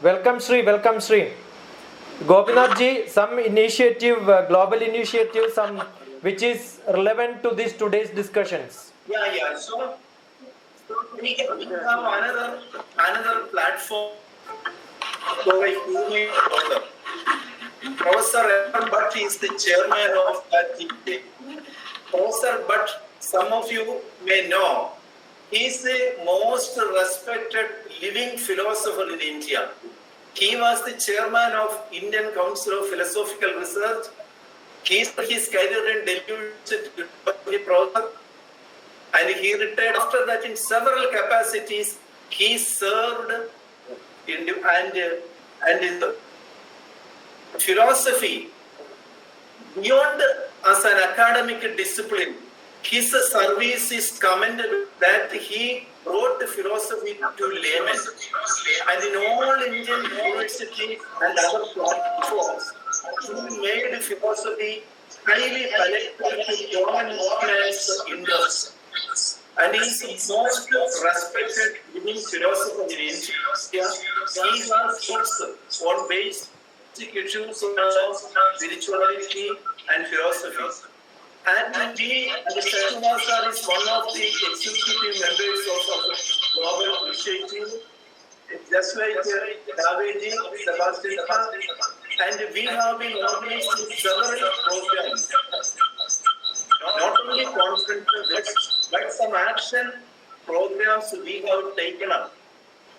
Welcome Sri, welcome Sri. Gopinath ji, some initiative, global initiative, some which is relevant to this today's discussions. Yeah. So we have another platform. Professor Bhatt is the chairman of that team. Professor Bhatt, some of you may know, he is the most respected living philosopher in India. He was the chairman of Indian Council of Philosophical Research. He started his career in Delhi University, and he retired after that in several capacities. He served in the philosophy beyond as an academic discipline. His service is commendable that he brought the philosophy to laymen. And in all Indian universities and other platforms, he made philosophy highly connected to common man's interests. And he is the most respected living philosopher in India. He has books on basic issues of spirituality and philosophy. And we, the Srinivas sir, is one of the executive members of our global initiative, just like Daveji, Sebastian, and we have been organizing several programs, not only conferences, but some action programs we have taken up,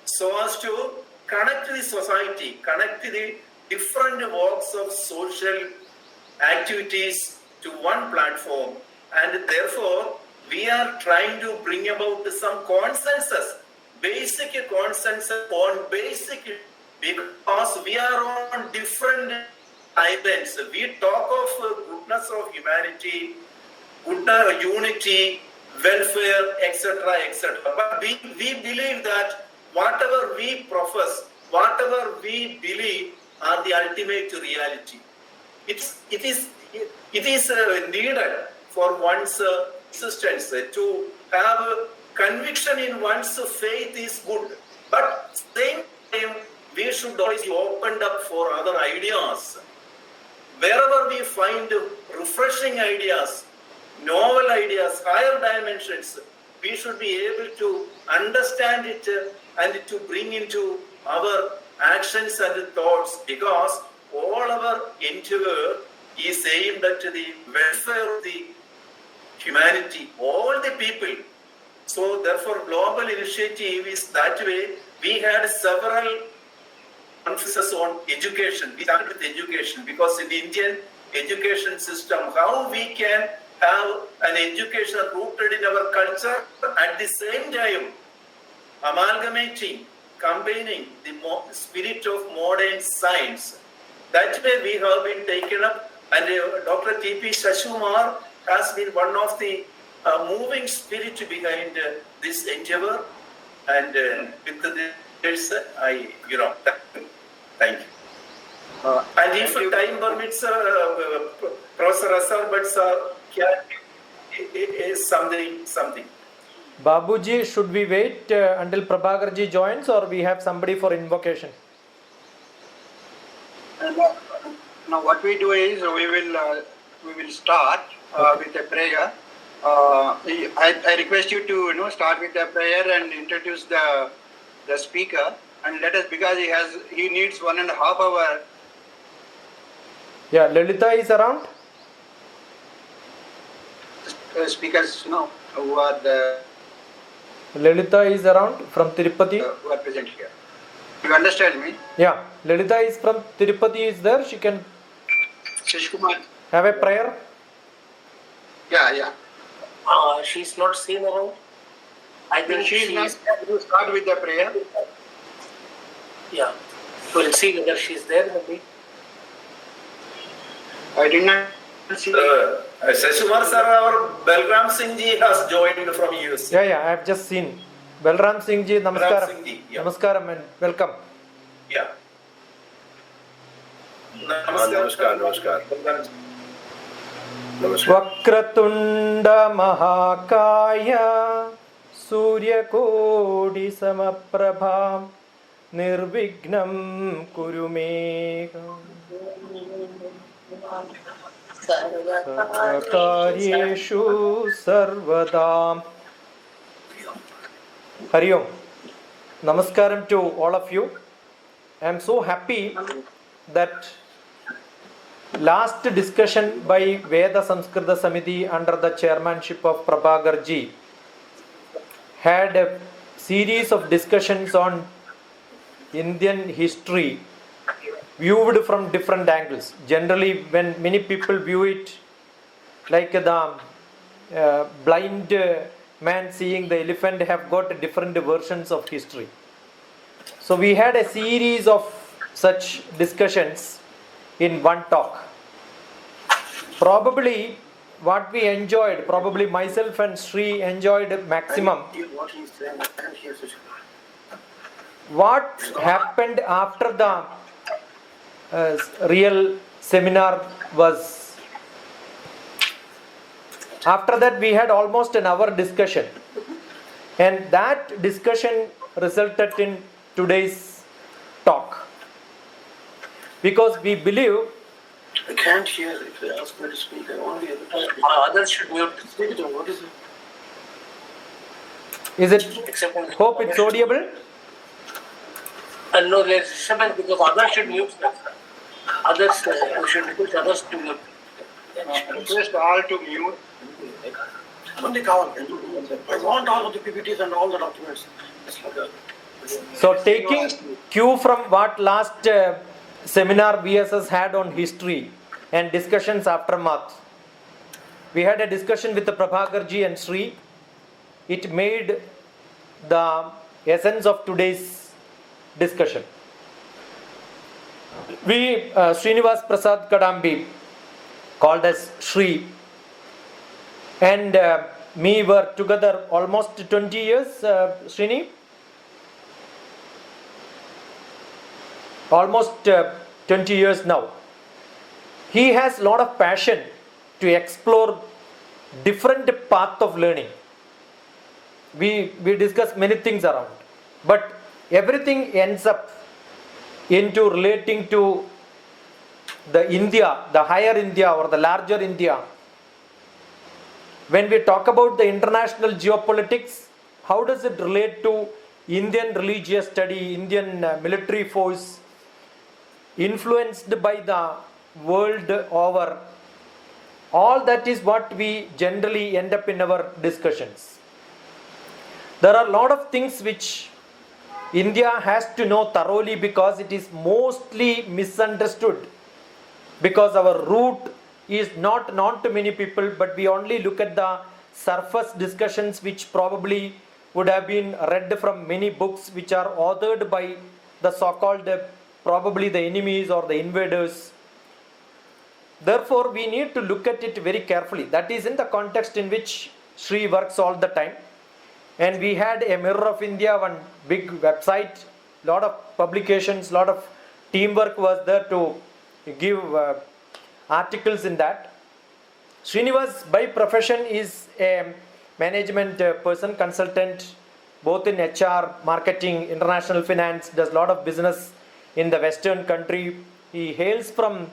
so as to connect the society, connect the different walks of social activities to one platform, and therefore we are trying to bring about some consensus, basic consensus on basic, because we are on different islands. We talk of goodness of humanity, goodness, unity, welfare, etc., etc. But we believe that whatever we profess, whatever we believe are the ultimate reality. It is needed for one's existence to have conviction in one's faith is good, but same time we should always be opened up for other ideas. Wherever we find refreshing ideas, novel ideas, higher dimensions, we should be able to understand it and to bring into our actions and thoughts, because all our endeavor is aimed at the welfare of the humanity, all the people. So therefore global initiative is that way. We had several emphasis on education. We started with education because in the Indian education system, how we can have an education rooted in our culture, at the same time amalgamating, combining the spirit of modern science. That way we have been taken up, and Dr. T.P. Shashumar has been one of the moving spirit behind this endeavor, and with this, thank you. And if time permits, Professor Asar, but sir, is something. Babuji, should we wait until Prabhakarji joins, or we have somebody for invocation? Now what we do is we will start with a prayer. I request you to start with a prayer and introduce the speaker, and let us, because he needs 1.5 hours. Yeah, Lalita is around. Speakers, who are the. Lalita is around from Tirupati. Who are present here. You understand me? Yeah, Lalita is from Tirupati is there. She can have a prayer. Yeah. She's not seen around. I think she's not. You start with the prayer. Yeah, we'll see whether she's there. Maybe. I did not see. Shashumar sir, our Balram Singh ji has joined from US. Yeah, I have just seen. Balram Singh ji, namaskaram. Singh ji, yeah. Namaskaram and welcome. Yeah. Namaskar. Vakratunda Mahakaya Surya Kodi Samaprabha निर्विघ्नं कुरु मे सर्वकार्येषु सर्वदा. Hari Om. Namaskaram to all of you. I am so happy that last discussion by Veda Samskrita Samiti under the chairmanship of Prabhakar ji had a series of discussions on Indian history viewed from different angles. Generally, when many people view it like the blind man seeing the elephant, have got different versions of history. So we had a series of such discussions in one talk. Probably what we enjoyed, probably myself and Sri enjoyed maximum. What happened after the real seminar was, after that we had almost an hour discussion, and that discussion resulted in today's talk, because we believe. I can't hear if they ask me to speak. I only able to speak. Others should mute. Speak to them. What is it? Is it? Except when Hope it's audible. No, there's disturbance because others should mute. Others we should request others to mute. Request all to mute. Only cover. I want all of the PPTs and all the documents. It's like that. So taking cue from what last seminar VSS had on history and discussions aftermath, we had a discussion with the Prabhakar ji and Sri. It made the essence of today's discussion. We, Srinivas Prasad Kidambi, called as Sri, and me were together almost 20 years, Srini? Almost 20 years now. He has a lot of passion to explore different path of learning. We discuss many things around, but everything ends up into relating to the India, the higher India or the larger India. When we talk about the international geopolitics, how does it relate to Indian religious study, Indian military force, influenced by the world over? All that is what we generally end up in our discussions. There are a lot of things which India has to know thoroughly, because it is mostly misunderstood, because our root is not known to many people, but we only look at the surface discussions which probably would have been read from many books which are authored by the so-called probably the enemies or the invaders. Therefore, we need to look at it very carefully. That is in the context in which Sri works all the time. And we had a Mirror of India, one big website, lot of publications, lot of teamwork was there to give articles in that. Srinivas by profession is a management person, consultant, both in HR, marketing, international finance, does a lot of business in the western country. He hails from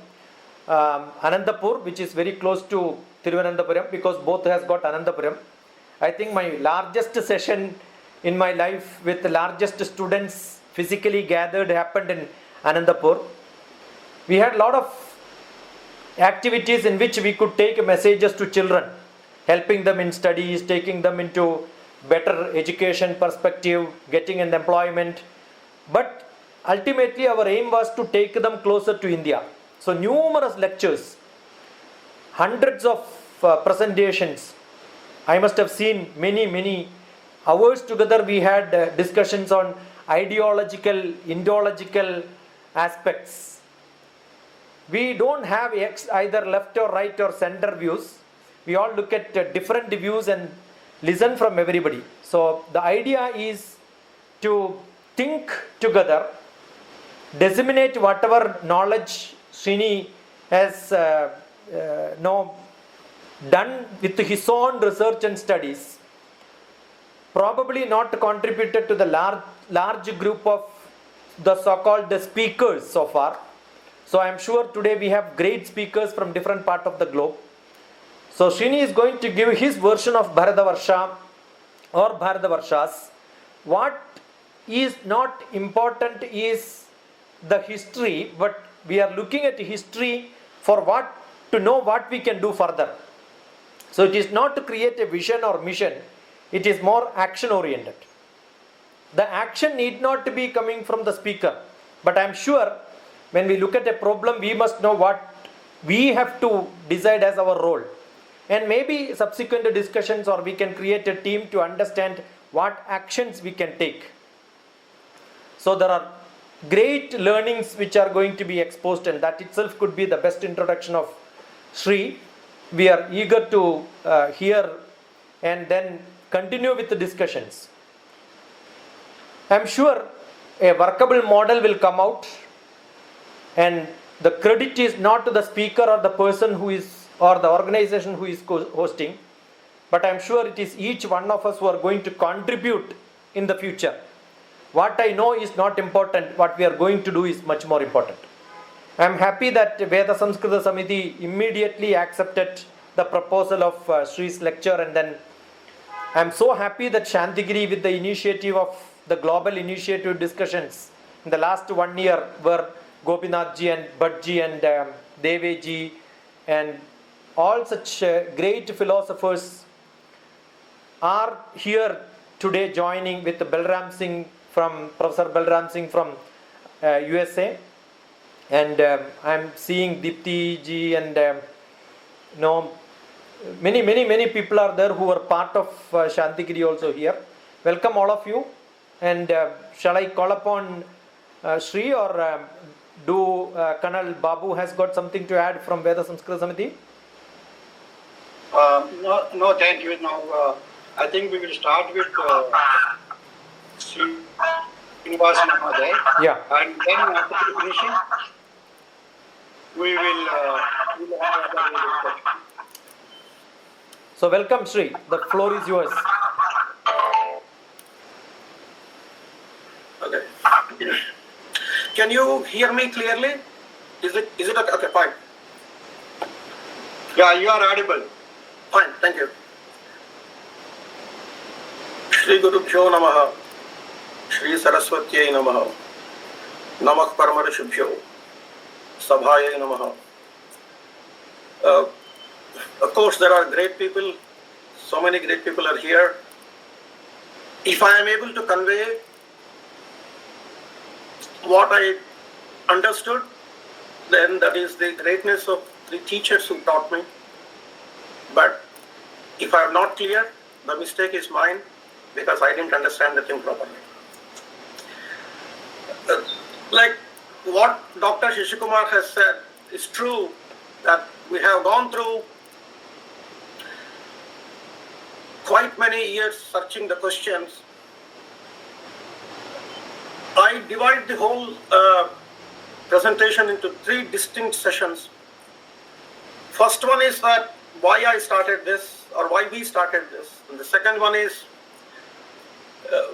Anantapur, which is very close to Thiruvananthapuram, because both has got Ananthapuram. I think my largest session in my life with the largest students physically gathered happened in Anantapur. We had a lot of activities in which we could take messages to children, helping them in studies, taking them into better education perspective, getting an employment. But ultimately our aim was to take them closer to India. So numerous lectures, hundreds of presentations. I must have seen many hours together. We had discussions on ideological, ideological aspects. We don't have either left or right or center views. We all look at different views and listen from everybody. So the idea is to think together, disseminate whatever knowledge Srini has done with his own research and studies, probably not contributed to the large group of the so-called speakers so far. So I am sure today we have great speakers from different parts of the globe. So Srini is going to give his version of Bharatavarsha or Bharatavarsha's. What is not important is the history, but we are looking at history for what to know what we can do further. So it is not to create a vision or mission, it is more action oriented. The action need not to be coming from the speaker, but I am sure when we look at a problem, we must know what we have to decide as our role. And maybe subsequent discussions, or we can create a team to understand what actions we can take. So there are great learnings which are going to be exposed, and that itself could be the best introduction of Sri. We are eager to hear and then continue with the discussions. I am sure a workable model will come out, and the credit is not to the speaker or the person who is, or the organization who is hosting, but I am sure it is each one of us who are going to contribute in the future. What I know is not important, what we are going to do is much more important. I am happy that Veda Samskrita Samiti immediately accepted the proposal of Sri's lecture, and then I am so happy that Santhigiri, with the initiative of the global initiative discussions in the last 1 year, where Gopinathji and Bhattji and Deveji and all such great philosophers are here today joining with Balram Singh from Professor Balram Singh from USA, and I am seeing Dipti ji and many people are there who are part of Santhigiri also here. Welcome all of you, and shall I call upon Sri, or do Kanal Babu has got something to add from Veda Samskrita Samiti? No, thank you. Now, I think we will start with Srinivas Mahoday. Yeah. And then after finishing, we will have other discussion. So welcome Sri, the floor is yours. Okay. Can you hear me clearly? Is it okay? Okay, fine. Yeah, you are audible. Fine, thank you. Shri Gurubhyo Namaha. Shri Saraswatyai Namaha. Namak Paramarishubhyo. Sabhayai Namaha. Of course, there are great people. So many great people are here. If I am able to convey what I understood, then that is the greatness of the teachers who taught me. But if I am not clear, the mistake is mine, because I didn't understand the thing properly. Like what Dr. Shishkumar has said is true, that we have gone through quite many years searching the questions. I divide the whole presentation into 3 distinct sessions. First one is that why I started this, or why we started this. And the second one is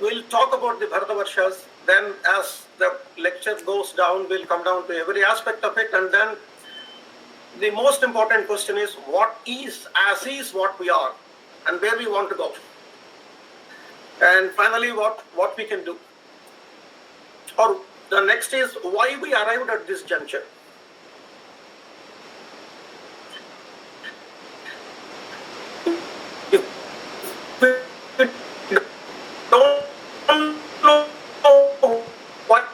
we'll talk about the Bharatavarsha's. Then as the lecture goes down, we'll come down to every aspect of it. And then the most important question is what is, as is what we are, and where we want to go. And finally, what we can do. Or the next is why we arrived at this juncture. Don't know what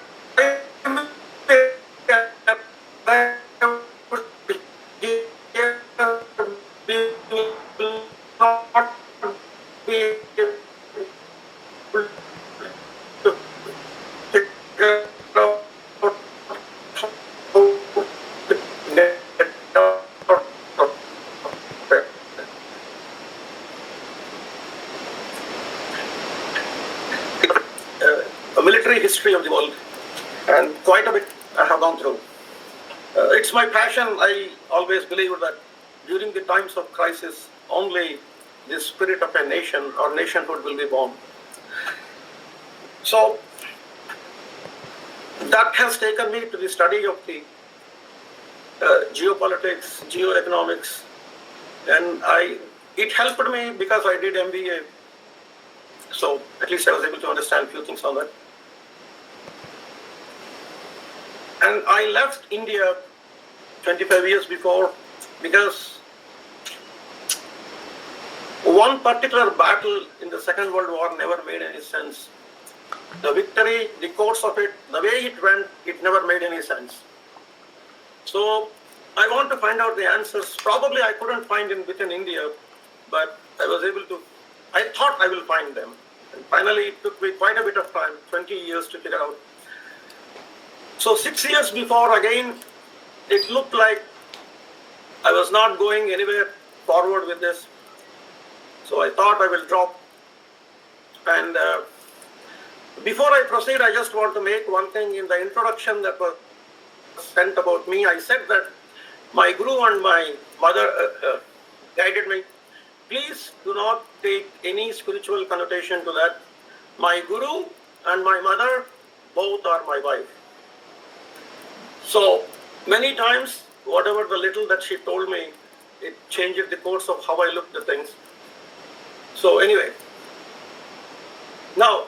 military history of the world, and quite a bit I have gone through. It's my passion. I always believe that during the times of crisis, only the spirit of a nation or nationhood will be born. So, that has taken me to the study of the geopolitics, geoeconomics, and it helped me because I did MBA. So at least I was able to understand a few things on that. And I left India 25 years before because one particular battle in the Second World War never made any sense. The victory, the course of it, the way it went, it never made any sense. So I want to find out the answers. Probably I couldn't find them within India, but I thought I will find them. And finally, it took me quite a bit of time, 20 years to figure out. So 6 years before, again, it looked like I was not going anywhere forward with this. So I thought I will drop. And before I proceed, I just want to make one thing. In the introduction that was sent about me, I said that my guru and my mother guided me. Please do not take any spiritual connotation to that. My guru and my mother both are my wife. So many times, whatever the little that she told me, it changed the course of how I looked at things. So anyway, now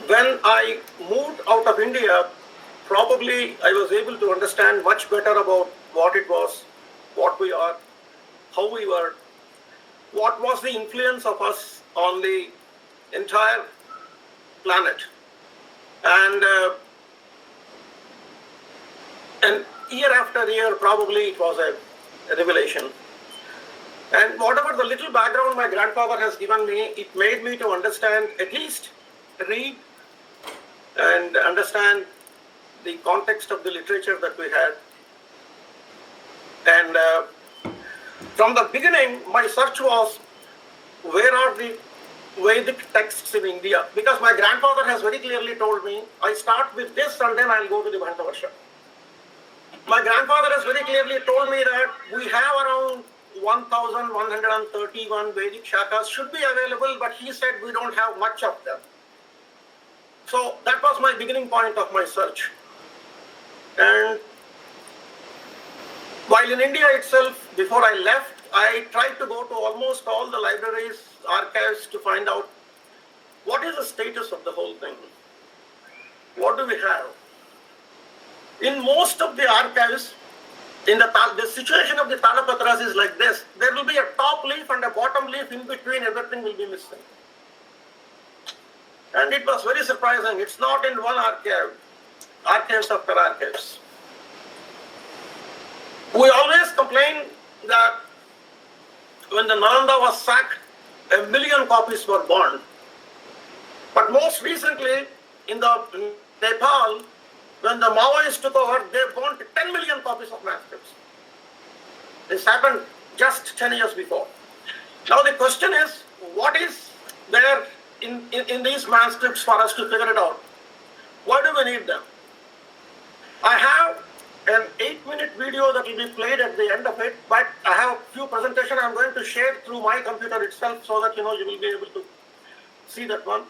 when I moved out of India, probably I was able to understand much better about what it was, what we are, how we were, what was the influence of us on the entire planet. And year after year, probably it was a revelation. And whatever the little background my grandfather has given me, it made me to understand, at least read and understand the context of the literature that we had. And from the beginning, my search was, where are the Vedic texts in India? Because my grandfather has very clearly told me, I start with this and then I'll go to the BHARATHAVARSHA. My grandfather has very clearly told me that we have around 1,131 Vedic shakas should be available, but he said we don't have much of them. So that was my beginning point of my search. And while in India itself, before I left, I tried to go to almost all the libraries, archives to find out what is the status of the whole thing. What do we have? In most of the archives, the situation of the Talapatras is like this. There will be a top leaf and a bottom leaf. In between, everything will be missing. And it was very surprising. It's not in one archive, archives after archives. We always complain that when the Nalanda was sacked, 1 million copies were burned. But most recently, in the Nepal, when the Maoists took over, they burnt 10 million copies of manuscripts. This happened just 10 years before. Now the question is, what is there in these manuscripts for us to figure it out? Why do we need them? I have an 8-minute video that will be played at the end of it, but I have a few presentations I'm going to share through my computer itself so that you will be able to see that one.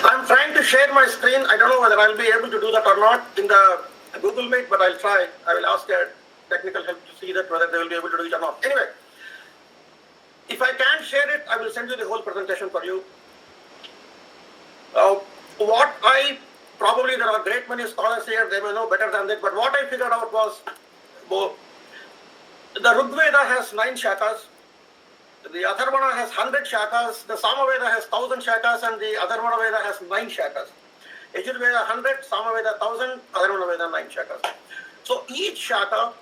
I'm trying to share my screen. I don't know whether I'll be able to do that or not in the Google Meet, but I'll try. I will ask their technical help to see that whether they will be able to do it or not. Anyway, if I can share it, I will send you the whole presentation for you. Probably there are great many scholars here, they may know better than that, but what I figured out was, the Rigveda has 9 shakas, the Atharvana has 100 shakas, the Samaveda has 1000 shakas, and the Atharvana Veda has 9 shakas. Yajurveda 100, Samaveda 1000, Atharvana Veda 9 shakas. So each shaka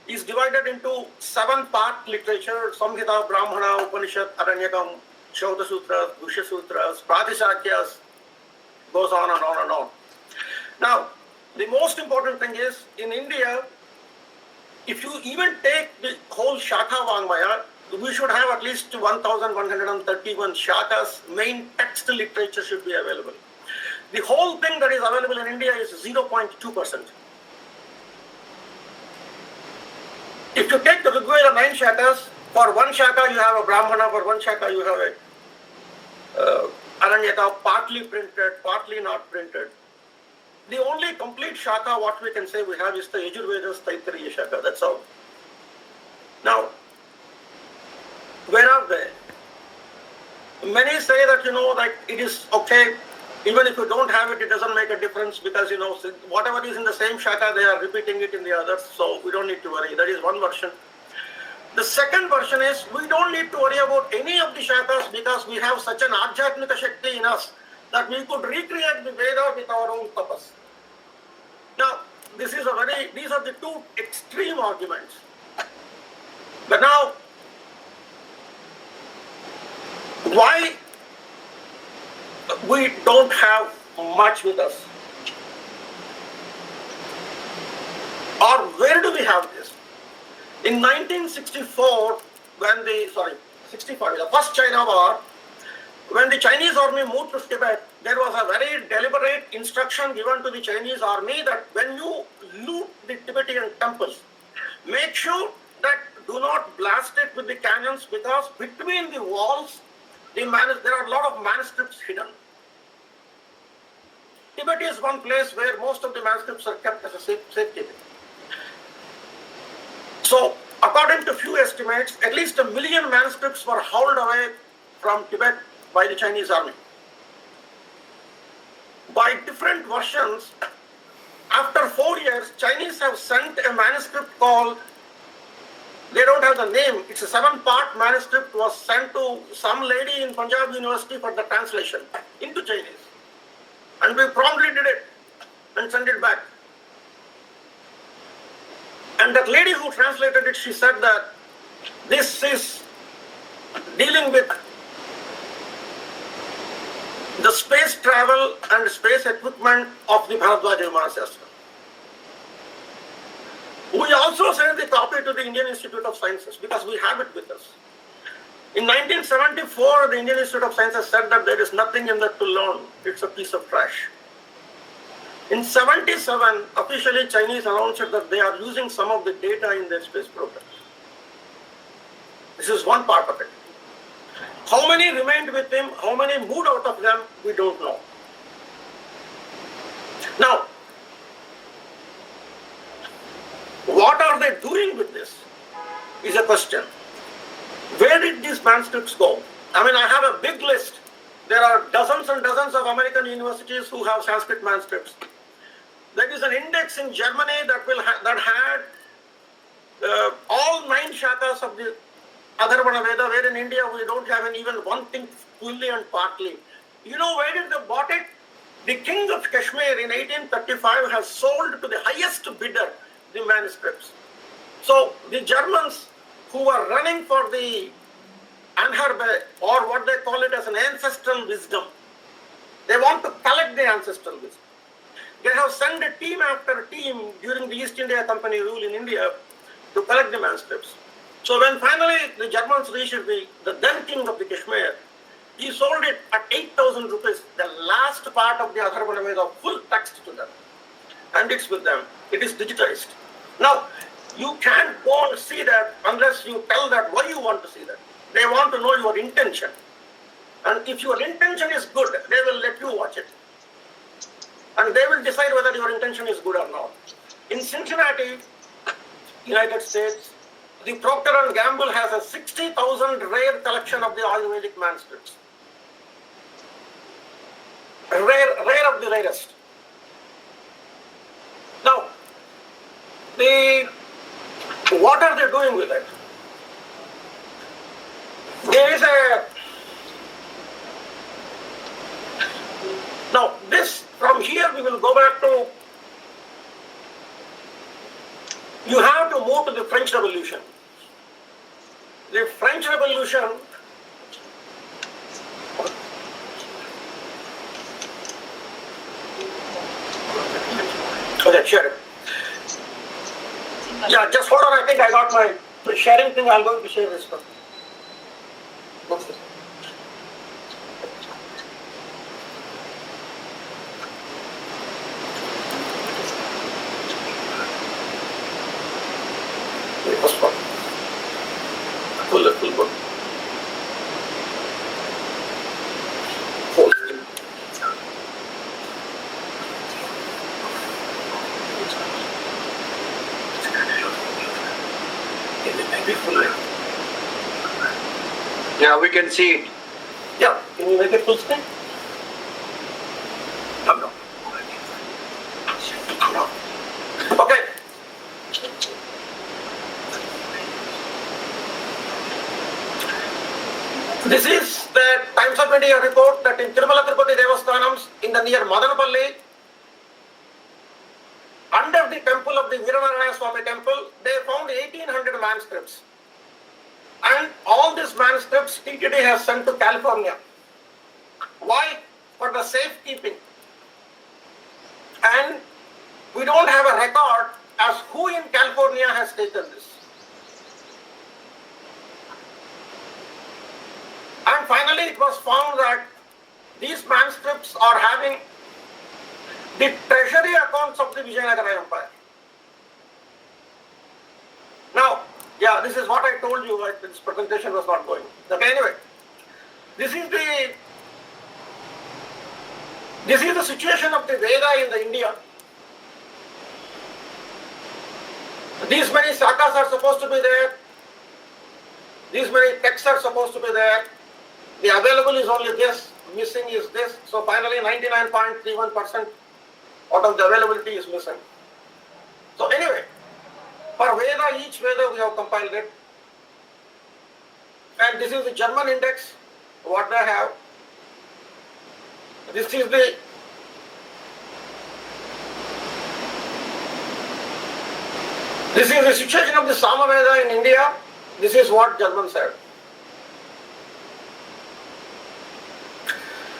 is divided into 7-part literature: Samhita, Brahmana, Upanishad, Aranyakam, Shauta Sutras, Gushya Sutras, Pratishakyas, goes on and on and on. Now, the most important thing is, in India, if you even take the whole Shaka Vangmaya, we should have at least 1,131 Shakas. Main text literature should be available. The whole thing that is available in India is 0.2%. If you take the Rigveda 9 Shakas, for one Shaka you have a Brahmana, for one Shaka you have a Aranyaka, partly printed, partly not printed. The only complete Shaka, what we can say we have, is the Yajurveda's Taittiriya Shaka, that's all. Now, where are they? Many say that, that it is okay, even if you don't have it, it doesn't make a difference, because, whatever is in the same Shaka, they are repeating it in the others, so we don't need to worry. That is one version. The second version is, we don't need to worry about any of the Shakas, because we have such an Adhyatmika Shakti in us that we could recreate the Veda with our own tapas. Now, these are the two extreme arguments. But now, why we don't have much with us? Or where do we have this? In 1964, the first China War, when the Chinese army moved to Tibet, there was a very deliberate instruction given to the Chinese army that when you loot the Tibetan temples, make sure that do not blast it with the cannons, because between the walls, there are a lot of manuscripts hidden. Tibet is one place where most of the manuscripts are kept as a safekeeping. So, according to few estimates, at least 1 million manuscripts were hauled away from Tibet by the Chinese army. By different versions, after 4 years, Chinese have sent a manuscript called, they don't have the name, it's a 7-part manuscript, was sent to some lady in Punjab University for the translation into Chinese. And we promptly did it and sent it back. And that lady who translated it, she said that this is dealing with the space travel and space equipment of the Bharatvaja Maharashtra. We also sent the copy to the Indian Institute of Sciences because we have it with us. In 1974, the Indian Institute of Sciences said that there is nothing in that to learn. It's a piece of trash. In 77, officially Chinese announced that they are using some of the data in their space program. This is one part of it. How many remained with him, how many moved out of them, we don't know. Now, what are they doing with this is a question. Where did these manuscripts go? I mean, I have a big list. There are dozens and dozens of American universities who have Sanskrit manuscripts. There is an index in Germany that had all 9 shakas of the Atharvana Veda, where in India we don't have even one thing fully and partly. You know where did they bought it? The king of Kashmir in 1835 has sold to the highest bidder the manuscripts. So the Germans who are running for the Anharbe, or what they call it as an ancestral wisdom, they want to collect the ancestral wisdom. They have sent a team after team during the East India Company rule in India to collect the manuscripts. So when finally the Germans reached the then king of the Kashmir, he sold it at 8,000 rupees, the last part of the Atharvana Veda, full text to them. And it's with them. It is digitized. Now, you can't go and see that unless you tell that why you want to see that. They want to know your intention. And if your intention is good, they will let you watch it. And they will decide whether your intention is good or not. In Cincinnati, United States, the Procter & Gamble has a 60,000 rare collection of the Ayurvedic manuscripts. Rare of the rarest. Now, what are they doing with it? There is now this, from here we will go back to, you have to move to the French French Revolution. The French Revolution okay, share it. Yeah, just hold on, I think I got my sharing thing, I'm going to share this one. What's this? First one. Full book. Full. Yeah, we can see it. Yeah, can you make it full screen? No. Okay. This is the Times of India report that in Tirumala Tirupati Devasthanams in the near Madanapalli, under the temple of the Veeranarayana Swami temple, they found 1800 manuscripts. And all these manuscripts TTD has sent to California. Why? For the safekeeping. And we don't have a record as who in California has taken this. And finally it was found that these manuscripts are having the treasury accounts of the Vijayanagara Empire. Now, yeah, this is what I told you, right? This presentation was not going. Okay, anyway, this is the situation of the Veda in the India. These many sakas are supposed to be there. These many texts are supposed to be there. The available is only this, missing is this. So finally 99.31% out of the availability is missing. So anyway, for Veda, each Veda we have compiled it. And this is the German index, what they have. This is the situation of the Samaveda in India. This is what German said.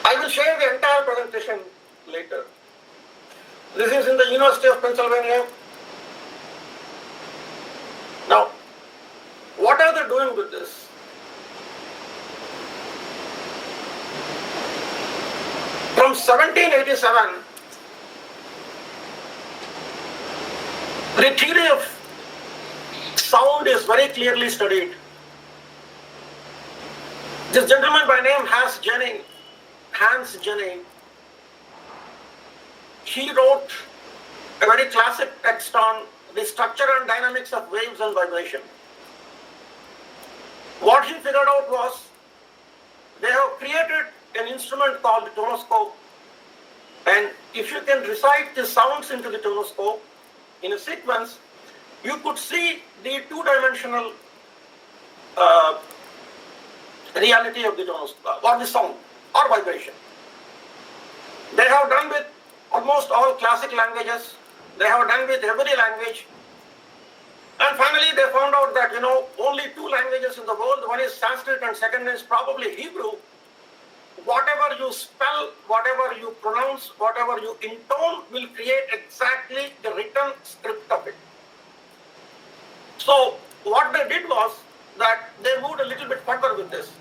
I will share the entire presentation later. This is in the University of Pennsylvania. Now, what are they doing with this? From 1787, the theory of sound is very clearly studied. This gentleman by name Hans Jennings, he wrote a very classic text on the structure and dynamics of waves and vibration. What he figured out was they have created an instrument called the tonoscope, and if you can recite the sounds into the tonoscope in a sequence, you could see the two-dimensional reality of the tonoscope or the sound or vibration. They have done with almost all classic languages. They have done with every language. And finally they found out that, only two languages in the world, one is Sanskrit and second is probably Hebrew. Whatever you spell, whatever you pronounce, whatever you intone will create exactly the written script of it. So what they did was that they moved a little bit further with this.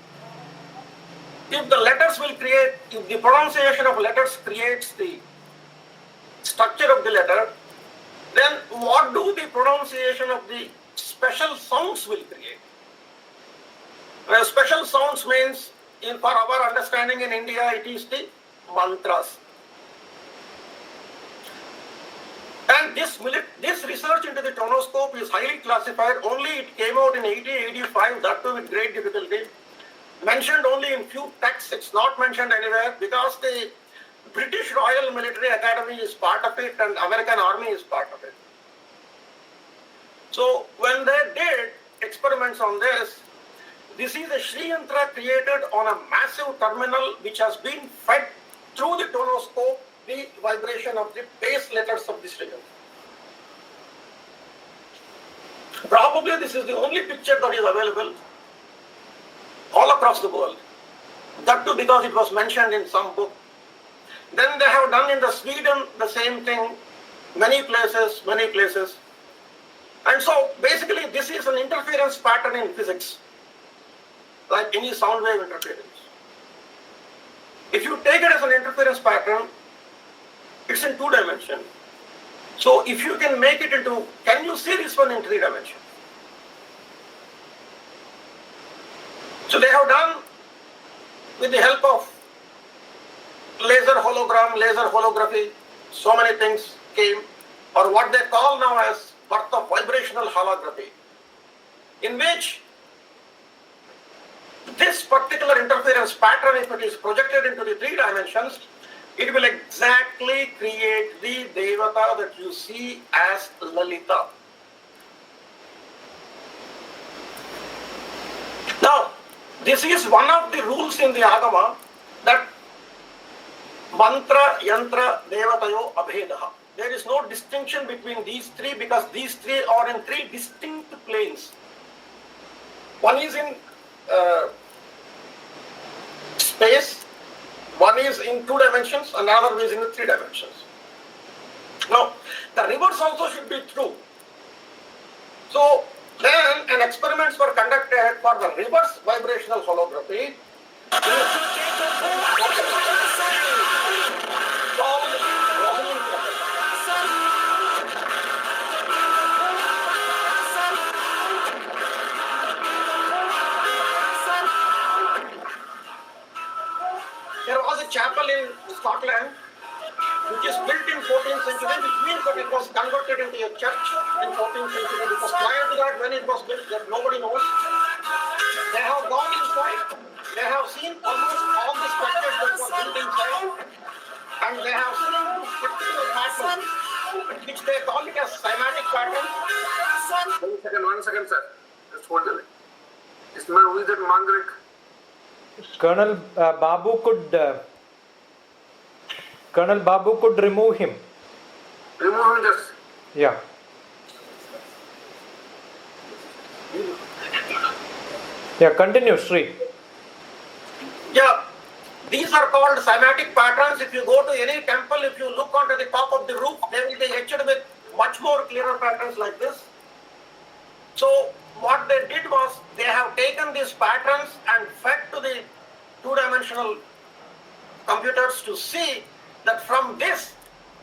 If the letters will create, if the pronunciation of letters creates the structure of the letter, then what do the pronunciation of the special sounds will create? Special sounds means, for our understanding in India, it is the mantras. And this research into the tonoscope is highly classified. Only it came out in 1885, that too with great difficulty. Mentioned only in few texts, it's not mentioned anywhere because the British Royal Military Academy is part of it and American Army is part of it. So when they did experiments on this is a Sri Yantra created on a massive terminal which has been fed through the tonoscope the vibration of the base letters of the Sri Yantra. Probably this is the only picture that is available all across the world. That too because it was mentioned in some book. Then they have done in the Sweden the same thing, many places, many places. And so basically this is an interference pattern in physics, like any sound wave interference. If you take it as an interference pattern, it's in 2 dimensions. So if you can make it into, can you see this one in 3 dimensions? So they have done with the help of laser hologram, laser holography, so many things came, or what they call now as birth of vibrational holography, in which this particular interference pattern, if it is projected into the 3 dimensions, it will exactly create the Devata that you see as Lalita. Now, this is one of the rules in the Agama, that mantra, yantra, devatayo, abhedaha. There is no distinction between these 3 because these 3 are in 3 distinct planes. One is in space, one is in 2 dimensions, another is in 3 dimensions. Now, the reverse also should be true. So, then an experiments were conducted for the reverse vibrational holography. There was a chapel in Scotland which is built in 14th century, which means that it was converted into a church in 14th century, because prior to that, when it was built, that nobody knows. They have gone inside, they have seen almost all the structures that were built inside, and they have seen this particular pattern, which they call it as cymatic pattern. 1 second, sir. Just hold the line. Is man who is that Mangrik? Colonel Babu could remove him. Remove him just. Yeah. Yeah, continue, Sri. Yeah, these are called cymatic patterns. If you go to any temple, if you look onto the top of the roof, they will be etched with much more clearer patterns like this. So what they did was, they have taken these patterns and fed to the 2-dimensional computers to see that from this,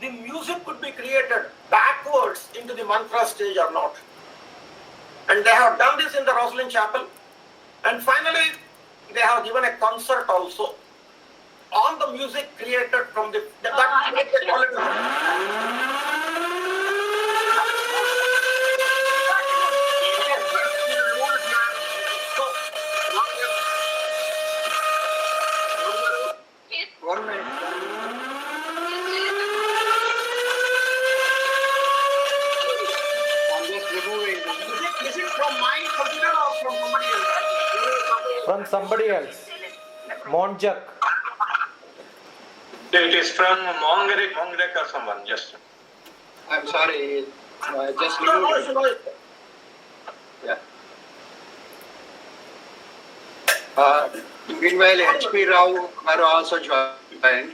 the music could be created backwards into the mantra stage or not. And they have done this in the Rosslyn Chapel. And finally, they have given a concert also on the music created from the, that makes it quality. One minute. I'm just removing this. Is it from my computer or from somebody else? From somebody else. Monjak. It is from Mongrek or someone, just. I'm sorry. Just No, removing. no, no. Yeah. Meanwhile, HP Rao are also joined.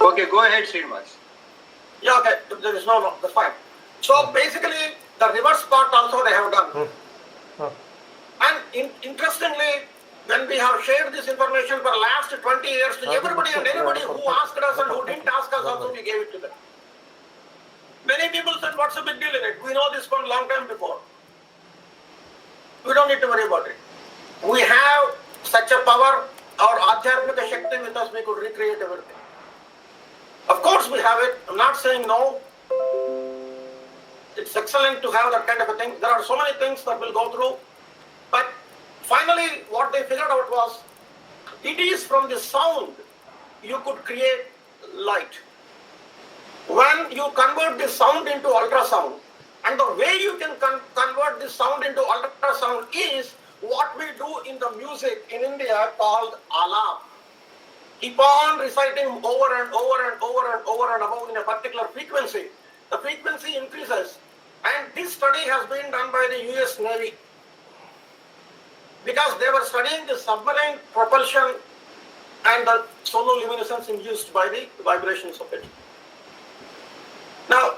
Okay, go ahead, Srinivas. Yeah, okay, there is no, that's fine. So basically, the reverse part also they have done. And interestingly, when we have shared this information for the last 20 years to everybody and anybody who asked us and who didn't ask us also, we gave it to them. Many people said, what's the big deal in it? We know this from a long time before. We don't need to worry about it. We have such a power, our Adhyatmika Shakti with us, we could recreate everything. Of course we have it. I'm not saying no. It's excellent to have that kind of a thing. There are so many things that we'll go through. But finally, what they figured out was, it is from the sound you could create light. When you convert the sound into ultrasound, and the way you can convert this sound into ultrasound is what we do in the music in India called alap. Keep on reciting over and over and over and over and above in a particular frequency. the frequency increases. And this study has been done by the US Navy, because they were studying the submarine propulsion and the sonoluminescence induced by the vibrations of it. Now,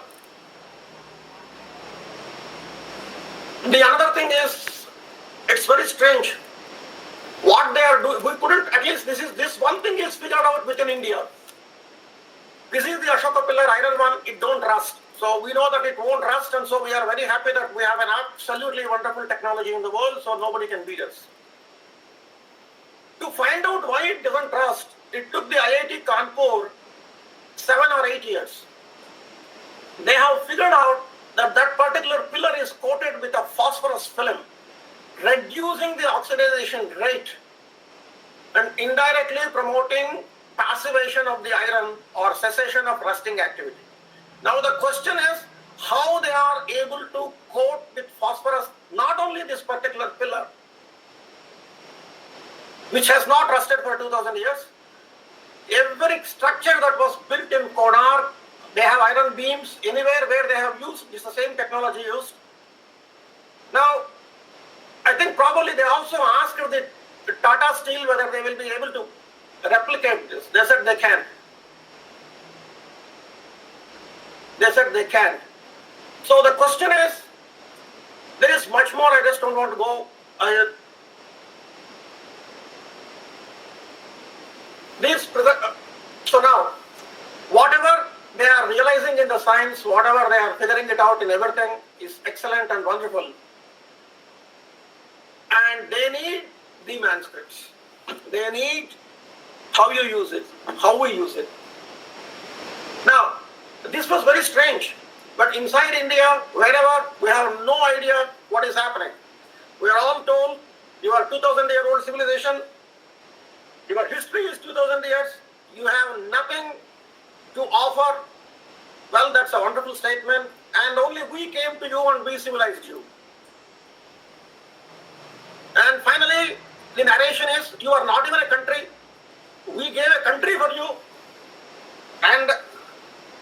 the another thing is, it's very strange what they are doing. We couldn't, at least this one thing is figured out within India. This is the Ashoka pillar, iron one, it don't rust. So we know that it won't rust, and so we are very happy that we have an absolutely wonderful technology in the world, so nobody can beat us. To find out why it doesn't rust, it took the IIT Kanpur 7 or 8 years. They have figured out that that particular pillar is coated with a phosphorus film, reducing the oxidization rate and indirectly promoting passivation of the iron or cessation of rusting activity. Now the question is how they are able to coat with phosphorus not only this particular pillar, which has not rusted for 2000 years. Every structure that was built in Konark, they have iron beams. Anywhere where they have used, it's the same technology used. Now, I think probably they also asked the Tata Steel whether they will be able to replicate this. They said they can. They said they can. So the question is, there is much more, I just don't want to go. So now, whatever they are realizing in the science, whatever they are figuring it out in everything is excellent and wonderful. And they need the manuscripts. They need how you use it, how we use it. Now, this was very strange, but inside India, wherever, we have no idea what is happening. We are all told, you are 2000-year-old civilization, your history is 2000 years, you have nothing to offer. Well, that's a wonderful statement, and only we came to you and we civilized you. And finally, the narration is, you are not even a country. We gave a country for you, and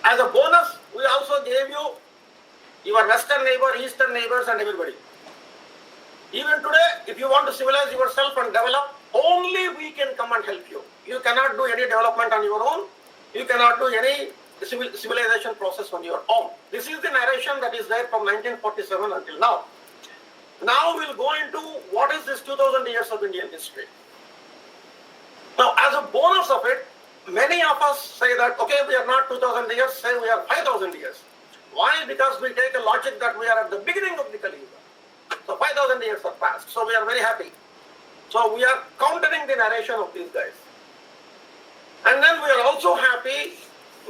as a bonus, we also gave you your western neighbor, eastern neighbors, and everybody. Even today, if you want to civilize yourself and develop, only we can come and help you. You cannot do any development on your own. You cannot do any civilization process on your own. This is the narration that is there from 1947 until now. Now we'll go into what is this 2000 years of Indian history. Now, as a bonus of it, many of us say that, okay, we are not 2000 years, say we are 5000 years. Why? Because we take a logic that we are at the beginning of the Kali Yuga. So 5000 years have passed. So we are very happy. So we are countering the narration of these guys. And then we are also happy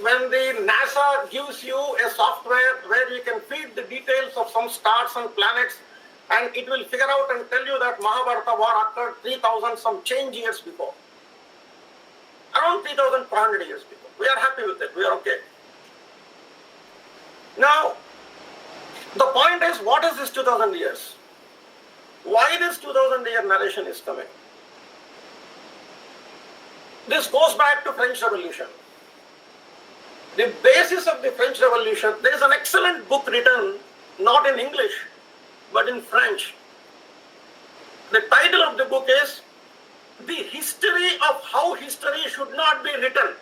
when the NASA gives you a software where you can feed the details of some stars and planets, and it will figure out and tell you that Mahabharata war occurred 3000 some change years before. Around 3500 years before. We are happy with it. We are okay. Now, the point is, what is this 2000 years? Why this 2000-year narration is coming? This goes back to French Revolution. The basis of the French Revolution, there is an excellent book written, not in English, but in French. The title of the book is The History of How History Should Not Be Written.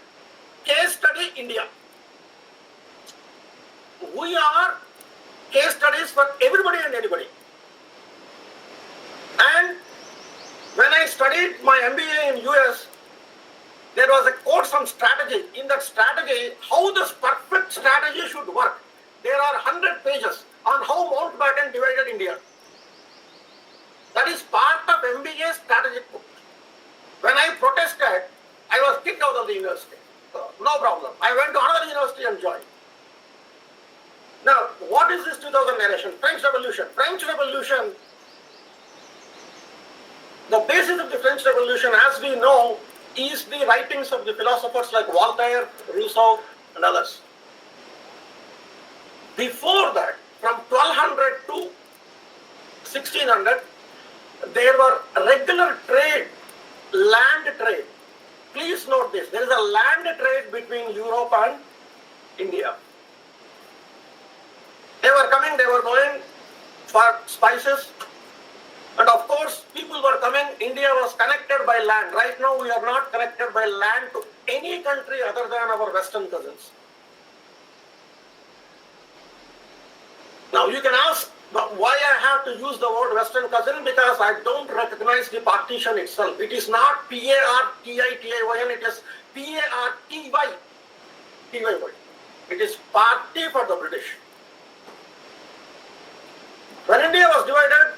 Case Study India. We are case studies for everybody and anybody. And when I studied my MBA in US, there was a course on strategy. In that strategy, how this perfect strategy should work. There are 100 pages on how Mountbatten divided India. That is part of MBA strategic book. When I protested, I was kicked out of the university. So, no problem. I went to another university and joined. Now, what is this 2000 narration? French Revolution. French Revolution, the basis of the French Revolution, as we know, is the writings of the philosophers like Voltaire, Rousseau, and others. Before that, from 1200 to 1600, there were regular trade, land trade. Please note this, there is a land trade between Europe and India. were coming, they were going for spices. And of course, people were coming, India was connected by land. Right now, we are not connected by land to any country other than our Western cousins. Now, you can ask why I have to use the word Western cousin, because I don't recognize the partition itself. It is not P-A-R-T-I-T-I-Y-N, it is P-A-R-T-Y. T-Y-Y. It is party for the British. When India was divided,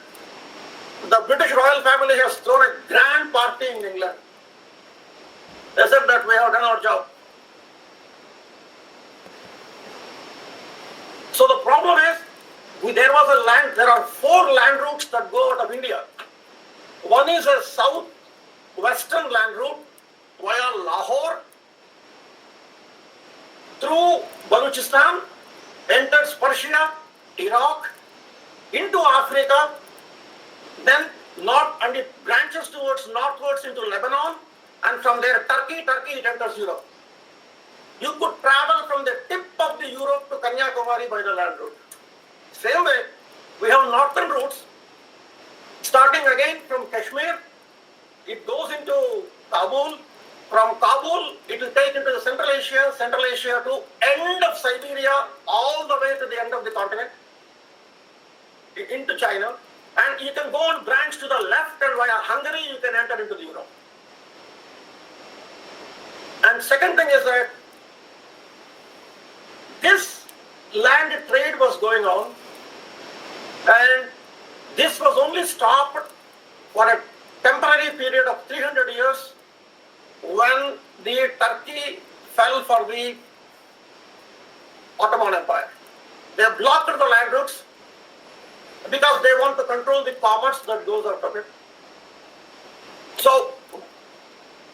the British royal family has thrown a grand party in England. They said that we have done our job. So the problem is, there are 4 land routes that go out of India. One is a south-western land route via Lahore, through Balochistan, enters Persia, Iraq, into Africa, then north, and it branches northwards into Lebanon, and from there Turkey it enters Europe. You could travel from the tip of the Europe to Kanyakumari by the land route. Same way, we have northern routes, starting again from Kashmir, it goes into Kabul. From Kabul, it will take into the Central Asia to end of Siberia, all the way to the end of the continent, into China. And you can go and branch to the left, and via Hungary, you can enter into the Europe. And second thing is that this land trade was going on, and this was only stopped for a temporary period of 300 years when the Turkey fell for the Ottoman Empire. They blocked the land routes because they want to control the commerce that goes out of it. So,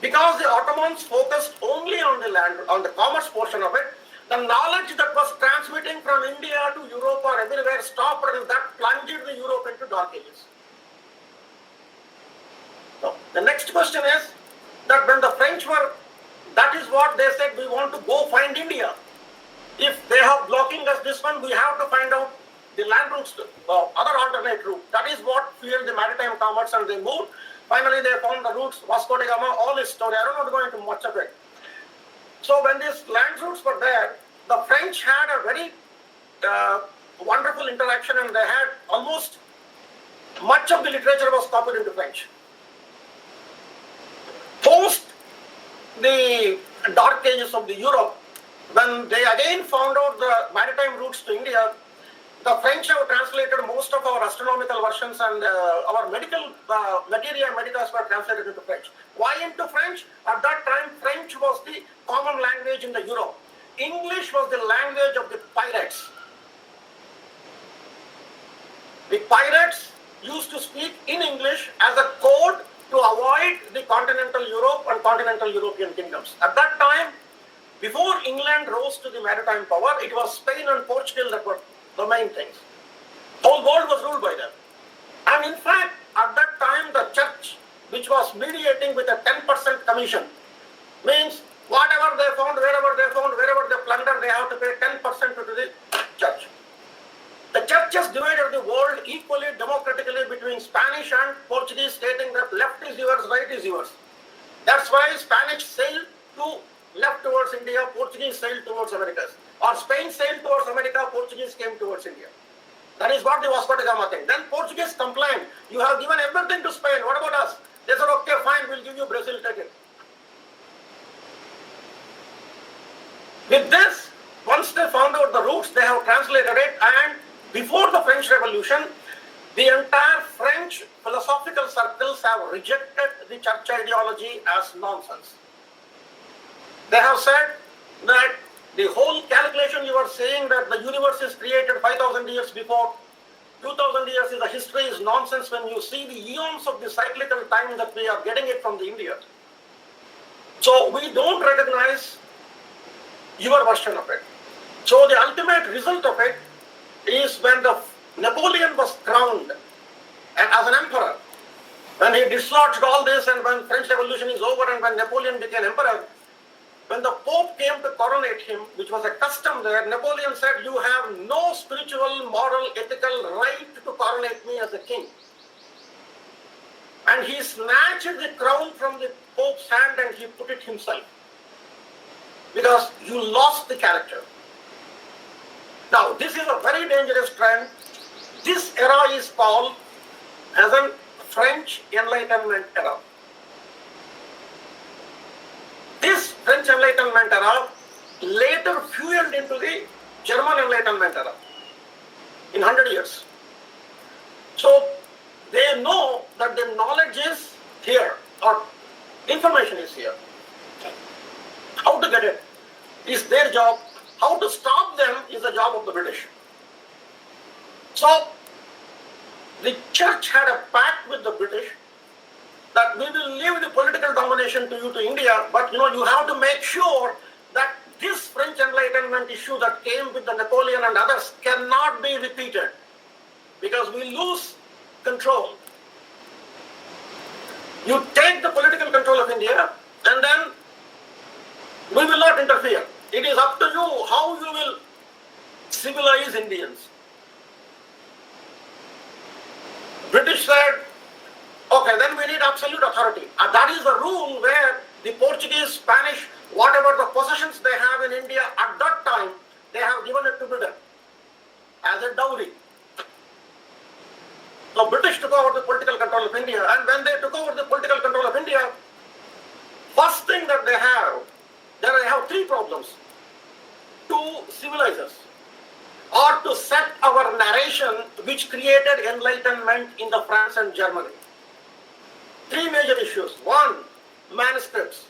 because the Ottomans focused only on the land, on the commerce portion of it, the knowledge that was transmitting from India to Europe or everywhere stopped, and that plunged the Europe into dark ages. So, the next question is that when the French were, that is what they said, we want to go find India. If they are blocking us this one, we have to find out the land routes, other alternate route. That is what fueled the maritime commerce, and they moved. Finally, they found the routes, Vasco da Gama, all this story. I don't want to go into much of it. So when these land routes were there, the French had a very wonderful interaction, and they had almost much of the literature was copied into French. Post the dark ages of the Europe, when they again found out the maritime routes to India, the French have translated most of our astronomical versions, and our medical materia medicas were translated into French. Why into French? At that time, French was the common language in the Europe. English was the language of the pirates. The pirates used to speak in English as a code to avoid the continental Europe and continental European kingdoms. At that time, before England rose to the maritime power, it was Spain and Portugal that were the main things. The whole world was ruled by them. And in fact, at that time, the church, which was mediating with a 10% commission, means whatever they found, wherever they plunder, they have to pay 10% to the church. The churches divided the world equally, democratically between Spanish and Portuguese, stating that left is yours, right is yours. That's why Spanish sailed to left towards India, Portuguese sailed towards Americas. Or Spain sailed towards America, Portuguese came towards India. That is what the Vasco da Gama thing. Then Portuguese complained, you have given everything to Spain, what about us? They said, okay, fine, we'll give you Brazil, take it. With this, once they found out the routes, they have translated it, and before the French Revolution, the entire French philosophical circles have rejected the church ideology as nonsense. They have said that the whole calculation you are saying that the universe is created 5,000 years before, 2,000 years is the history is nonsense when you see the eons of the cyclical time that we are getting it from the India. So we don't recognize your version of it. So the ultimate result of it is when Napoleon was crowned and as an emperor, when he dislodged all this, and when French Revolution is over and when Napoleon became emperor, when the Pope came to coronate him, which was a custom there, Napoleon said, "You have no spiritual, moral, ethical right to coronate me as a king." And he snatched the crown from the Pope's hand and he put it himself. Because you lost the character. Now, this is a very dangerous trend. This era is called as a French Enlightenment era. This French Enlightenment era later fueled into the German Enlightenment era in 100 years. So they know that the knowledge is here or information is here. How to get it is their job. How to stop them is the job of the British. So the church had a pact with the British that we will leave the political domination to you to India, but you have to make sure that this French Enlightenment issue that came with the Napoleon and others cannot be repeated because we lose control. You take the political control of India and then we will not interfere. It is up to you how you will civilize Indians. British said, okay, then we need absolute authority. And that is the rule where the Portuguese, Spanish, whatever the possessions they have in India at that time, they have given it to Britain as a dowry. So British took over the political control of India, and when they took over the political control of India, first thing that they have three problems. To civilize us, or to set our narration which created enlightenment in the France and Germany. Three major issues. One, manuscripts.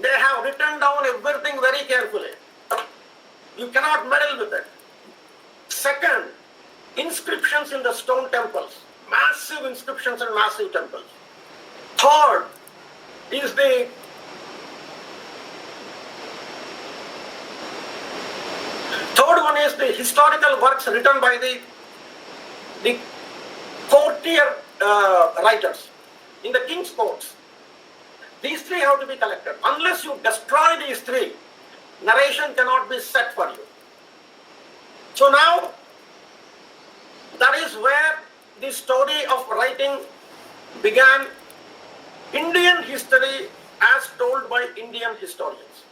They have written down everything very carefully. You cannot meddle with it. Second, inscriptions in the stone temples. Massive inscriptions in massive temples. Third is the historical works written by the courtier writers in the king's courts. These three have to be collected. Unless you destroy these three, narration cannot be set for you. So now, that is where the story of writing began. Indian history as told by Indian historians.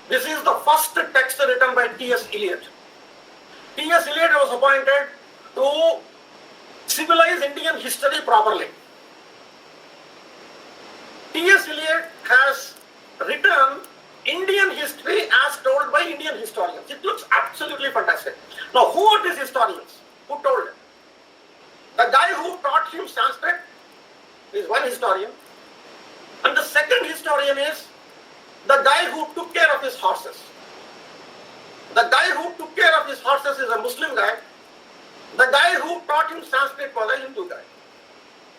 This is the first text written by T.S. Eliot. T.S. Eliot was appointed to civilize Indian history properly. T.S. Eliot has written Indian history as told by Indian historians. It looks absolutely fantastic. Now, who are these historians? Who told it? The guy who taught him Sanskrit is one historian. And the second historian is the guy who took care of his horses. The guy who took care of his horses is a Muslim guy. The guy who taught him Sanskrit was a Hindu guy.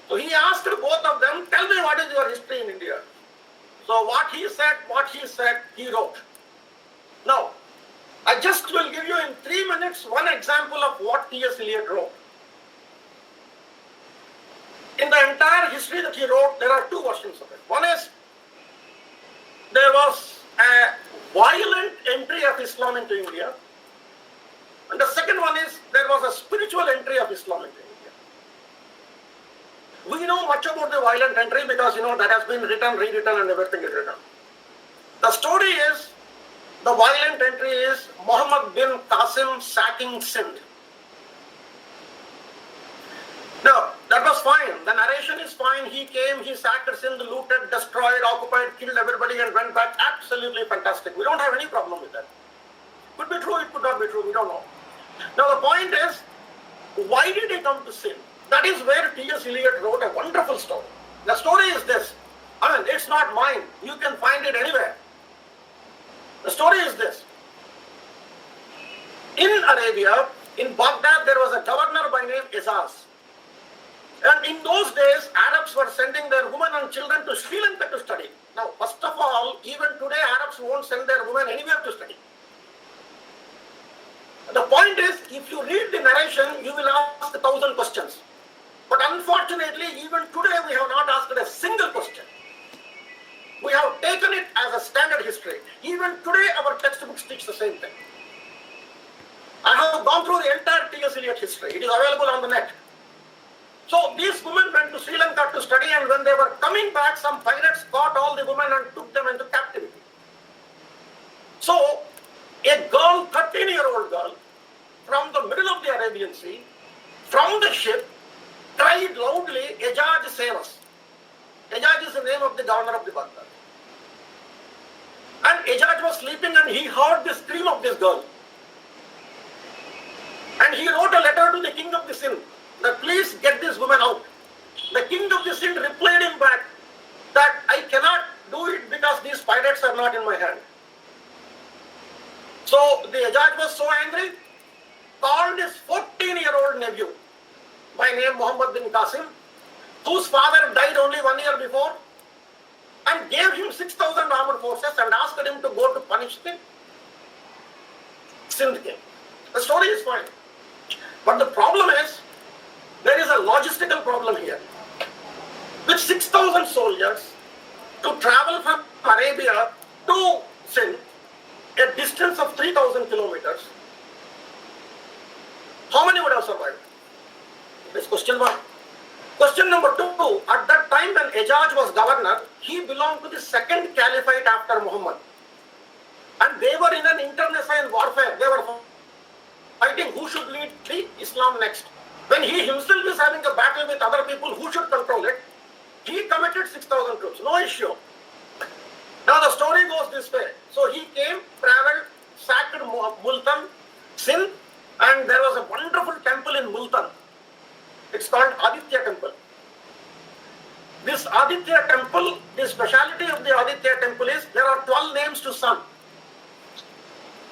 So he asked both of them, tell me what is your history in India. So what he said, he wrote. Now, I just will give you in 3 minutes one example of what T.S. Eliot wrote. In the entire history that he wrote, there are two versions of it. One is, there was a violent entry of Islam into India. And the second one is, there was a spiritual entry of Islam into India. We know much about the violent entry because, that has been written, rewritten, and everything is written. The story is, the violent entry is Muhammad bin Qasim sacking Sindh. Now, that was fine. The narration is fine. He came, he sacked Sindh, looted, destroyed, occupied, killed everybody and went back. Absolutely fantastic. We don't have any problem with that. Could be true, it could not be true. We don't know. Now, the point is, why did he come to Sindh? That is where T.S. Eliot wrote a wonderful story. The story is this. It's not mine. You can find it anywhere. The story is this. In Arabia, in Baghdad, there was a governor by name Izaz. And in those days, Arabs were sending their women and children to Sri Lanka to study. Now, first of all, even today, Arabs won't send their women anywhere to study. The point is, if you read the narration, you will ask 1,000 questions. But unfortunately, even today, we have not asked a single question. We have taken repeats the same thing. I have gone through the entire T.S. Eliot history. It is available on the net. So these women went to Sri Lanka to study, and when they were coming back, some pirates caught all the women and took them into captivity. So a girl, 13-year-old girl, from the middle of the Arabian Sea, from the ship, cried loudly, "Ejaj, save us." Ejaj is the name of the governor of the Baghdad. And Ejaj was sleeping and he heard the scream of this girl. And he wrote a letter to the king of the Sindh that please get this woman out. The king of the Sindh replied him back that I cannot do it because these pirates are not in my hand. So the Ejaj was so angry, called his 14-year-old nephew by name Muhammad bin Qasim, whose father died only 1 year before, and gave him 6,000 armed forces and asked him to go to punish the Sindh king. The story is fine. But the problem is, there is a logistical problem here. With 6,000 soldiers to travel from Arabia to Sindh, a distance of 3,000 kilometers, how many would have survived? This question one. Question number two, at that time when Ejaj was governor, he belonged to the second caliphate after Muhammad. And they were in an internecine warfare. They were fighting who should lead the Islam next. When he himself is having a battle with other people who should control it, he committed 6,000 troops, no issue. Now the story goes this way. So he came, traveled, sacked Multan, Sindh, and there was a wonderful temple in Multan. It's called Aditya Temple. This Aditya Temple, the speciality of the Aditya Temple is there are 12 names to sun.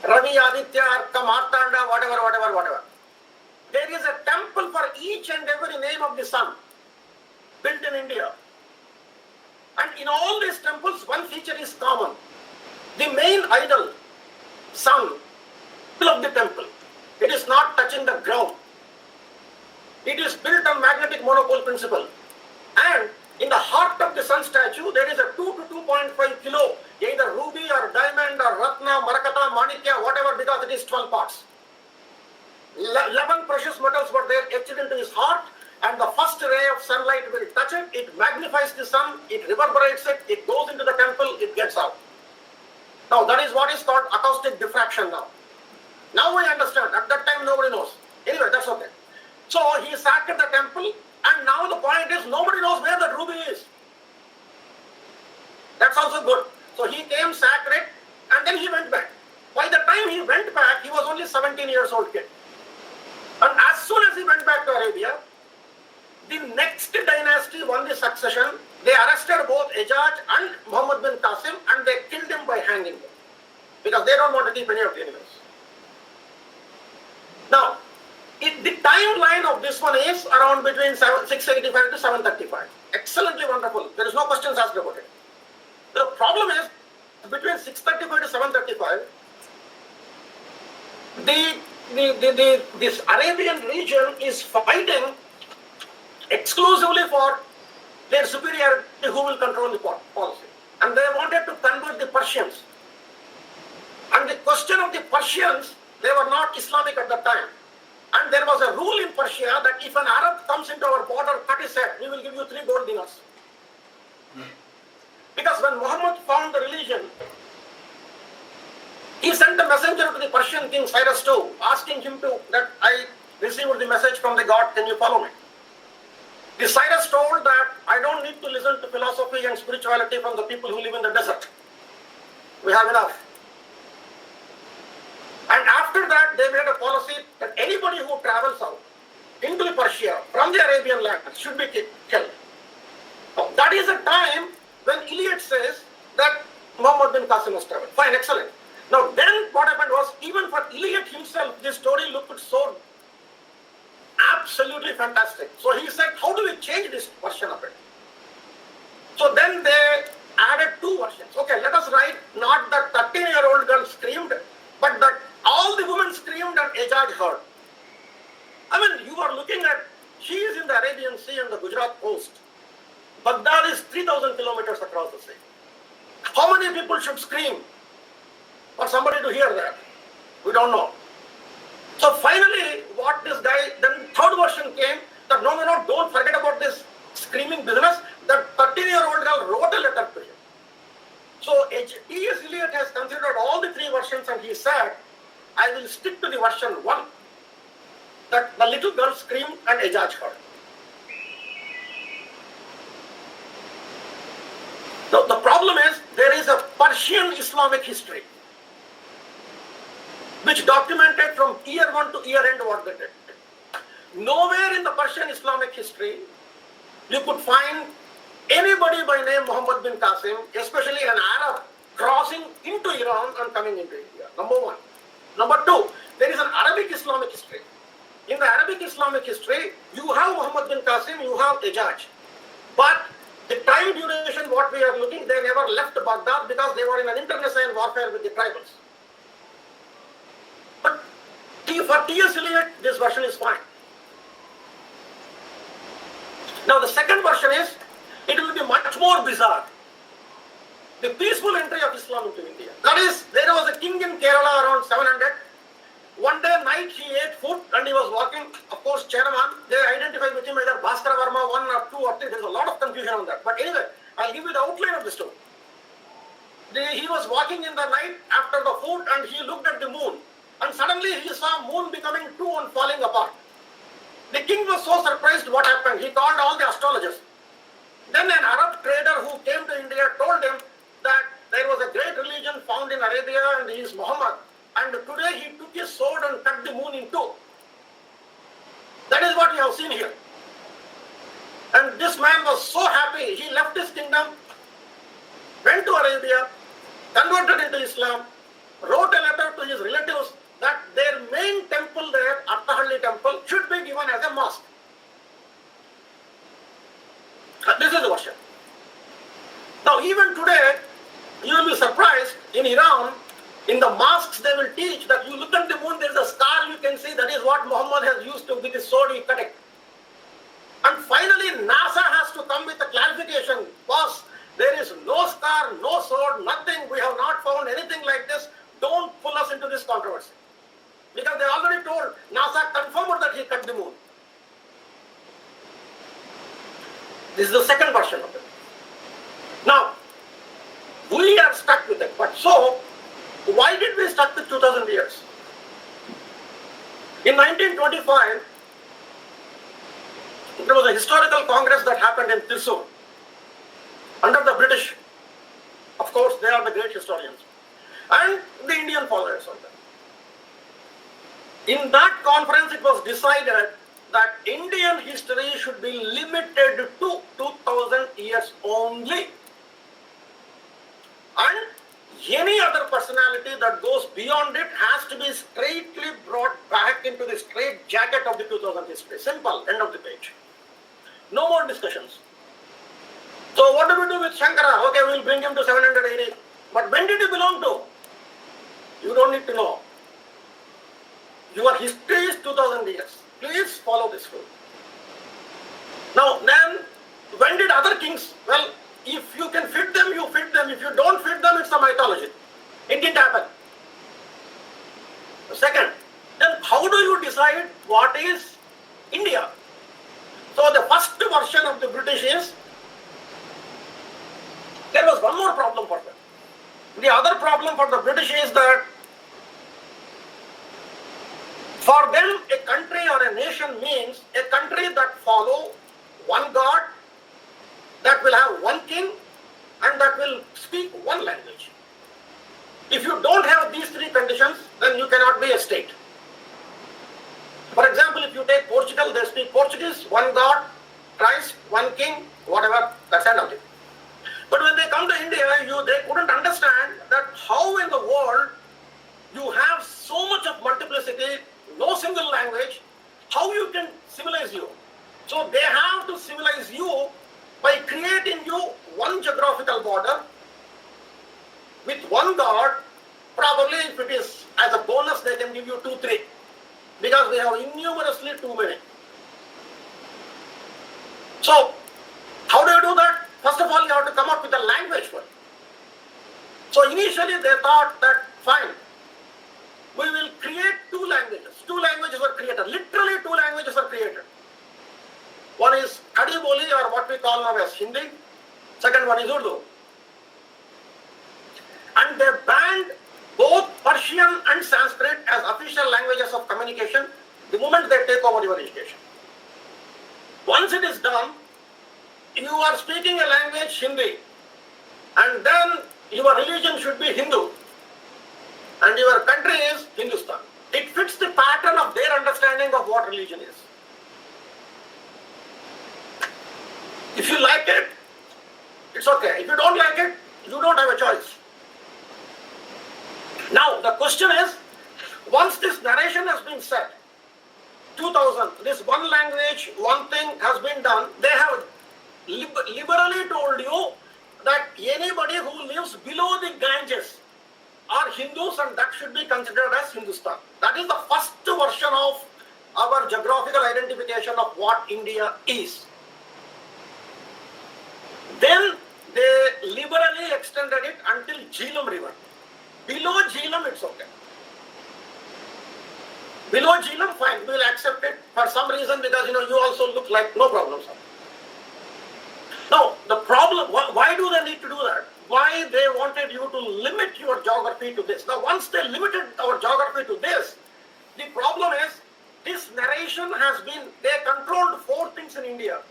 Ravi, Aditya, Arka, Martanda, whatever. There is a temple for each and every name of the sun built in India. And in all these temples, one feature is common. The main idol, sun, of the temple, it is not touching the ground. It is built on magnetic monopole principle. And in the heart of the sun statue, there is a 2 to 2.5 kilo, either ruby or diamond or ratna, marakata, manikya, whatever, because it is 12 parts. 11 precious metals were there etched into his heart, and the first ray of sunlight will touch it, it magnifies the sun, it reverberates it, it goes into the temple, it gets out. Now that is what is called acoustic diffraction now. Now we understand. At that time nobody knows. Anyway, that's okay. So he sacked the temple, and now the point is nobody knows where the ruby is. That's also good. So he came, sacked it, and then he went back. By the time he went back, he was only 17 years old kid. And as soon as he went back to Arabia, the next dynasty won the succession. They arrested both Ejaj and Muhammad bin Qasim, and they killed him by hanging them. Because they don't want to keep any of the enemies. Now, the timeline of this one is around between 685 to 735. Excellently wonderful. There is no questions asked about it. The problem is, between 635 to 735, this Arabian region is fighting exclusively for their superiority, who will control the policy. And they wanted to convert the Persians. And the question of the Persians, they were not Islamic at that time. And there was a rule in Persia that if an Arab comes into our border, cut his head, we will give you 3 gold dinars. Because when Muhammad found the religion, he sent a messenger to the Persian king Cyrus II, asking him that I received the message from the God, can you follow me? The Cyrus told that I don't need to listen to philosophy and spirituality from the people who live in the desert. We have enough. And after that, they made a policy that anybody who travels out into Persia from the Arabian lands should be killed. Now, that is a time when Eliot says that Muhammad bin Qasim was traveled. Fine, excellent. Now then what happened was, even for Eliot himself, this story looked so absolutely fantastic. So he said, how do we change this version of it? So then they added 2 versions. Okay, let us write not that 13-year-old girl screamed, but that all the women screamed and Ejaj heard. I mean, you are looking at, she is in the Arabian Sea and the Gujarat coast. Baghdad is 3,000 kilometers across the sea. How many people should scream? for somebody to hear that. We don't know. So finally, what this guy, then third version came that no, don't forget about this screaming business. That 13-year-old girl wrote a letter to him. So T.S. Eliot has considered all the three versions and he said, I will stick to the version 1, that the little girl screamed and Ejaj heard. Now, the problem is there is a Persian Islamic history which documented from year 1 to year end what they did. Nowhere in the Persian Islamic history you could find anybody by name Muhammad bin Qasim, especially an Arab, crossing into Iran and coming into India. Number 1. Number 2, there is an Arabic Islamic history. In the Arabic Islamic history, you have Muhammad bin Qasim, you have Ejaj. But the time duration, what we are looking, they never left Baghdad because they were in an internecine warfare with the tribals. But for T.S. Eliot, this version is fine. Now the second version is, it will be much more bizarre. The peaceful entry of Islam into India. That is, there was a king in Kerala around 700. One day night he ate food and he was walking. Of course, Cheraman, they identified with him either Bhaskara Varma 1 or 2 or 3. There is a lot of confusion on that. But anyway, I'll give you the outline of the story. He was walking in the night after the food and he looked at the moon. And suddenly he saw moon becoming 2 and falling apart. The king was so surprised what happened. He called all the astrologers. Then an Arab trader who came to India told him that there was a great religion found in Arabia and he is Muhammad. And today he took his sword and cut the moon in 2. That is what you have seen here. And this man was so happy. He left his kingdom, went to Arabia, converted into Islam, wrote a letter to his relatives that their main temple there, Archaeology temple, should be given as a mosque. This is the version. Now even today, you will be surprised, in Iran, in the mosques they will teach that you look at the moon, there is a scar you can see, that is what Muhammad has used to, with his sword he cut it. And finally NASA has to come with a clarification. Boss, there is no scar, no sword, nothing, we have not found anything like this. Don't pull us into this controversy. Because they already told, NASA confirmed that he cut the moon. This is the second version of it. Now, we are stuck with it. But so, why did we stuck with 2000 years? In 1925, there was a historical congress that happened in Thrissur under the British. Of course, they are the great historians. And the Indian followers of them. In that conference, it was decided that Indian history should be limited to 2000 years only. And any other personality that goes beyond it has to be straightly brought back into the straight jacket of the 2000 history. Simple, end of the page. No more discussions. So what do we do with Shankara? Okay, we'll bring him to 780. But when did he belong to? You don't need to know. Your history is 2000 years. Please follow this rule. Now, then, when did other kings? Well, if you can fit them, you fit them. If you don't fit them, it's a mythology. It didn't happen. Second, then how do you decide what is India? So the first version of the British is, there was one more problem for them. The other problem for the British is that for them, a country or a nation means a country that follow one God, that will have one king, and that will speak one language. If you don't have these three conditions, then you cannot be a state. For example, if you take Portugal, they speak Portuguese, one God, Christ, one king, whatever, that's end of it. But when they come to India, they couldn't understand that how in the world you have so much of multiplicity, no single language, how you can civilize you. So they have to civilize you by creating you one geographical border with one God. Probably if it is as a bonus, they can give you 2, 3. Because we have innumerously too many. So, how do you do that? First of all, you have to come up with a language for it. So initially they thought that Fine. We will create two languages. Two languages are created. Literally two languages are created. One is Khadi Boli, or what we call now as Hindi. Second one is Urdu. And they banned both Persian and Sanskrit as official languages of communication the moment they take over your education. Once it is done, you are speaking a language Hindi, and then your religion should be Hindu, and your country is Hindustan. It fits the pattern of their understanding of what religion is. If you like it, it's okay. If you don't like it, you don't have a choice. Now, the question is, once this narration has been set, 2000, this one language, one thing has been done, they have liberally told you that anybody who lives below the Ganges are Hindus, and that should be considered as Hindustan. That is the first version of our geographical identification of what India is. Then they liberally extended it until Jhelum River. Below Jhelum, it's okay. Below Jhelum, fine, we will accept it for some reason, because you also look like no problem, sir. Now, the problem, why do they need to do that? Why they wanted you to limit your geography to this? Now, once they limited our geography to this, the problem is, this narration has been, they controlled 4 things in India,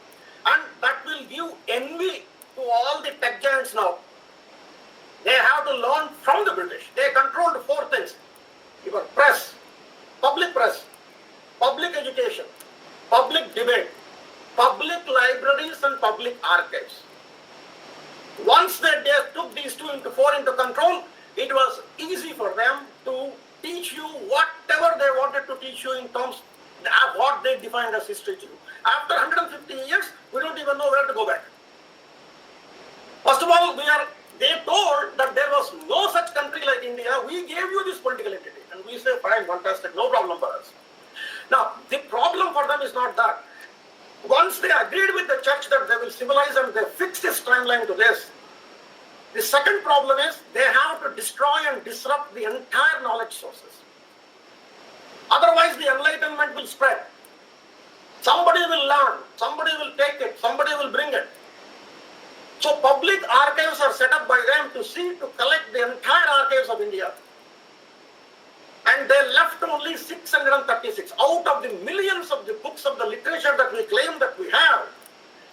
and that will give envy to all the tech giants now. They have to learn from the British. They controlled 4 things. Your press, public education, public debate, public libraries, and public archives. Once they took these 4 into control, it was easy for them to teach you whatever they wanted to teach you in terms of what they defined as history to you. After 150 years, we don't even know where to go back. First of all, they told that there was no such country like India. We gave you this political entity. And we say, fine, fantastic, no problem for us. Now, the problem for them is not that. Once they agreed with the church that they will civilize and they fixed this timeline to this, the second problem is they have to destroy and disrupt the entire knowledge sources. Otherwise, the enlightenment will spread. Somebody will learn, somebody will take it, somebody will bring it. So public archives are set up by them to collect the entire archives of India. And they left only 636 out of the millions of the books of the literature that we claim that we have.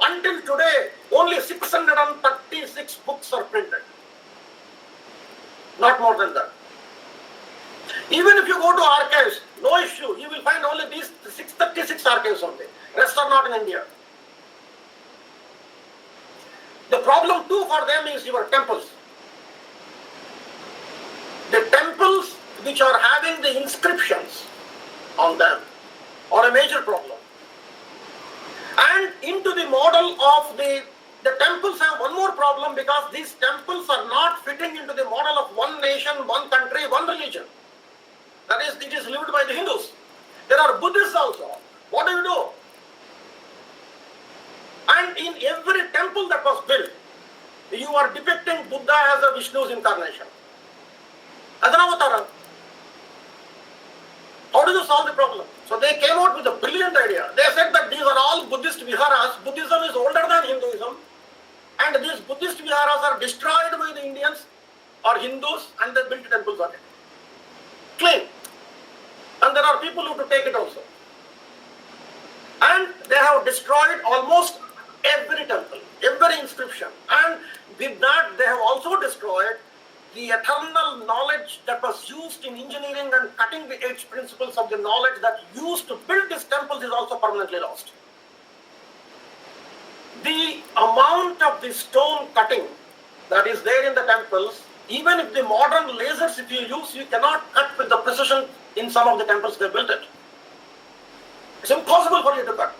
Until today, only 636 books are printed. Not more than that. Even if you go to archives, no issue. You will find only these 636 archives only. Rest are not in India. The problem too for them is your temples. The temples which are having the inscriptions on them are a major problem. And into the model of the temples have one more problem, because these temples are not fitting into the model of one nation, one country, one religion. That is, it is lived by the Hindus. There are Buddhists also. What do? And in every temple that was built, you are depicting Buddha as a Vishnu's incarnation, as an avatar. How do you solve the problem? So they came out with a brilliant idea. They said that these are all Buddhist viharas. Buddhism is older than Hinduism, and these Buddhist viharas are destroyed by the Indians or Hindus, and they built temples on it. Clean. And there are people who to take it also. And they have destroyed almost every temple, every inscription. And with that, they have also destroyed the eternal knowledge that was used in engineering, and cutting the edge principles of the knowledge that used to build these temples is also permanently lost. The amount of the stone cutting that is there in the temples, even if the modern lasers if you use, you cannot cut with the precision in some of the temples they built it. It's impossible for you to cut.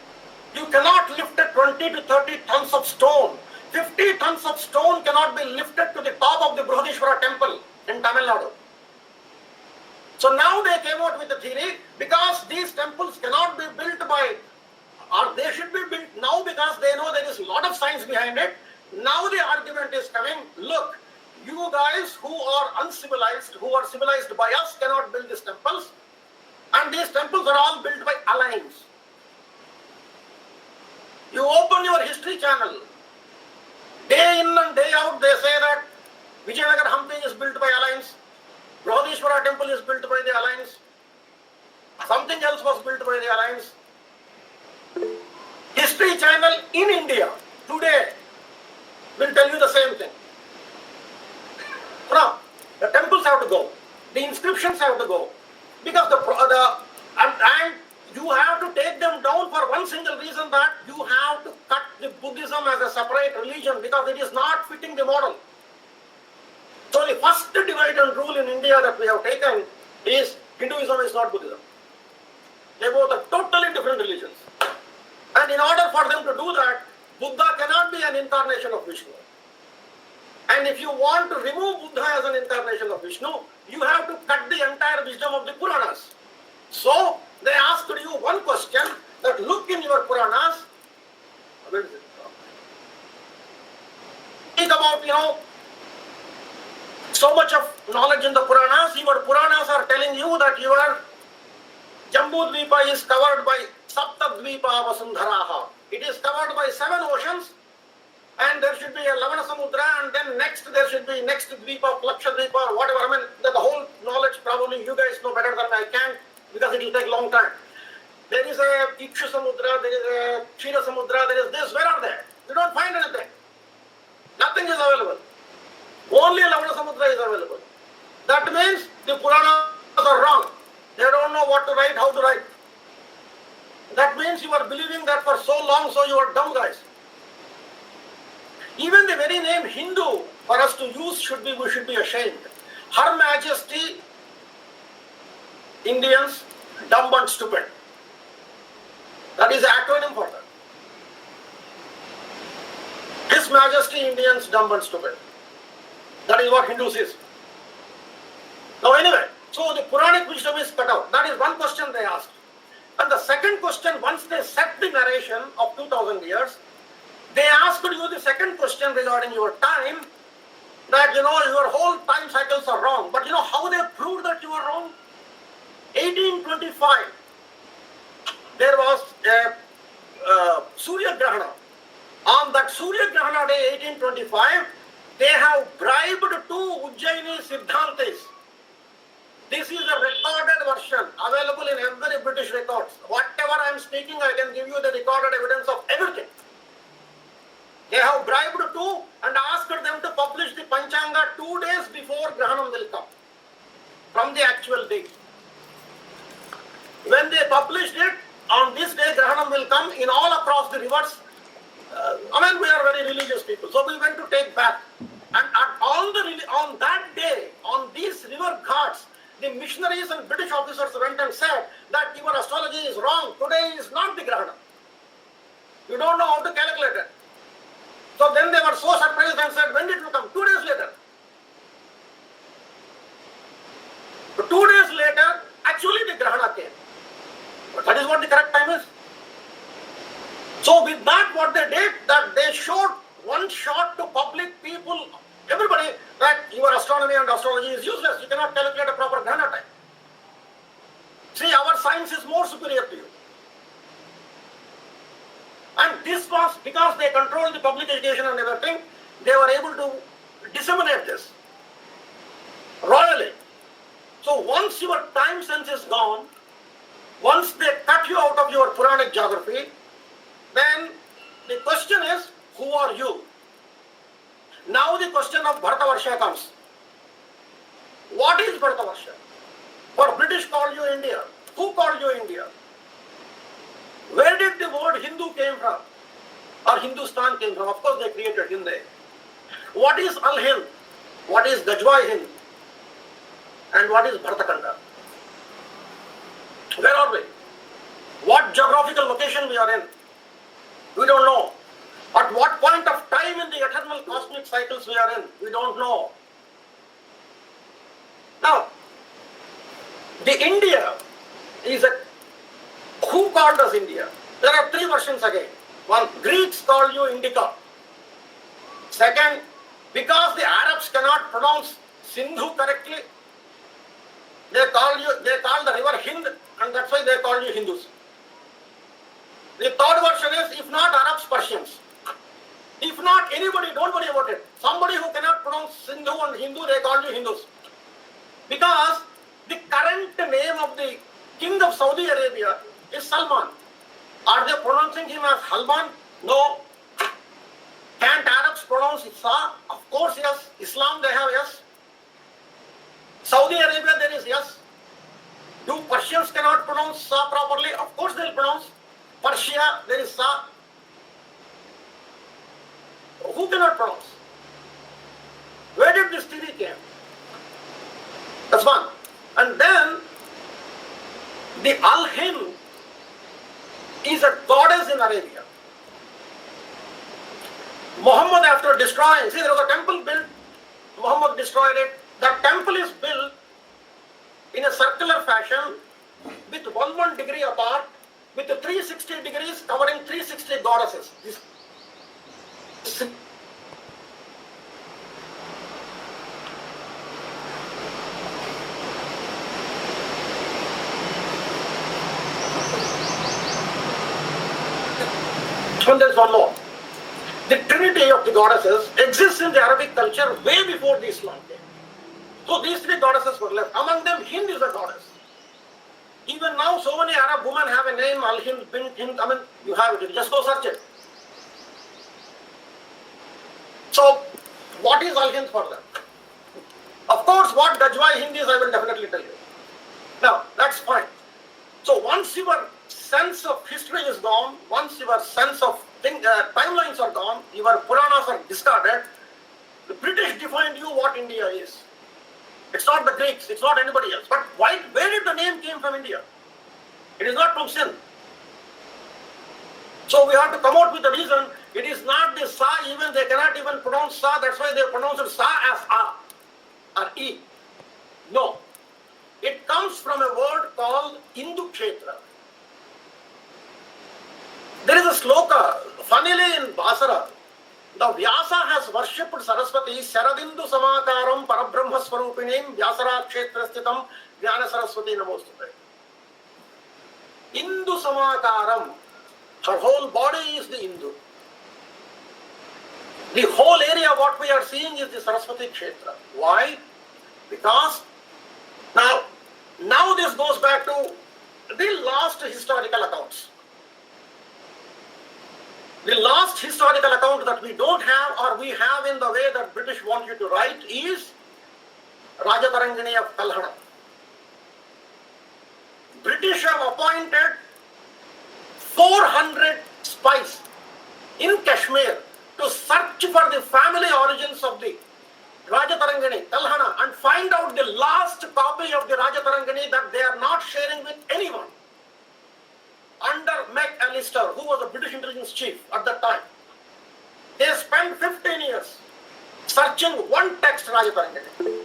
You cannot lift 20 to 30 tons of stone. 50 tons of stone cannot be lifted to the top of the Brihadishwara temple in Tamil Nadu. So now they came out with the theory, because these temples cannot be built by, or they should be built now because they know there is a lot of science behind it. Now the argument is coming, look, you guys who are uncivilized, who are civilized by us, cannot build these temples. And these temples are all built by alliance. You open your history channel, day in and day out they say that Vijayanagar Hampi is built by alliance, Brihadishwara temple is built by the alliance, something else was built by the alliance. History channel in India today will tell you the same thing. Now, the temples have to go, the inscriptions have to go, because and you have to take them down for one single reason, that you have to cut the Buddhism as a separate religion because it is not fitting the model. So the first divide and rule in India that we have taken is Hinduism is not Buddhism. They both are totally different religions. And in order for them to do that, Buddha cannot be an incarnation of Vishnu. And if you want to remove Buddha as an incarnation of Vishnu, you have to cut the entire wisdom of the Puranas. So they asked you one question, that look in your Puranas, think about, so much of knowledge in the Puranas. Your Puranas are telling you that your Jambudvipa is covered by Saptadvipa Vasundharaha. It is covered by 7 oceans, and there should be a Lavana Samudra, and then next there should be next Dvipa, Laksha Dvipa, or whatever. I mean, the whole knowledge probably you guys know better than I can, because it will take a long time. There is a Ikshu Samudra, there is a Kshira Samudra, there is this. Where are they? You don't find anything. Nothing is available. Only Lavana Samudra is available. That means the Puranas are wrong. They don't know what to write, how to write. That means you are believing that for so long, so you are dumb guys. Even the very name Hindu for us to use we should be ashamed. Her Majesty, Indians, dumb and stupid. That is the acronym for that. His Majesty, Indians, dumb and stupid. That is what Hindus is. Now anyway, so the Puranic wisdom is cut out. That is one question they asked. And the second question, once they set the narration of 2000 years, they asked you the second question regarding your time, that your whole time cycles are wrong. But how they proved that you are wrong? 1825, there was a Surya Grahana. On that Surya Grahana day, 1825, they have bribed 2 Ujjaini Siddhantis. This is a recorded version available in every British records. Whatever I am speaking, I can give you the recorded evidence of everything. They have bribed 2 and asked them to publish the Panchanga 2 days before Grahanam will come, from the actual date. When they published it, on this day Grahanam will come in all across the rivers. We are very religious people, so we went to take bath. And on that day, on these river ghats, the missionaries and British officers went and said that your astrology is wrong. Today is not the Grahana. You don't know how to calculate it. So then they were so surprised and said, when did it come? 2 days later. So 2 days later, actually the Grahana came. But that is what the correct time is. So with that, what they did, that they showed one shot to public people, everybody, that your astronomy and astrology is useless. You cannot calculate a proper Grahana time. See, our science is more superior to you. And this was because they controlled the public education and everything, they were able to disseminate this royally. So once your time sense is gone, once they cut you out of your Puranic geography, then the question is, who are you? Now the question of Bharatavarsha comes. What is Bharatavarsha? For British called you India. Who called you India? Where did the word Hindu came from? Or Hindustan came from? Of course they created Hindi. What is Al-Hind? What is Gajwai Hind? And what is Bharatakanda? Where are we? What geographical location we are in? We don't know. At what point of time in the eternal cosmic cycles we are in? We don't know. Now, the India is who called us India? There are 3 versions again. One, Greeks called you Indica. Second, Because the Arabs cannot pronounce Sindhu correctly, they call the river Hind, and that's why they call you Hindus. The third version is, if not Arabs, Persians. If not anybody, don't worry about it. Somebody who cannot pronounce Sindhu and Hindu, they call you Hindus. Because the current name of the king of Saudi Arabia is Salman. Are they pronouncing him as Halman? No. Can't Arabs pronounce Isa? Of course, yes. Islam, they have yes. Saudi Arabia, there is yes. Do Persians cannot pronounce Sa properly? Of course, they'll pronounce. Persia, there is Sa. Who cannot pronounce? Where did this theory came? That's one. And then the Al-Hind is a goddess in Arabia. Muhammad, after destroying, see, there was a temple built, Muhammad destroyed it. That temple is built in a circular fashion with 1 degree apart, with the 360 degrees covering 360 goddesses. And there's one more. The trinity of the goddesses exists in the Arabic culture way before the Islam came. So these 3 goddesses were left. Among them, Hind is a goddess. Even now, so many Arab women have a name, Al-Hind, Bint Hind. I mean, you have it. Just go search it. So, what is Al-Hind for them? Of course, what Dajwai Hind is, I will definitely tell you. Now, that's fine. So, once your sense of history is gone, once your sense of timelines are gone, your Puranas are discarded, the British defined you what India is. It's not the Greeks, it's not anybody else. But where did the name came from India? It is not from Sindh. So we have to come out with the reason. It is not the Sa, even they cannot even pronounce Sa, that's why they pronounce it Sa as A or E. No. It comes from a word called Indukshetra. There is a sloka, funnily in Basara, the Vyasa has worshipped Saraswati, Saradindu Samakaram Parabrahma Swarupinim Vyasara Kshetrastitam Jnana Saraswati Namostute. Indu Samakaram, her whole body is the Indu. The whole area what we are seeing is the Saraswati Kshetra. Why? Because now this goes back to the last historical accounts. The last historical account that we don't have or we have in the way that British want you to write is Rajatarangini of Kalhana. British have appointed 400 spies in Kashmir to search for the family origins of the Rajatarangini, Kalhana, and find out the last copy of the Rajatarangini that they are not sharing with anyone. Under McAllister, who was the British intelligence chief at that time. They spent 15 years searching one text, Rajatarangini.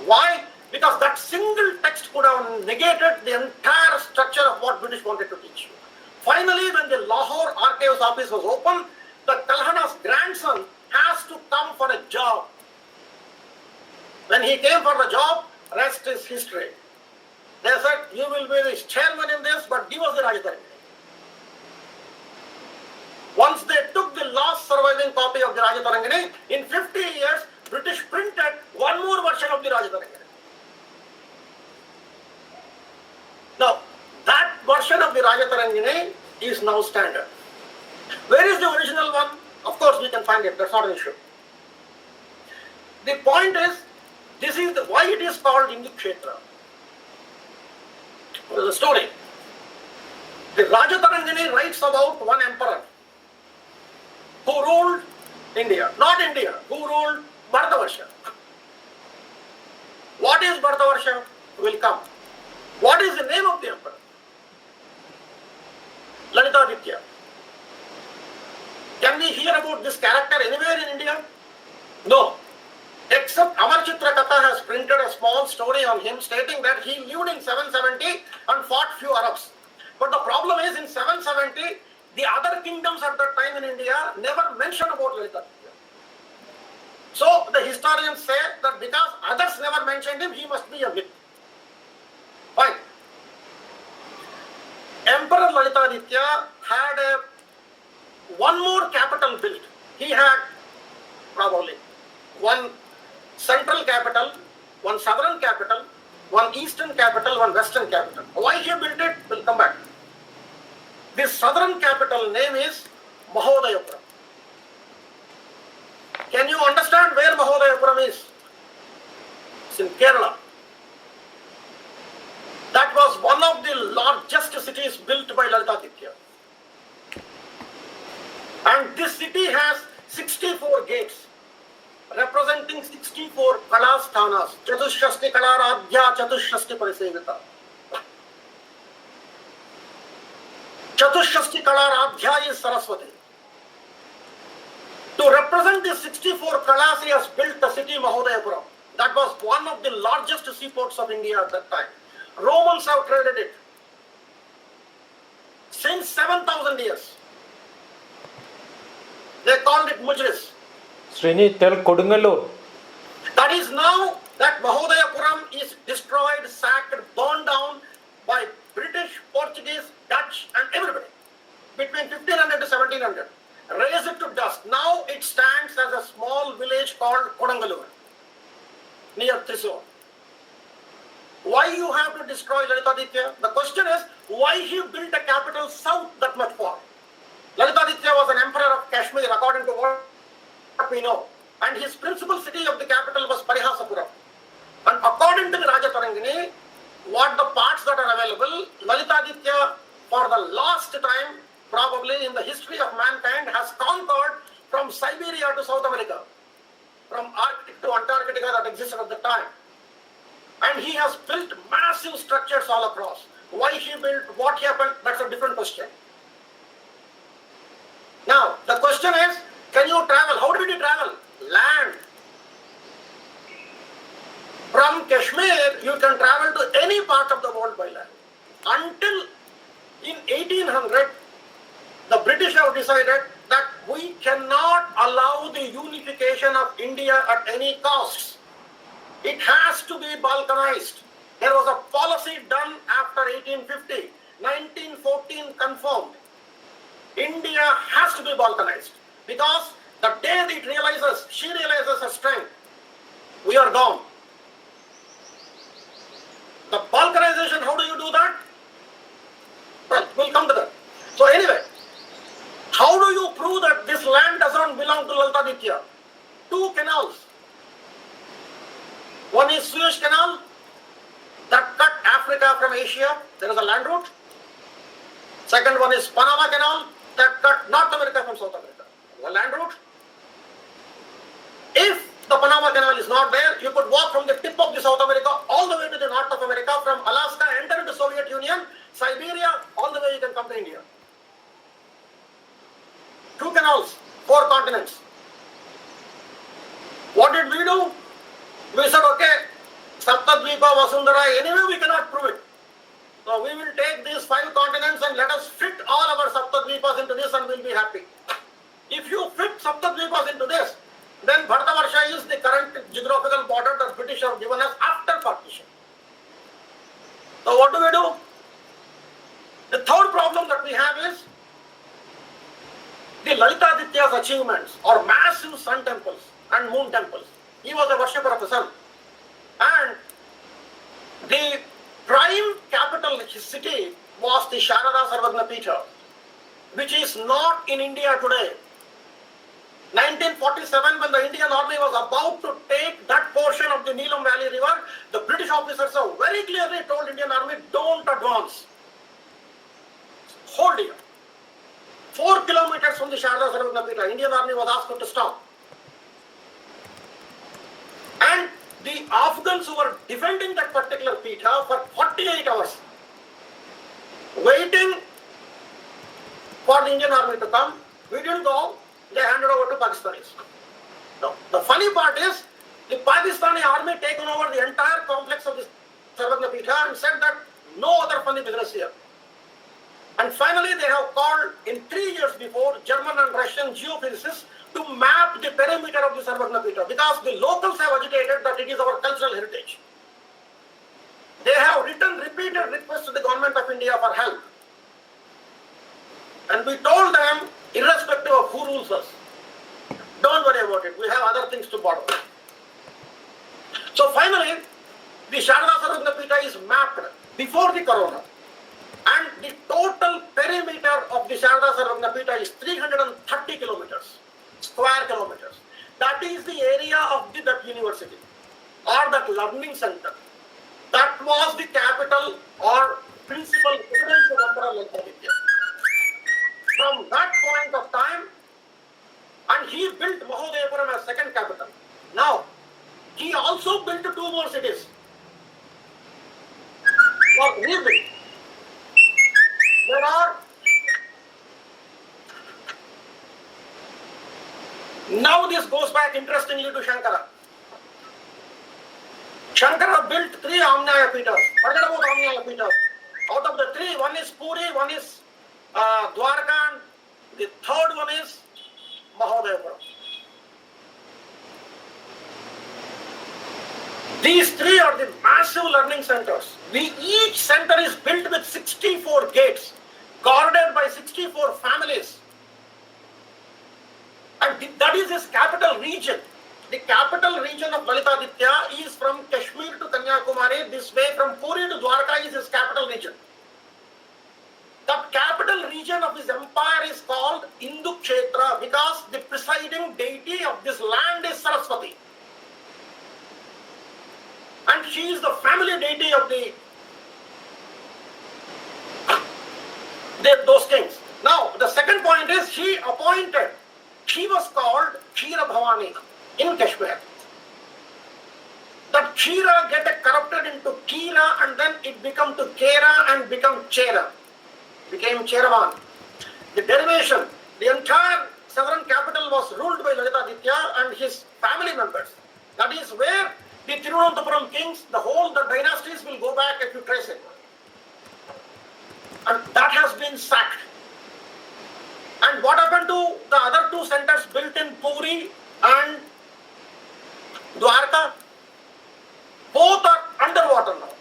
Why? Because that single text could have negated the entire structure of what British wanted to teach you. Finally, when the Lahore Archives office was opened, the Kalhana's grandson has to come for a job. When he came for the job, rest is history. They said, you will be the chairman in this, but give us the Rajatarangini. Once they took the last surviving copy of the Rajatarangini, in 50 years, British printed one more version of the Rajatarangini. Now, that version of the Rajatarangini is now standard. Where is the original one? Of course, we can find it. That's not an issue. The point is, this is why it is called Indukshetra. There is a story. The Rajatarangini writes about one emperor who ruled India. Not India, who ruled Bharatavarsha. What is Bharatavarsha? Will come. What is the name of the emperor? Aditya. Can we hear about this character anywhere in India? No. Except Amarchitra Katha has printed a small story on him stating that he lived in 770 and fought few Arabs. But the problem is in 770, the other kingdoms at that time in India never mention about Aditya. So the historians say that because others never mentioned him, he must be a myth. Fine. Emperor Lalitaditya had one more capital built. He had probably one central capital, one southern capital, one eastern capital, one western capital. Why he built it? We'll come back. The southern capital name is Mahodayapuram. Can you understand where Mahodayapuram is? It's in Kerala. That was one of the largest cities built by Lalitaditya. And this city has 64 gates, representing 64 Kalasthanas. Chatushashti Kalaradhya, Chatushashti Parisevita. Chatushashti Kalaradhya is Saraswati. To represent the 64 Kalas, he has built the city Mahodayapuram. That was one of the largest seaports of India at that time. Romans have traded it since 7,000 years. They called it Mujris. Srini, tell Kodungalur. That is now that Mahodayapuram is destroyed, sacked, burned down by British, Portuguese, Dutch and everybody between 1500 to 1700. Raise it to dust. Now it stands as a small village called Kodungalur near Thrissur. Why you have to destroy Lalitaditya? The question is, why he built a capital south that much far? Lalitaditya was an emperor of Kashmir according to what we know. And his principal city of the capital was Parihasapuram. And according to the Rajatarangini, what the parts that are available, Lalitaditya for the last time probably in the history of mankind has conquered from Siberia to South America, from Arctic to Antarctica that existed at the time. And he has built massive structures all across. Why he built, what happened, that's a different question. Now, the question is, can you travel? How did he travel? Land. From Kashmir, you can travel to any part of the world by land. Until in 1800, the British have decided that we cannot allow the unification of India at any cost. It has to be balkanized. There was a policy done after 1850. 1914 confirmed. India has to be balkanized. Because the day it realizes, she realizes her strength, we are gone. The balkanization, how do you do that? Well, we'll come to that. So anyway, how do you prove that this land does not belong to Lalitaditya? Two canals. One is Suez Canal that cut Africa from Asia. There is a land route. Second one is Panama Canal that cut North America from South America. A land route. If the Panama Canal is not there, you could walk from the tip of the South America all the way to the north of America, from Alaska, enter into Soviet Union, Siberia, all the way you can come to India. Two canals, 4 continents. What did we do? We said, okay, Saptadvipa, Vasundhara, anyway we cannot prove it. So we will take these 5 continents and let us fit all our Saptadvipas into this and we'll be happy. If you fit Saptadvipas into this, then Bharatavarsha is the current geographical border that British have given us after partition. So what do we do? The third problem that we have is the Lalitaditya's achievements or massive sun temples and moon temples. He was a worshipper of the sun. And the prime capital, his city, was the Sharada Sarvagna Peetha, which is not in India today. 1947, when the Indian Army was about to take that portion of the Neelam Valley River, the British officers have very clearly told Indian Army, don't advance. Hold here. 4 kilometers from the Sharada Sarvagna Peetha, Indian Army was asked to stop. And the Afghans who were defending that particular Peetha for 48 hours, waiting for the Indian Army to come, we didn't go. They handed over to Pakistanis. Now, the funny part is, the Pakistani army taken over the entire complex of the Sarvagna Peetha and said that no other funny business here. And finally, they have called in 3 years before German and Russian geophysicists to map the perimeter of the Sarvagna because the locals have agitated that it is our cultural heritage. They have written repeated requests to the government of India for help. And we told them, irrespective of who rules us, don't worry about it, we have other things to borrow. So finally, the Sharada Sarvagna is mapped before the corona. And the total perimeter of the Sharada Sarvagna is 330 kilometers, square kilometers. That is the area of that university or that learning center. That was the capital or principal residence of Emperor Aditya. From that point of time, and he built Mahodayapuram as second capital. Now, he also built 2 more cities for rebuild. There are now this goes back interestingly to Shankara. Shankara built 3 Amnaya Pitas. Forget about Amnaya Pitas. Out of the 3, one is Puri, one is Dwarka, and the third one is Mahodayapuram. These 3 are the massive learning centers. Each center is built with 64 gates, guarded by 64 families. And that is his capital region. The capital region of Lalitaditya is from Kashmir to Kanyakumari. This way from Puri to Dwarka is his capital region. The capital region of his empire is called Indukshetra because the presiding deity of this land is Saraswati. And she is the family deity of those kings. Now, the second point is she was called Kshira Bhavani in Kashmir. That Kshira get corrupted into Kira and then it become to Kera and become Chera. Became Cheravan. The derivation, the entire southern capital was ruled by Lalitaditya and his family members. That is where the Tirunanthapuram kings, the dynasties will go back if you trace it. And that has been sacked. And what happened to the other 2 centers built in Puri and Dwarka? Both are underwater now.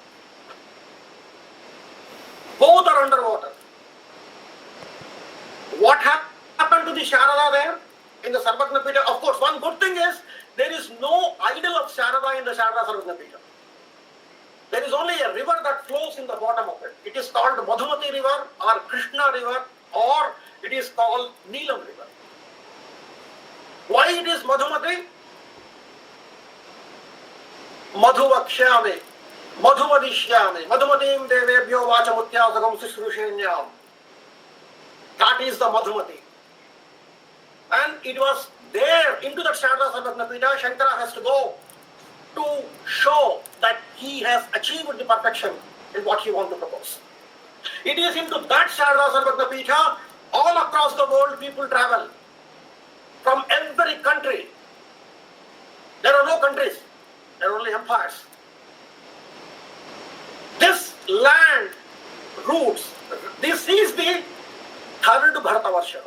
Both are underwater. What happened to the Sharada there in the Sarvagna Pita? Of course, one good thing is there is no idol of Sharada in the Sharada Sarvagna Pita. There is only a river that flows in the bottom of it. It is called Madhumati River or Krishna River or it is called Neelam River. Why it is Madhumati? Madhuvakshyame, Madhuvadishyame, Madhumatim Devebhyo Vachamutyasagam Sishrushenyam. That is the Madhumati. And it was there into that Sharada Sarvagna Pita, Shankara has to go to show that he has achieved the perfection in what he wants to propose. It is into that Sharada Sarvagna Pita, all across the world people travel. From every country. There are no countries, there are only empires. This land roots, this is the third Bharatavarsha.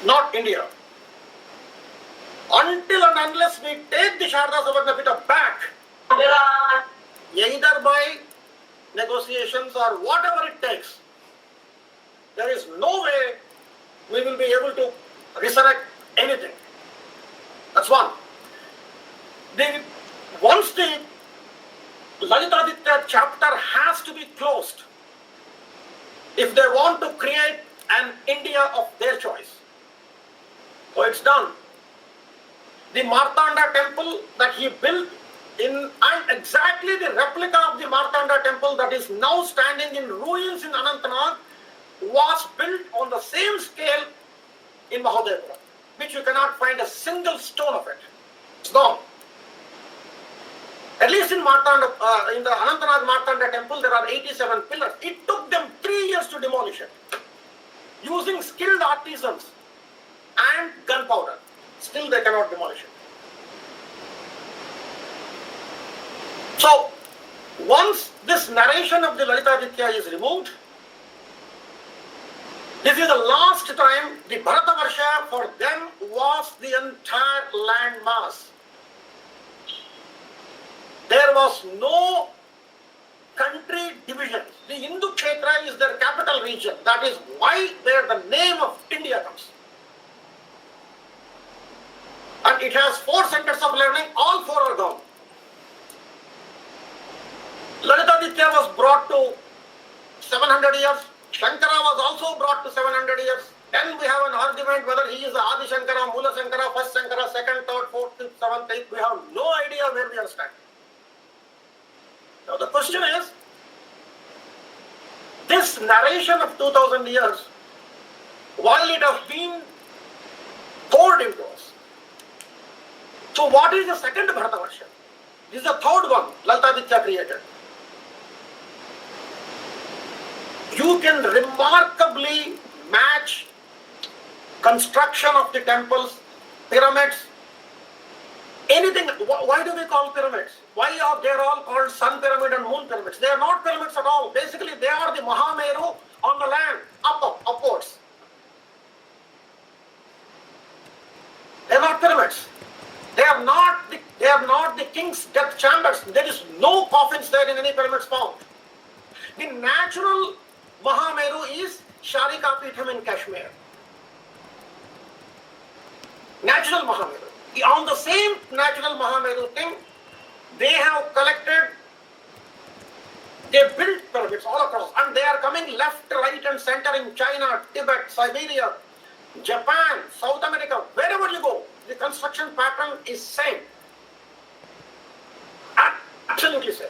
Not India. Until and unless we take the Sharada Sarvagna Pita back, either by negotiations or whatever it takes, there is no way we will be able to resurrect anything. That's one. Once the Lalitaditya chapter has to be closed, if they want to create an India of their choice. So it's done. The Martanda temple that he built and exactly the replica of the Martanda temple that is now standing in ruins in Anantnag was built on the same scale in Mahodayapuram, which you cannot find a single stone of it. It's gone. At least in Martanda, in the Anantnag Martanda temple, there are 87 pillars. It took them 3 years to demolish it, using skilled artisans and gunpowder. Still they cannot demolish it. So, once this narration of the Lalitaditya is removed, This is the last time the Bharatavarsha for them was the entire land mass. There was no country division. The Hindu Kshetra is their capital region. That is why there the name of India comes. And it has 4 centers of learning, all 4 are gone. Lalitaditya was brought to 700 years. Shankara was also brought to 700 years. Then we have an argument whether he is the Adi Shankara, Mula Shankara, first Shankara, second, third, fourth, fifth, seventh, eighth. We have no idea where we are standing. Now the question is, this narration of 2000 years, while it has been poured into us, so what is the second Bharatavarsha? This is the third one Lalitaditya created. You can remarkably match construction of the temples, pyramids, anything. Why do we call pyramids? Why are they all called sun pyramid and moon pyramids? They are not pyramids at all. Basically, they are the Mahameru on the land, upwards. They are not pyramids. They are not the king's death chambers. There is no coffins there in any pyramids found. The natural Mahameru is Sharika Pitham in Kashmir. Natural Mahameru. On the same natural Mahameru thing, they have collected, they built pyramids all across, and they are coming left, right and center in China, Tibet, Siberia, Japan, South America, wherever you go, the construction pattern is same. Absolutely same.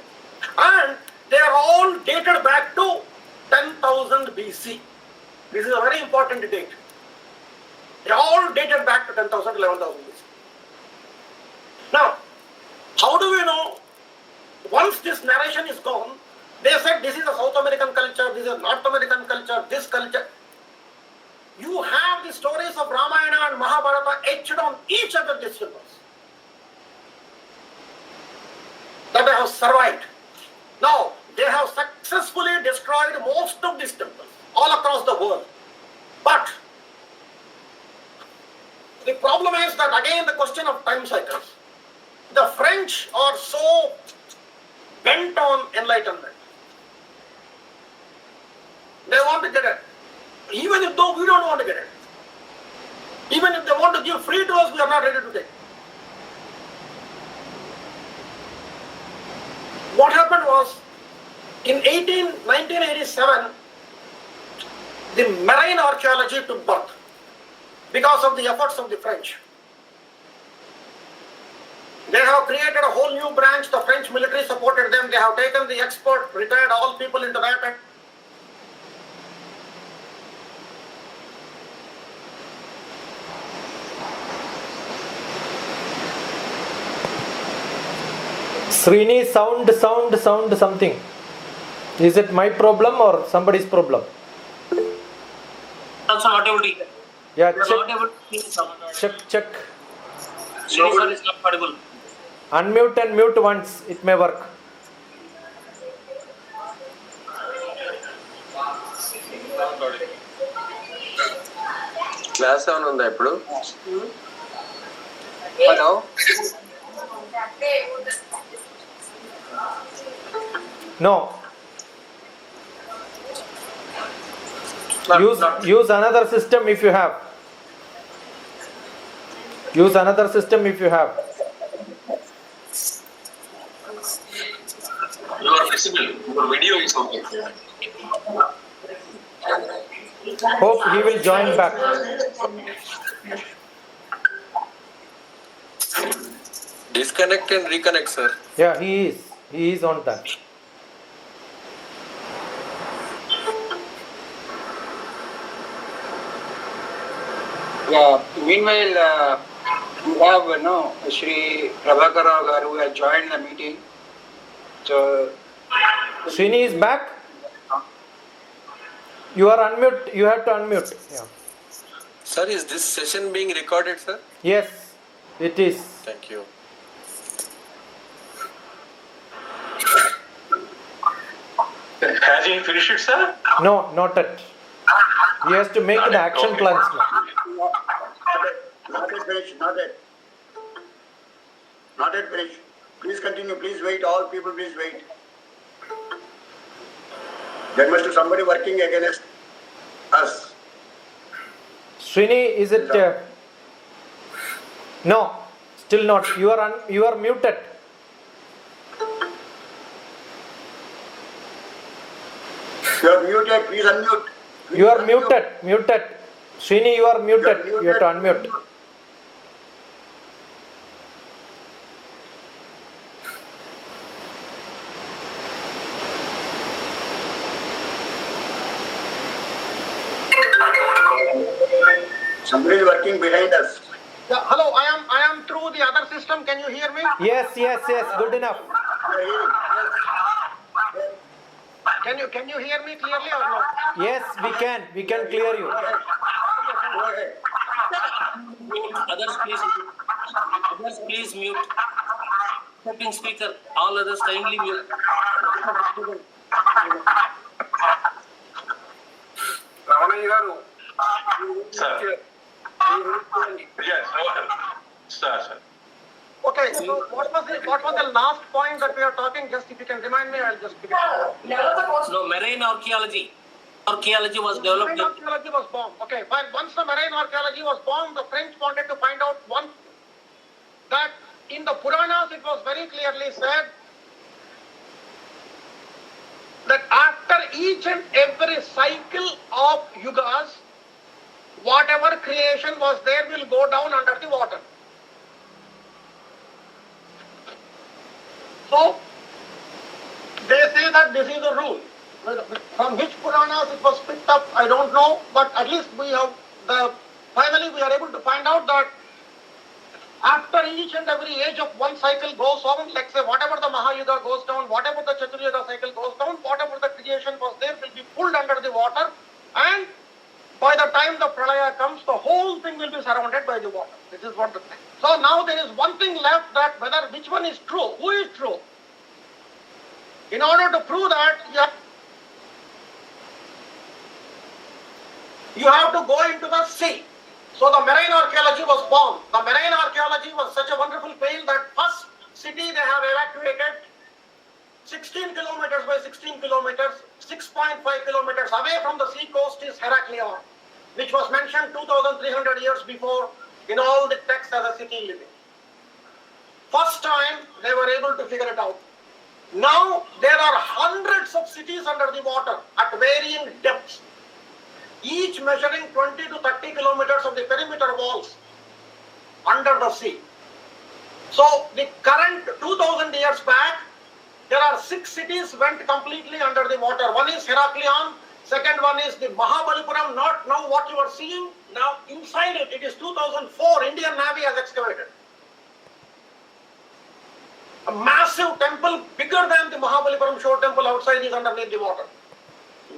And they are all dated back to 10,000 BC. This is a very important date. They are all dated back to 10,000, 11,000 BC. Now, how do we know? Once this narration is gone, they said this is a South American culture, this is a North American culture, this culture. You have the stories of Ramayana and Mahabharata etched on each of the symbols that they have survived. Now, they have successfully destroyed most of these temples all across the world. But the problem is that again the question of time cycles. The French are so bent on enlightenment. They want to get it. Even if though we don't want to get it. Even if they want to give free to us, we are not ready to take. What happened was, in 1987, the marine archaeology took birth because of the efforts of the French. They have created a whole new branch. The French military supported them. They have taken the expert, retired all people into that. Srini, sound something. Is it my problem or somebody's problem? Also not able to hear. Yeah, We are not able to hear someone. check. Sir is not audible. Unmute and mute once, it may work. Class ఏమైనా ఉందా ఇప్పుడు? Hello. No. Use another system if you have. Use another system if you have. You are visible. Your video is okay. Hope he will join back. Disconnect and reconnect, sir. Yeah, he is on that. Yeah. Meanwhile, we have Shri Prabhakar Rao garu who has joined the meeting. So Srini is back. You are unmute. You have to unmute. Yeah. Sir, is this session being recorded, sir? Yes, it is. Thank you. Has he finished it, sir? No, not yet. He has to make the action plans now. Not yet finished, not yet. Not yet finished. Please continue, please wait, all people please wait. There must be somebody working against us. Srini, is it? No, still not. You are muted. You are muted, please unmute. Please You are unmute. muted. Srini, you are muted. You have to unmute. Somebody is working behind us. Yeah, hello, I am through the other system. Can you hear me? Yes. Good enough. Can you hear me clearly or no? Yes, we can. We can clear you. Go ahead. Others please mute. Others please mute. Second speaker, all others kindly mute. Ravana garu. Sir. Yes, go ahead. Sir. Okay, so what was the last point that we are talking? Just if you can remind me, I'll just pick it up. No, marine archaeology. Archaeology was developed. Marine archaeology was bombed. Okay, but once the marine archaeology was bombed, the French wanted to find out one, that in the Puranas it was very clearly said that after each and every cycle of yugas, whatever creation was there will go down under the water. So, they say that this is the rule. From which Puranas it was picked up, I don't know, but at least finally we are able to find out that after each and every age of one cycle goes on, like say whatever the Mahayuga goes down, whatever the Chaturyuga cycle goes down, whatever the creation was there will be pulled under the water, and by the time the Pralaya comes, the whole thing will be surrounded by the water. This is what the thing. So now there is one thing left, that which one is true, who is true. In order to prove that, you have to go into the sea. So the marine archaeology was born. The marine archaeology was such a wonderful field that first city they have evacuated 16 kilometers by 16 kilometers, 6.5 kilometers away from the sea coast is Heraklion, which was mentioned 2,300 years before in all the texts as a city living. First time they were able to figure it out. Now there are hundreds of cities under the water at varying depths, each measuring 20 to 30 kilometers of the perimeter walls under the sea. So the current 2000 years back, there are 6 cities went completely under the water. One is Heraklion, second one is the Mahabalipuram, not now what you are seeing. Now inside it, it is 2004, Indian Navy has excavated. A massive temple, bigger than the Mahabalipuram Shore Temple outside, is underneath the water.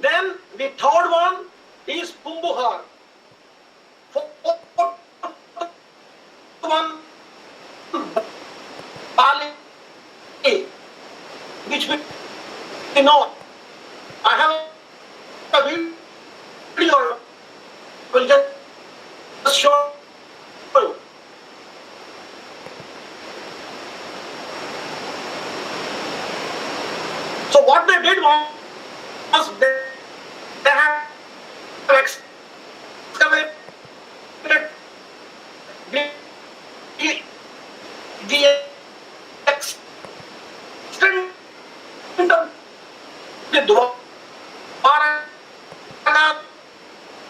Then the third one is Pumbuhar. Fourth one, Bali, which we know. I have a video, will just show you. So what they did was they have excavated the extent of the Dwara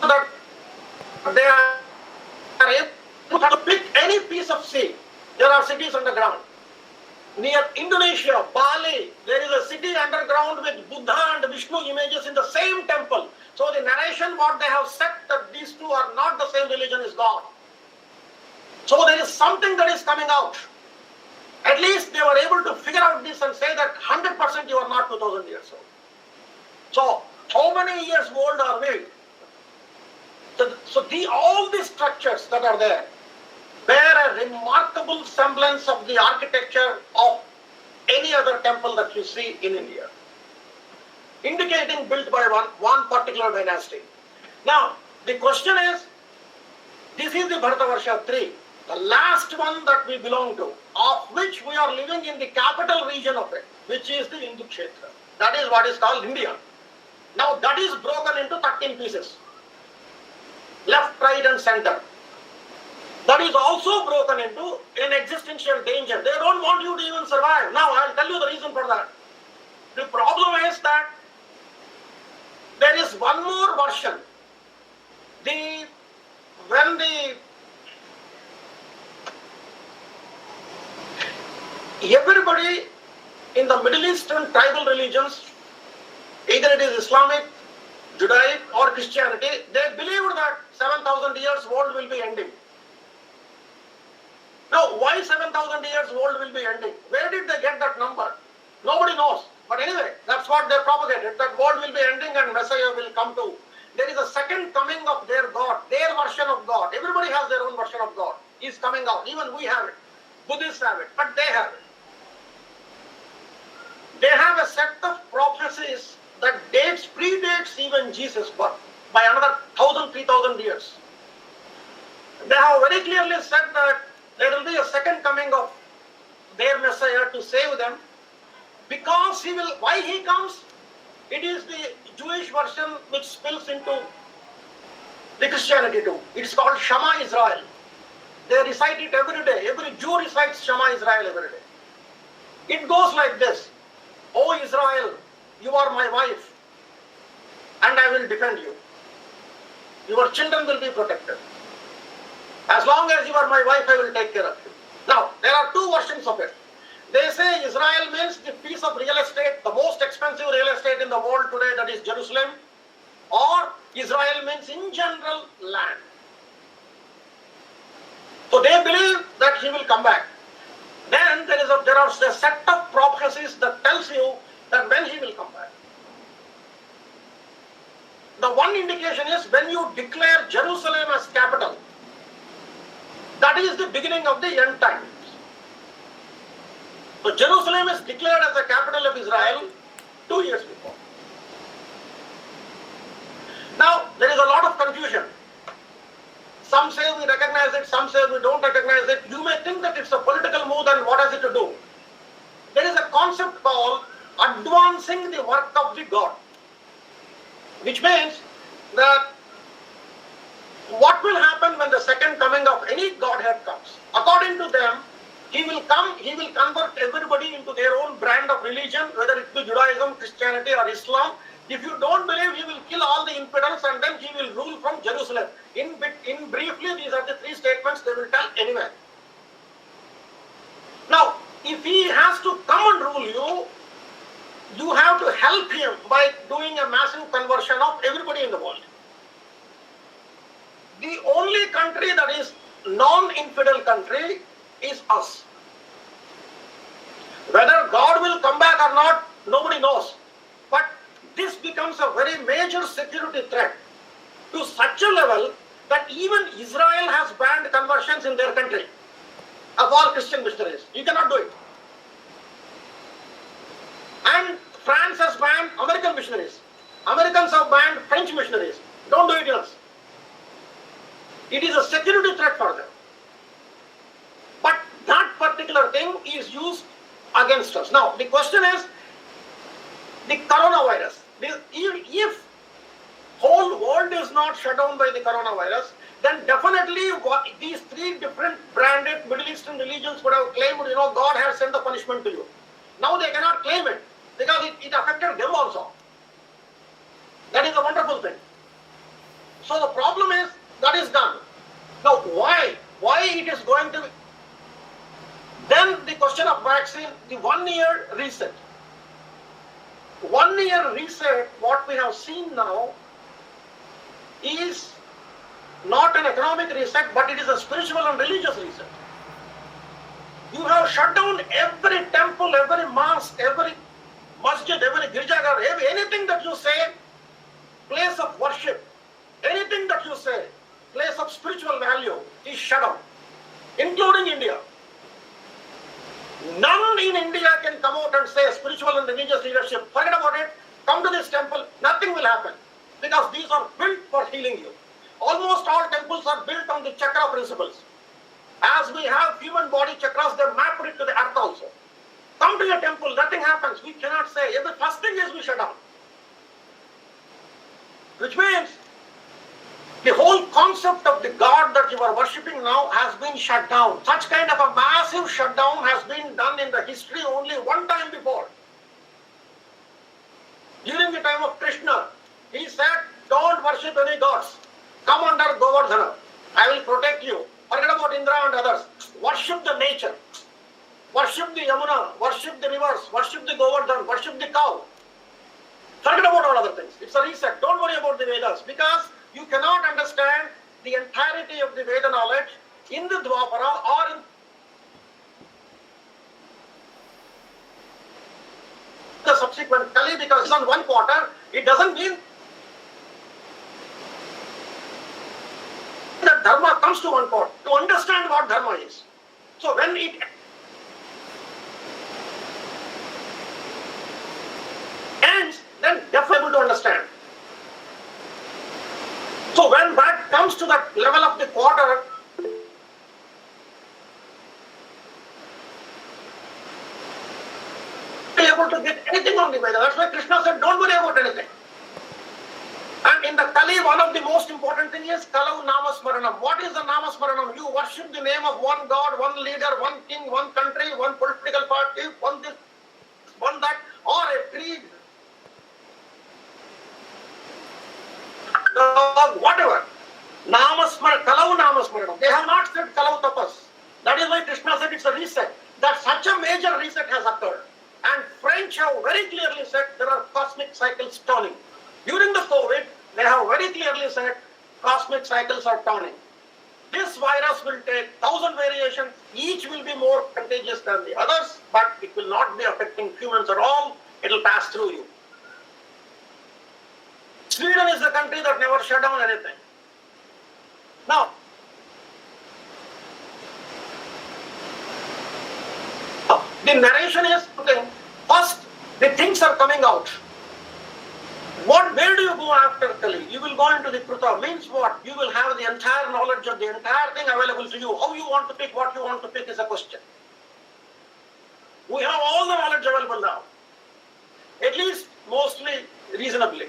that they are able to pick any piece of sea. There are cities underground. Near Indonesia, Bali, there is a city underground with Buddha and Vishnu images in the same temple. So the narration what they have said that these two are not the same religion is gone. So there is something that is coming out. At least they were able to figure out this and say that 100% you are not 2000 years old. So how many years old are we? So all these structures that are there bear a remarkable semblance of the architecture of any other temple that you see in India, indicating built by one particular dynasty. Now, the question is, this is the Bharatavarsha 3, the last one that we belong to, of which we are living in the capital region of it, which is the Hindu Kshetra. That is what is called India. Now that is broken into 13 pieces, left, right and center. That is also broken into an existential danger. They don't want you to even survive. Now I'll tell you the reason for that. The problem is that there is one more version. Everybody in the Middle Eastern tribal religions, either it is Islamic, Judaic or Christianity, they believed that 7,000 years world will be ending. Now, why 7,000 years world will be ending? Where did they get that number? Nobody knows. But anyway, that's what they propagated, that world will be ending and Messiah will come to. There is a second coming of their God, their version of God. Everybody has their own version of God. He's coming out. Even we have it. Buddhists have it, but they have it. They have a set of prophecies that predates even Jesus' birth by another 1,000, 3,000 years. They have very clearly said that there will be a second coming of their Messiah to save them, because why he comes? It is the Jewish version which spills into the Christianity too. It's called Shema Israel. They recite it every day. Every Jew recites Shema Israel every day. It goes like this: O Israel, you are my wife, and I will defend you. Your children will be protected. As long as you are my wife, I will take care of you. Now, there are two versions of it. They say Israel means the piece of real estate, the most expensive real estate in the world today, that is Jerusalem, or Israel means in general land. So they believe that he will come back. Then there are a set of prophecies that tells you that when he will come back. The one indication is when you declare Jerusalem as capital. That is the beginning of the end times. So Jerusalem is declared as the capital of Israel 2 years before. Now, there is a lot of confusion. Some say we recognize it, some say we don't recognize it. You may think that it's a political move, and what has it to do? There is a concept called advancing the work of the God, which means that what will happen when the second coming of any Godhead comes? According to them, he will come, he will convert everybody into their own brand of religion, whether it be Judaism, Christianity or Islam. If you don't believe, he will kill all the infidels and then he will rule from Jerusalem. In briefly, these are the three statements they will tell anywhere. Now, if he has to come and rule you, you have to help him by doing a massive conversion of everybody in the world. The only country that is non-infidel country is us. Whether God will come back or not, nobody knows. But this becomes a very major security threat to such a level that even Israel has banned conversions in their country of all Christian missionaries. You cannot do it. And France has banned American missionaries. Americans have banned French missionaries. Don't do it else. It is a security threat for them. But that particular thing is used against us. Now, the question is, the coronavirus. If whole world is not shut down by the coronavirus, then definitely these three different branded Middle Eastern religions would have claimed, God has sent the punishment to you. Now they cannot claim it because it affected them also. That is a wonderful thing. So the problem is, that is done. Now why it is going to be? Then the question of vaccine, the 1 year reset. 1 year reset, what we have seen now is not an economic reset, but it is a spiritual and religious reset. You have shut down every temple, every mosque, every masjid, every girjaghar, anything that you say, place of worship, anything that you say, place of spiritual value is shut down, including India. None in India can come out and say spiritual and religious leadership, forget about it, come to this temple, nothing will happen, because these are built for healing you. Almost all temples are built on the chakra principles. As we have human body chakras, they map it to the earth also. Come to a temple, nothing happens. We cannot say. The first thing is we shut down. Which means the whole concept of the God that you are worshipping now has been shut down. Such kind of a massive shutdown has been done in the history only one time before. During the time of Krishna, he said, don't worship any gods. Come under Govardhana. I will protect you. Forget about Indra and others. Worship the nature. Worship the Yamuna. Worship the rivers. Worship the Govardhan. Worship the cow. Forget about all other things. It's a reset. Don't worry about the Vedas, because you cannot understand the entirety of the Veda knowledge in the Dwapara or in the subsequent Kali, because it's on one quarter. It doesn't mean that dharma comes to one quarter. To understand what dharma is. So when it ends, then definitely able to understand. So when that comes to that level of the quarter, be able to get anything on the Veda. That's why Krishna said, don't worry about anything. And in the Kali, one of the most important thing is Kalau Namasmaranam. What is the Namasmaranam? You worship the name of one God, one leader, one king, one country, one political party, one this, one that, or a creed. Whatever. Kalau Namasmaranam. They have not said Kalau Tapas. That is why Krishna said it's a reset. That such a major reset has occurred. And French have very clearly said there are cosmic cycles turning. During the COVID, they have very clearly said cosmic cycles are turning. This virus will take 1,000 variations. Each will be more contagious than the others, but it will not be affecting humans at all. It will pass through you. Sweden is the country that never shut down anything. Now, the narration is something. First, the things are coming out. Where do you go after Kali? You will go into the Kruta. Means what? You will have the entire knowledge of the entire thing available to you. How you want to pick what you want to pick is a question. We have all the knowledge available now. At least, mostly, reasonably.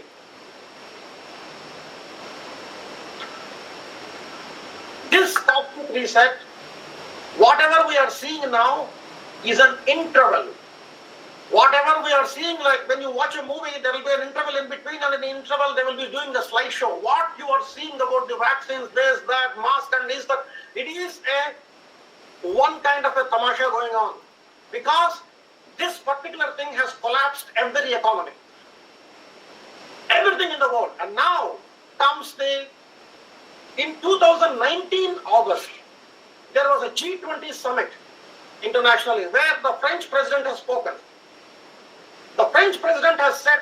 This cosmic reset, whatever we are seeing now, is an interval. Whatever we are seeing, like when you watch a movie, there will be an interval in between, and in the interval they will be doing the slideshow. What you are seeing about the vaccines, this, that, mask and this, that, it is one kind of a tamasha going on. Because this particular thing has collapsed every economy. Everything in the world. And now comes in 2019 August, there was a G20 summit internationally where the French president has spoken. The French president has said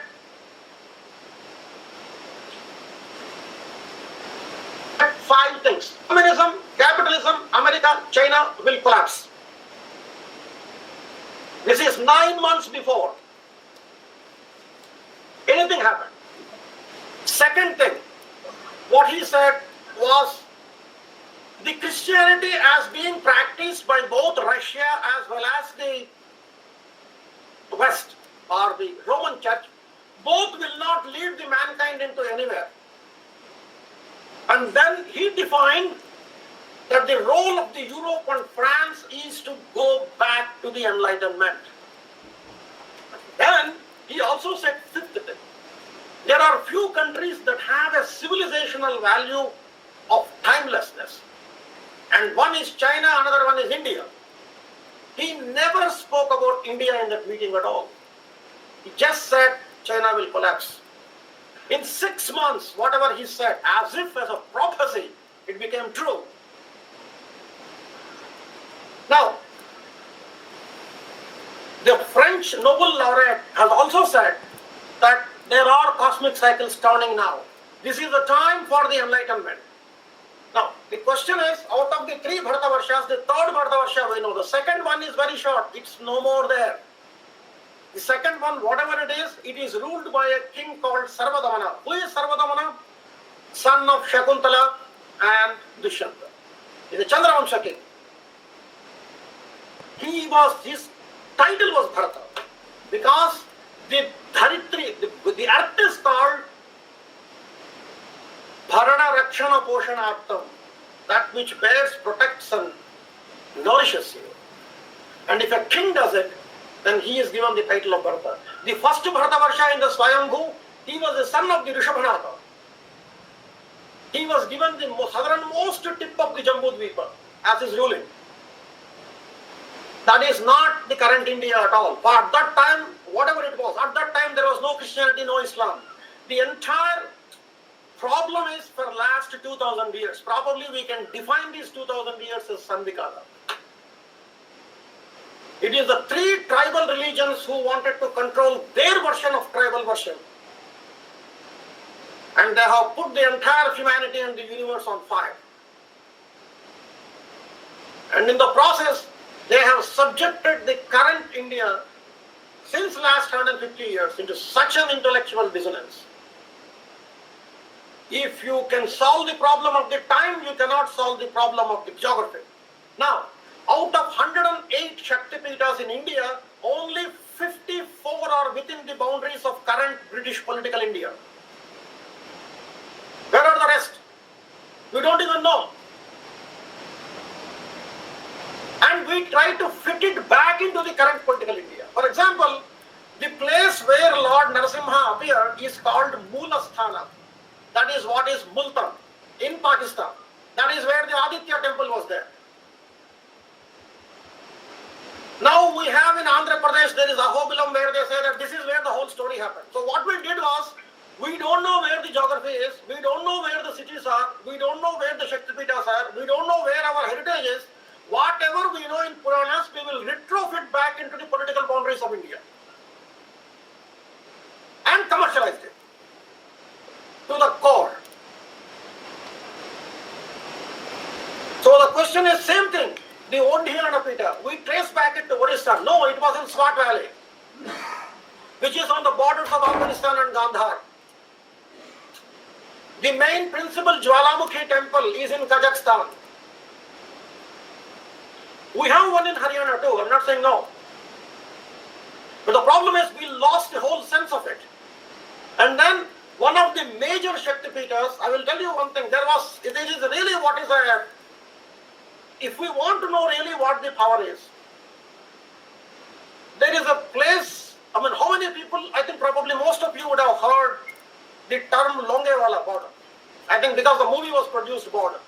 five things. Communism, capitalism, America, China will collapse. This is 9 months before anything happened. Second thing, what he said was the Christianity as being practiced by both Russia as well as the West or the Roman Church, both will not lead the mankind into anywhere. And then he defined that the role of the Europe and France is to go back to the Enlightenment. Then he also said fifth thing, there are few countries that have a civilizational value of timelessness. And one is China, another one is India. He never spoke about India in that meeting at all. He just said China will collapse. In 6 months, whatever he said, as if as a prophecy, it became true. Now, the French Nobel laureate has also said that there are cosmic cycles turning now. This is the time for the Enlightenment. Now, the question is, out of the 3 Bharatavarshas, the 3rd Bharatavarsha we know. The second one is very short. It's no more there. The second one, whatever it is ruled by a king called Sarvadamana. Who is Sarvadamana? son of Shakuntala and Dushyanta. He is a Chandravansha king. His title was Bharata because the Dharitri, the earth is called Bharana Rakshana Poshanartham, that which bears, protects and nourishes you. And if a king does it, then he is given the title of Bharata. The first Bharatavarsha in the Swayambhu, he was the son of the Rishabhanatha. He was given the southernmost tip of the Jambudvipa as his ruling. That is not the current India at all. But at that time, whatever it was, at that time there was no Christianity, no Islam. The entire problem is for last 2000 years. Probably we can define these 2000 years as Sandhikala. It is the three tribal religions who wanted to control their version of tribal version. And they have put the entire humanity and the universe on fire. And in the process, they have subjected the current India since last 150 years into such an intellectual dissonance. If you can solve the problem of the time, you cannot solve the problem of the geography. Now, out of 108 Shaktipitas in India, only 54 are within the boundaries of current British political India. Where are the rest? We don't even know. And we try to fit it back into the current political India. For example, the place where Lord Narasimha appeared is called Moolasthana. That is what is Multan in Pakistan. That is where the Aditya Temple was there. Now we have in Andhra Pradesh, there is Ahobilam where they say that this is where the whole story happened. So what we did was, we don't know where the geography is, we don't know where the cities are, we don't know where the Shaktipitas are, we don't know where our heritage is. Whatever we know in Puranas, we will retrofit back into the political boundaries of India. And commercialized it to the core. So the question is same thing. The Odhiyana Pita, we trace back it to Orissa. No, it was in Swat Valley, which is on the borders of Afghanistan and Gandhar. The main principal Jwalamukhi temple is in Kazakhstan. We have one in Haryana too, I'm not saying no. But the problem is we lost the whole sense of it. And then one of the major Shaktipitas, I will tell you one thing, it is really what is a, if we want to know really what the power is, there is a place, I mean, how many people, I think probably most of you would have heard the term Longewala border. I think because the movie was produced border.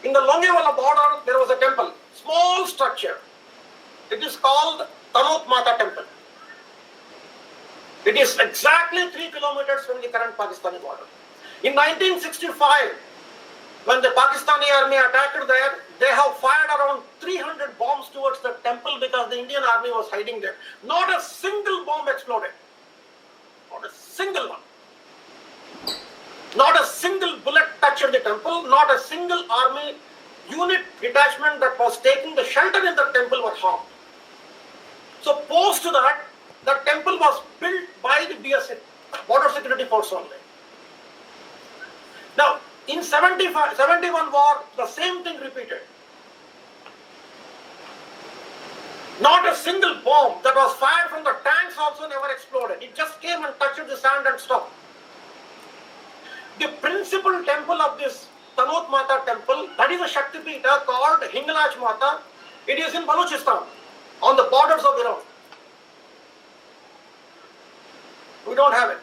In the Longewala border, there was a temple, small structure. It is called Tanot Mata Temple. It is exactly 3 kilometers from the current Pakistani border. In 1965, when the Pakistani army attacked there, they have fired around 300 bombs towards the temple because the Indian army was hiding there. Not a single bomb exploded. Not a single one. Not a single bullet touched the temple. Not a single army unit detachment that was taking the shelter in the temple was harmed. So post to that, the temple was built by the BSS, Border Security Force only. Now, in 71 war, the same thing repeated. Not a single bomb that was fired from the tanks also never exploded. It just came and touched the sand and stopped. The principal temple of this Tanot Mata temple, that is a Shaktipita called Hingalaj Mata. It is in Balochistan, on the borders of Iran. We don't have it.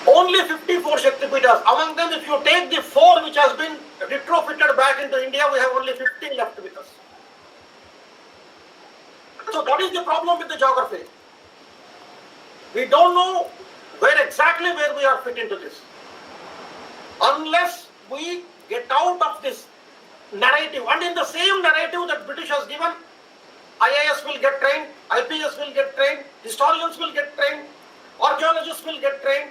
Only 54 Shaktipitas. Among them, if you take the 4 which has been retrofitted back into India, we have only 15 left with us. So what is the problem with the geography? We don't know exactly where we are fit into this. Unless we get out of this narrative, and in the same narrative that British has given, IAS will get trained, IPS will get trained, historians will get trained, archaeologists will get trained,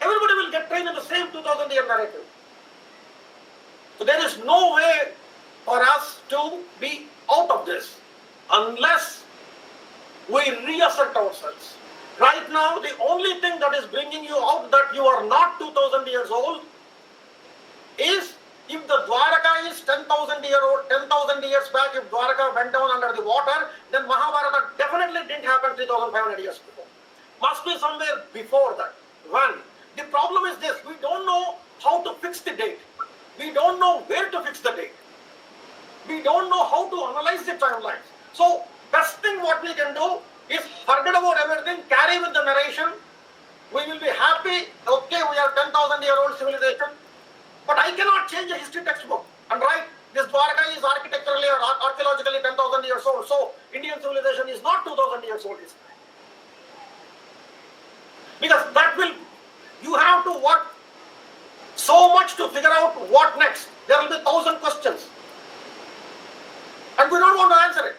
everybody will get trained in the same 2000-year narrative. So there is no way for us to be out of this unless we reassert ourselves. Right now, the only thing that is bringing you out that you are not 2000 years old is if the Dwaraka is 10,000 years back, if Dwaraka went down under the water, then Mahabharata definitely didn't happen 3,500 years before. Must be somewhere before that. One. The problem is this, we don't know how to fix the date. We don't know where to fix the date. We don't know how to analyze the timelines. So, best thing what we can do is forget about everything, carry with the narration. We will be happy, okay, we are 10,000-year-old civilization, but I cannot change a history textbook and write this Dwaraka is architecturally or archaeologically 10,000 years old, so Indian civilization is not 2,000 years old. Because that will, you have to work so much to figure out what next. There will be 1,000 questions. And we don't want to answer it.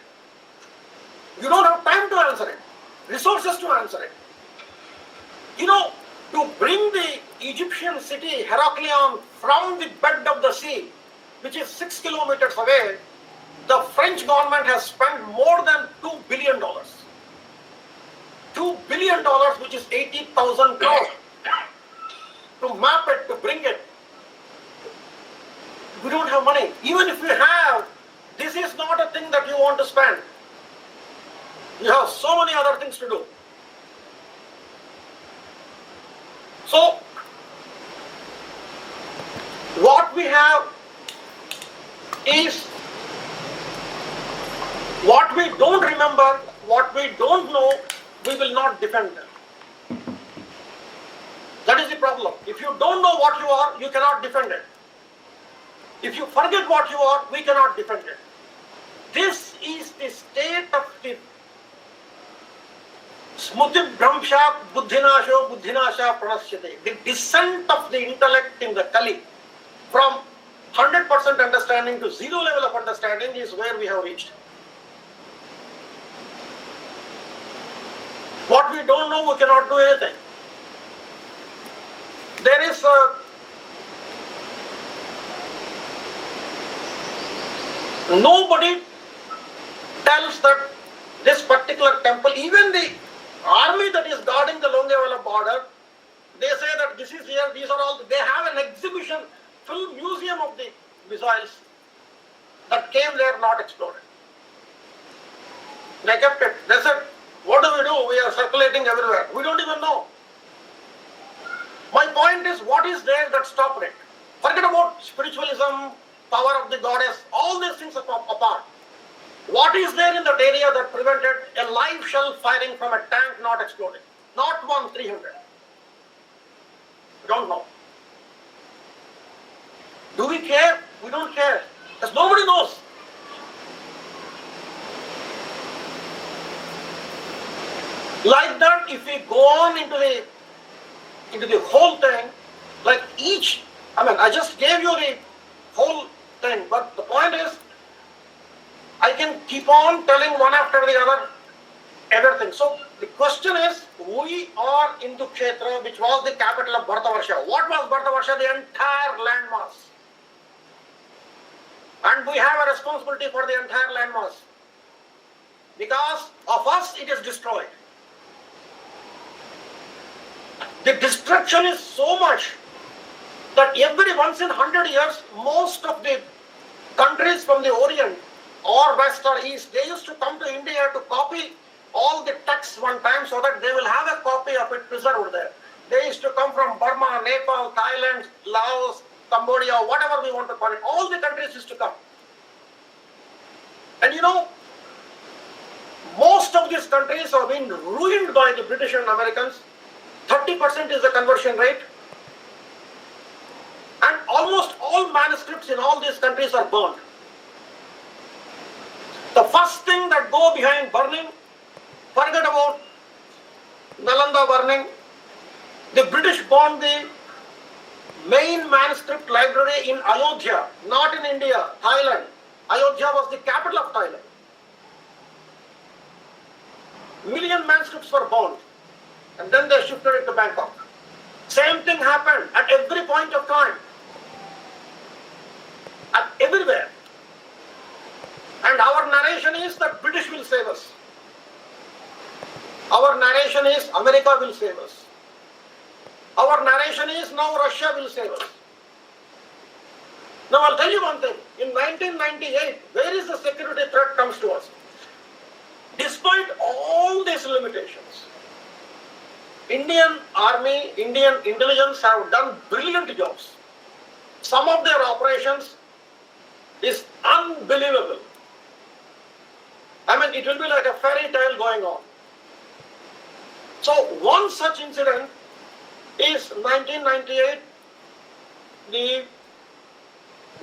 You don't have time to answer it, resources to answer it. You know, to bring the Egyptian city Heraklion from the bed of the sea, which is 6 kilometers away, the French government has spent more than $2 billion. $2 billion, which is 80,000 crores, to map it, to bring it. We don't have money. Even if we have, this is not a thing that you want to spend. You have so many other things to do. So, what we have is what we don't remember, what we don't know, we will not defend them. That is the problem. If you don't know what you are, you cannot defend it. If you forget what you are, we cannot defend it. This is the state of the Smriti Bhramsha Buddhinasho Buddhinasha Pranasyate. The descent of the intellect in the Kali from 100% understanding to zero level of understanding is where we have reached. What we don't know, we cannot do anything. There is nobody tells that this particular temple, even the army that is guarding the Longevala border, they say that this is here, these are all, they have an exhibition, full museum of the missiles that came there not exploded. They kept it. They said, what do we do? We are circulating everywhere. We don't even know. My point is, what is there that stopped it? Forget about spiritualism, power of the goddess, all these things are apart. What is there in that area that prevented a live shell firing from a tank not exploding? Not 1-300. We don't know. Do we care? We don't care. Because nobody knows. Like that, if we go on into the whole thing, like each, I just gave you the whole thing, but the point is, I can keep on telling one after the other everything. So the question is, we are in Kshetra, which was the capital of Bharatavarsha. What was Bharatavarsha? The entire landmass. And we have a responsibility for the entire landmass. Because of us, it is destroyed. The destruction is so much that every once in 100 years, most of the countries from the Orient or West or East, they used to come to India to copy all the texts one time so that they will have a copy of it preserved there. They used to come from Burma, Nepal, Thailand, Laos, Cambodia, whatever we want to call it. All the countries used to come. And you know, most of these countries have been ruined by the British and Americans. 30% is the conversion rate. And almost all manuscripts in all these countries are burned. The first thing that go behind burning, forget about Nalanda burning. The British burned the main manuscript library in Ayodhya, not in India, Thailand. Ayodhya was the capital of Thailand. Million manuscripts were burned. And then they shifted it to Bangkok. Same thing happened at every point of time. At everywhere. And our narration is that British will save us. Our our narration is America will save us. Our narration is now Russia will save us. Now I'll tell you one thing. In 1998, where is the security threat comes to us? Despite all these limitations, Indian Army, Indian intelligence have done brilliant jobs. Some of their operations is unbelievable. I mean, it will be like a fairy tale going on. So one such incident is 1998, the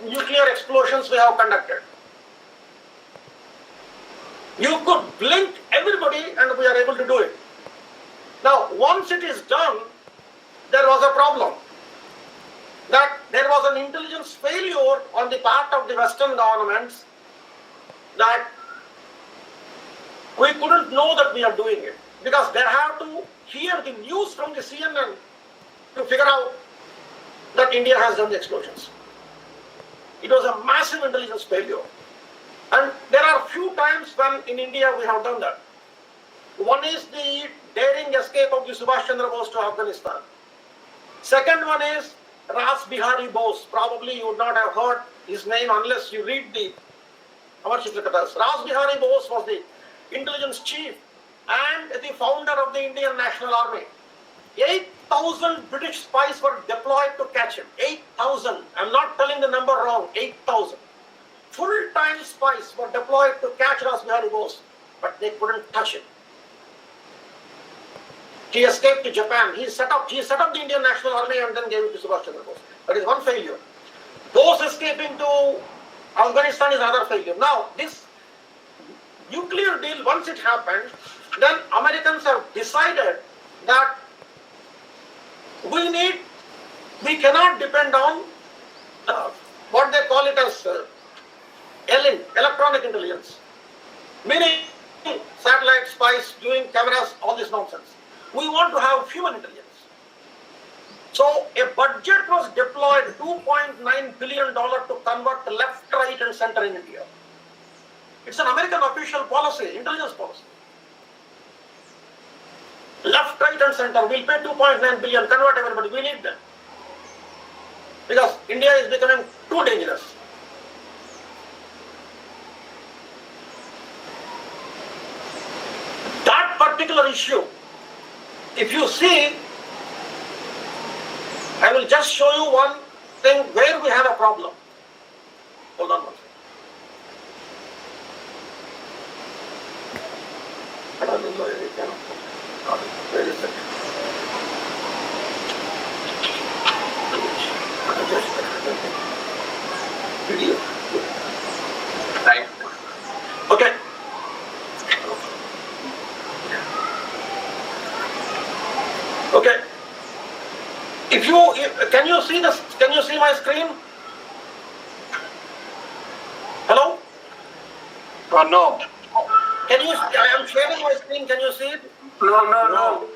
nuclear explosions we have conducted. You could blink everybody and we are able to do it. Now, once it is done, there was a problem. That there was an intelligence failure on the part of the Western governments that we couldn't know that we are doing it. Because they have to hear the news from the CNN to figure out that India has done the explosions. It was a massive intelligence failure. And there are few times when in India we have done that. One is the daring escape of the Subhash Chandra Bose to Afghanistan. Second one is Ras Bihari Bose. Probably you would not have heard his name unless you read the Amar Chitrakathas. Ras Bihari Bose was the intelligence chief and the founder of the Indian National Army. 8,000 British spies were deployed to catch him. 8,000. I'm not telling the number wrong. 8,000. Full-time spies were deployed to catch Ras Bihari Bose, but they couldn't touch him. He escaped to Japan. He set up the Indian National Army and then gave it to Subhash Chandra Bose. That is one failure. Bose escaping to Afghanistan is another failure. Now, this nuclear deal, once it happened, then Americans have decided that we cannot depend on what they call it as electronic intelligence, meaning satellite spies doing cameras, all this nonsense. We want to have human intelligence. So a budget was deployed, $2.9 billion to convert left, right and center in India. It's an American official policy, intelligence policy. Left, right and center, we'll pay 2.9 billion, convert everybody, we need them. Because India is becoming too dangerous. That particular issue, if you see, I will just show you one thing where we have a problem. Hold on one second. Where is it? Video. Right. Okay. Okay. Can you see this? Can you see my screen? Hello? No. I am sharing my screen. Can you see it? No.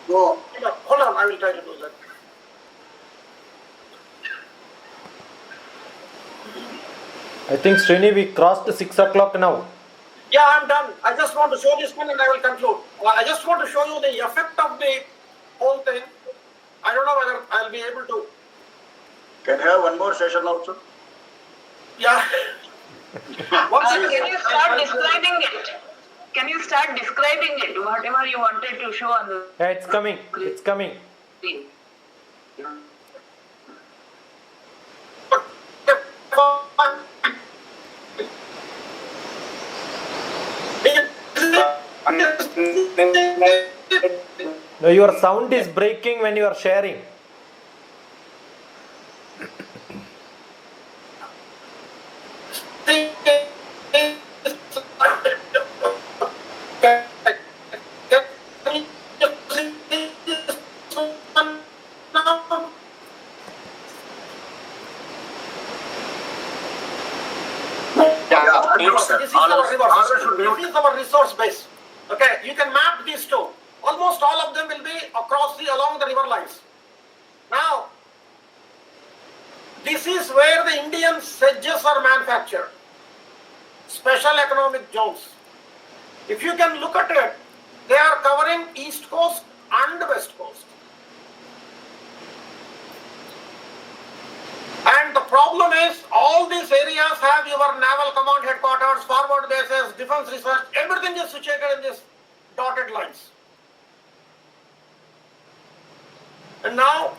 Hold on. I will try to do that. I think Srini, we crossed 6 o'clock now. Yeah, I'm done. I just want to show this one and I will conclude. I just want to show you the effect of the whole thing. I don't know whether I'll be able to. Can I have one more session also? Yeah. Can you start describing it? Can you start describing it? Whatever you wanted to show on the Yeah, it's coming. It's coming. screen. No, your sound is breaking when you are sharing. This is our resource base. Okay, you can map these two. Almost all of them will be along the river lines. Now, this is where the Indian sedges are manufactured. Special economic zones. If you can look at it, they are covering East Coast and West Coast. And the problem is, all these areas have your naval command headquarters, forward bases, defense research, everything is situated in these dotted lines. And now,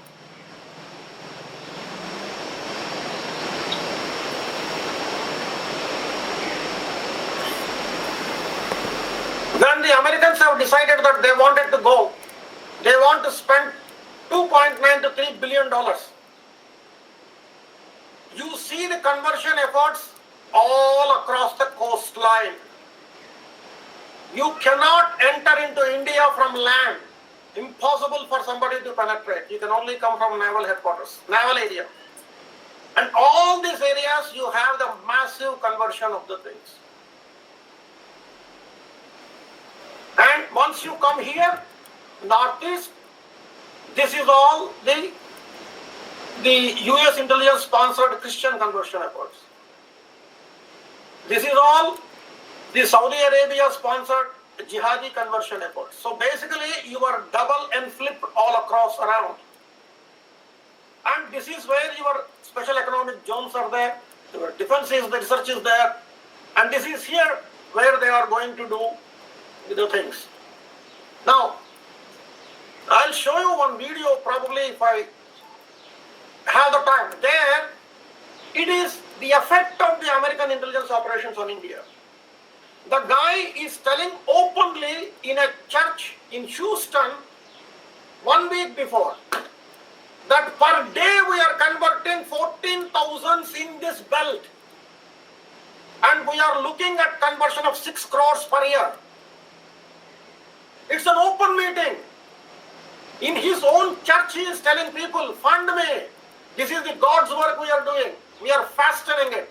when the Americans have decided that they wanted to go, they want to spend $2.9 to $3 billion. You see the conversion efforts all across the coastline. You cannot enter into India from land. Impossible for somebody to penetrate. You can only come from naval headquarters, naval area. And all these areas, you have the massive conversion of the things. And once you come here, northeast, this is all the US intelligence sponsored Christian conversion efforts. This is all the Saudi Arabia sponsored jihadi conversion efforts. So basically you are double and flipped all across around. And this is where your special economic zones are there, your defense is, the research is there, and this is here where they are going to do the things. Now, I'll show you one video probably if I have the time. There, it is the effect of the American intelligence operations on India. The guy is telling openly in a church in Houston 1 week before that per day we are converting 14,000 in this belt. And we are looking at conversion of 6 crores per year. It's an open meeting. In his own church, he is telling people, fund me. This is the God's work we are doing. We are fastening it.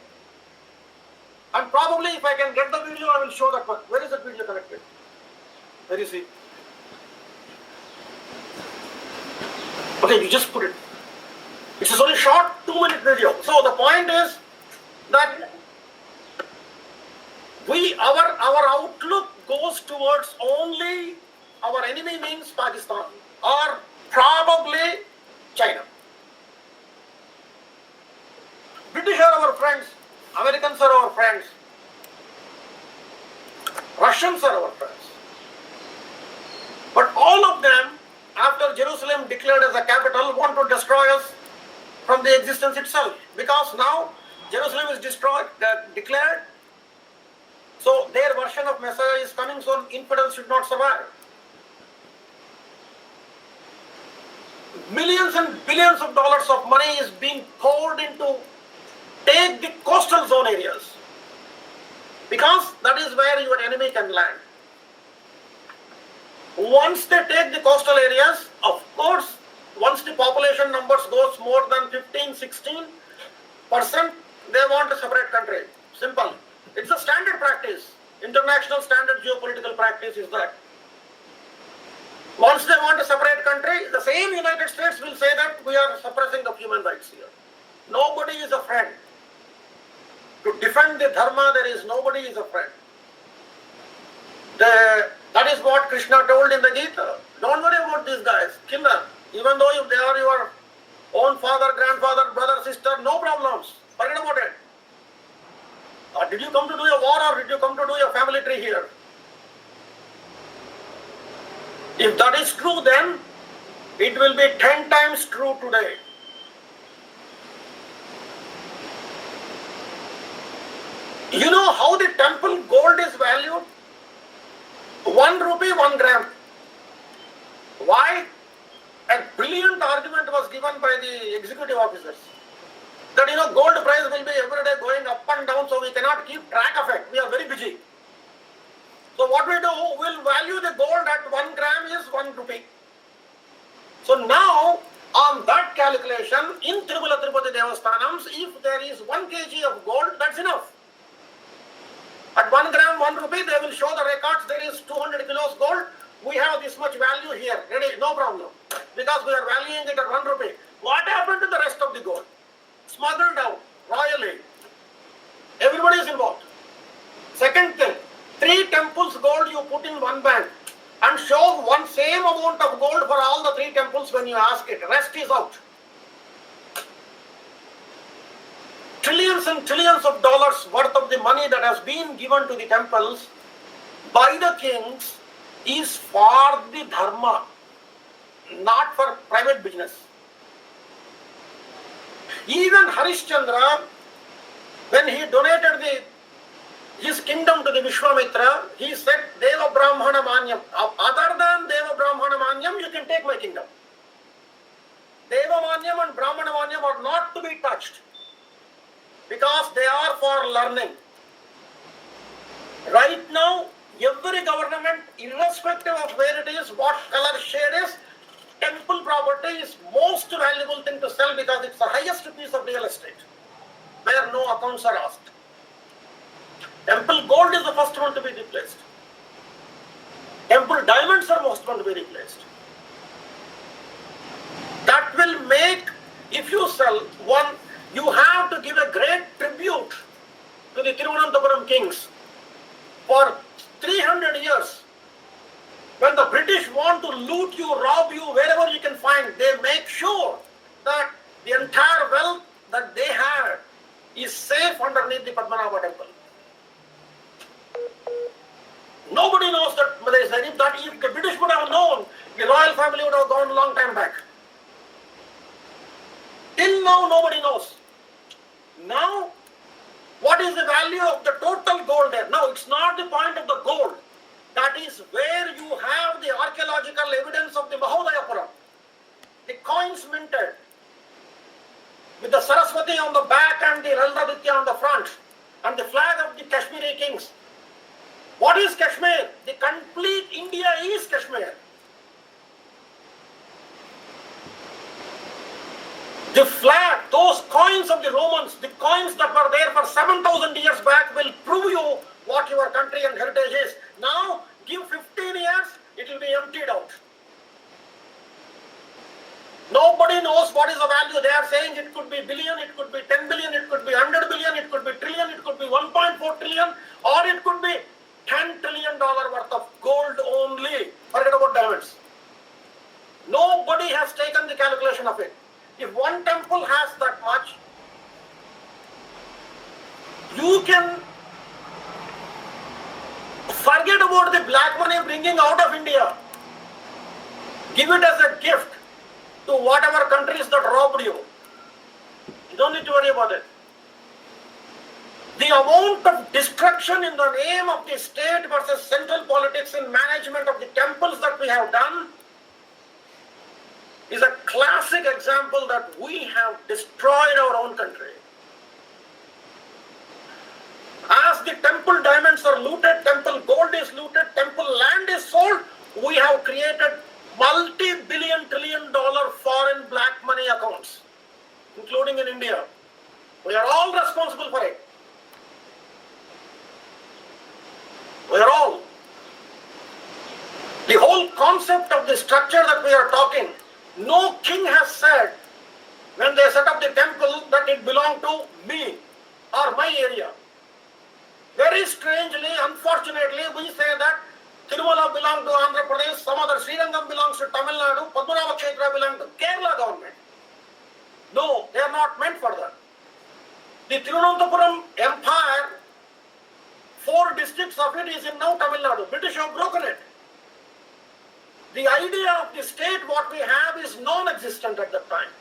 And probably if I can get the video, I will show that one. Where is that video connected? Where is it? Okay, you just put it. It's a very short 2-minute video. So the point is that our outlook goes towards only our enemy means Pakistan or probably China. British are our friends, Americans are our friends, Russians are our friends. But all of them, after Jerusalem declared as a capital, want to destroy us from the existence itself. Because now Jerusalem is destroyed, declared. So their version of Messiah is coming, so infidels should not survive. Millions and billions of dollars of money is being poured into take the coastal zone areas. Because that is where your enemy can land. Once they take the coastal areas, of course, once the population numbers goes more than 15-16%, they want a separate country. Simple. It's a standard practice. International standard geopolitical practice is that. Once they want a separate country, the same United States will say that we are suppressing the human rights here. Nobody is a friend. To defend the dharma, there is nobody is a friend. That is what Krishna told in the Gita. Don't worry about these guys. Kill them. Even though if they are your own father, grandfather, brother, sister, no problems. Forget about it. Did you come to do a war or did you come to do a family tree here? If that is true, then it will be 10 times true today. You know how the temple gold is valued? 1 rupee, 1 gram. Why? A brilliant argument was given by the executive officers. That gold price will be every day going up and down, so we cannot keep track of it. We are very busy. So what we do, we'll value the gold at 1 gram is 1 rupee. So now, on that calculation, in Tirumala Tirupati Devasthanams, if there is 1 kg of gold, that's enough. At 1 gram, 1 rupee, they will show the records, there is 200 kilos gold. We have this much value here, ready, no problem. Because we are valuing it at 1 rupee. What happened to the rest of the gold? Smuggled out, royally. Everybody is involved. Second thing, 3 temples gold you put in 1 bank and amount of gold for all the 3 temples when you ask it. Rest is out. Trillions and trillions of dollars worth of the money that has been given to the temples by the kings is for the dharma, not for private business. Even Harishchandra, when he donated his kingdom to the Vishwamitra, he said, Deva Brahmana Manyam. Other than Deva Brahmana Manyam, you can take my kingdom. Deva Manyam and Brahmana Manyam are not to be touched because they are for learning. Right now, every government, irrespective of where it is, what color shade is, temple property is most valuable thing to sell because it's the highest piece of real estate where no accounts are asked. Temple gold is the first one to be replaced. Temple diamonds are most one to be replaced. That will make, if you sell one, you have to give a great tribute to the Thiruvananthapuram kings. For 300 years, when the British want to loot you, rob you, wherever you can find, they make sure that the entire wealth that they had is safe underneath the Padmanabha temple. Nobody knows that, if the British would have known, the royal family would have gone a long time back. Till now, nobody knows. Now, what is the value of the total gold there? Now, it's not the point of the gold. That is where you have the archaeological evidence of the Mahodayapuram. The coins minted with the Saraswati on the back and the Aditya on the front and the flag of the Kashmiri kings. What is Kashmir? The complete India is Kashmir. The flag, those coins of the Romans, the coins that were there for 7,000 years back will prove you what your country and heritage is. Now, give 15 years, it will be emptied out. Nobody knows what is the value. They are saying it could be billion, it could be 10 billion, it could be 100 billion, it could be trillion, it could be 1.4 trillion, or it could be $10 trillion worth of gold only. Forget about diamonds. Nobody has taken the calculation of it. If one temple has that much, you can forget about the black money bringing out of India. Give it as a gift to whatever countries that robbed you. You don't need to worry about it. The amount of destruction in the name of the state versus central politics in management of the temples that we have done is a classic example that we have destroyed our own country. As the temple diamonds are looted, temple gold is looted, temple land is sold, we have created multi-billion, trillion-dollar foreign black money accounts, including in India. We are all responsible for it. We are all. The whole concept of the structure that we are talking, no king has said when they set up the temple that it belonged to me or my area. Very strangely, unfortunately, we say that Tirumala belongs to Andhra Pradesh, some other Srirangam belongs to Tamil Nadu, Padmanabha Kshetra belongs to Kerala government. No, they are not meant for that. The Tirunanthapuram Empire, 4 districts of it is in now Tamil Nadu. British have broken it. The idea of the state, what we have, is non-existent at that time.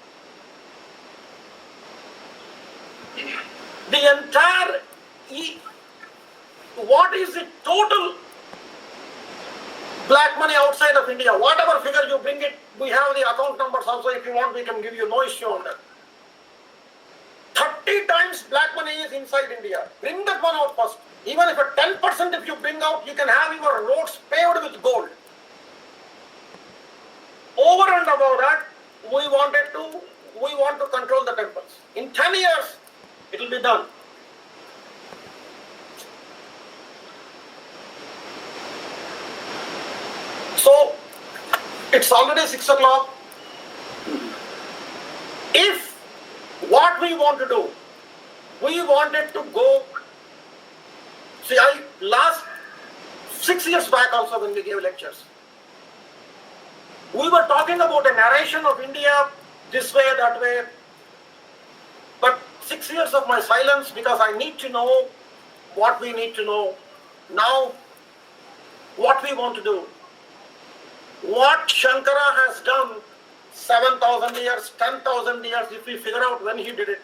The entire, what is the total black money outside of India? Whatever figure you bring it, we have the account numbers also. If you want, we can give you no issue on that. 30 times black money is inside India. Bring that one out first. Even if a 10% if you bring out, you can have your roads paved with gold. Over and above that, we want to control the temples. In 10 years, it will be done. So, it's already 6 o'clock. If what we want to do, we wanted to go, see, last 6 years back also when we gave lectures, We were talking about a narration of India this way, that way. But 6 years of my silence, because I need to know what we need to know. Now, what we want to do. What Shankara has done 7,000 years, 10,000 years, if we figure out when he did it,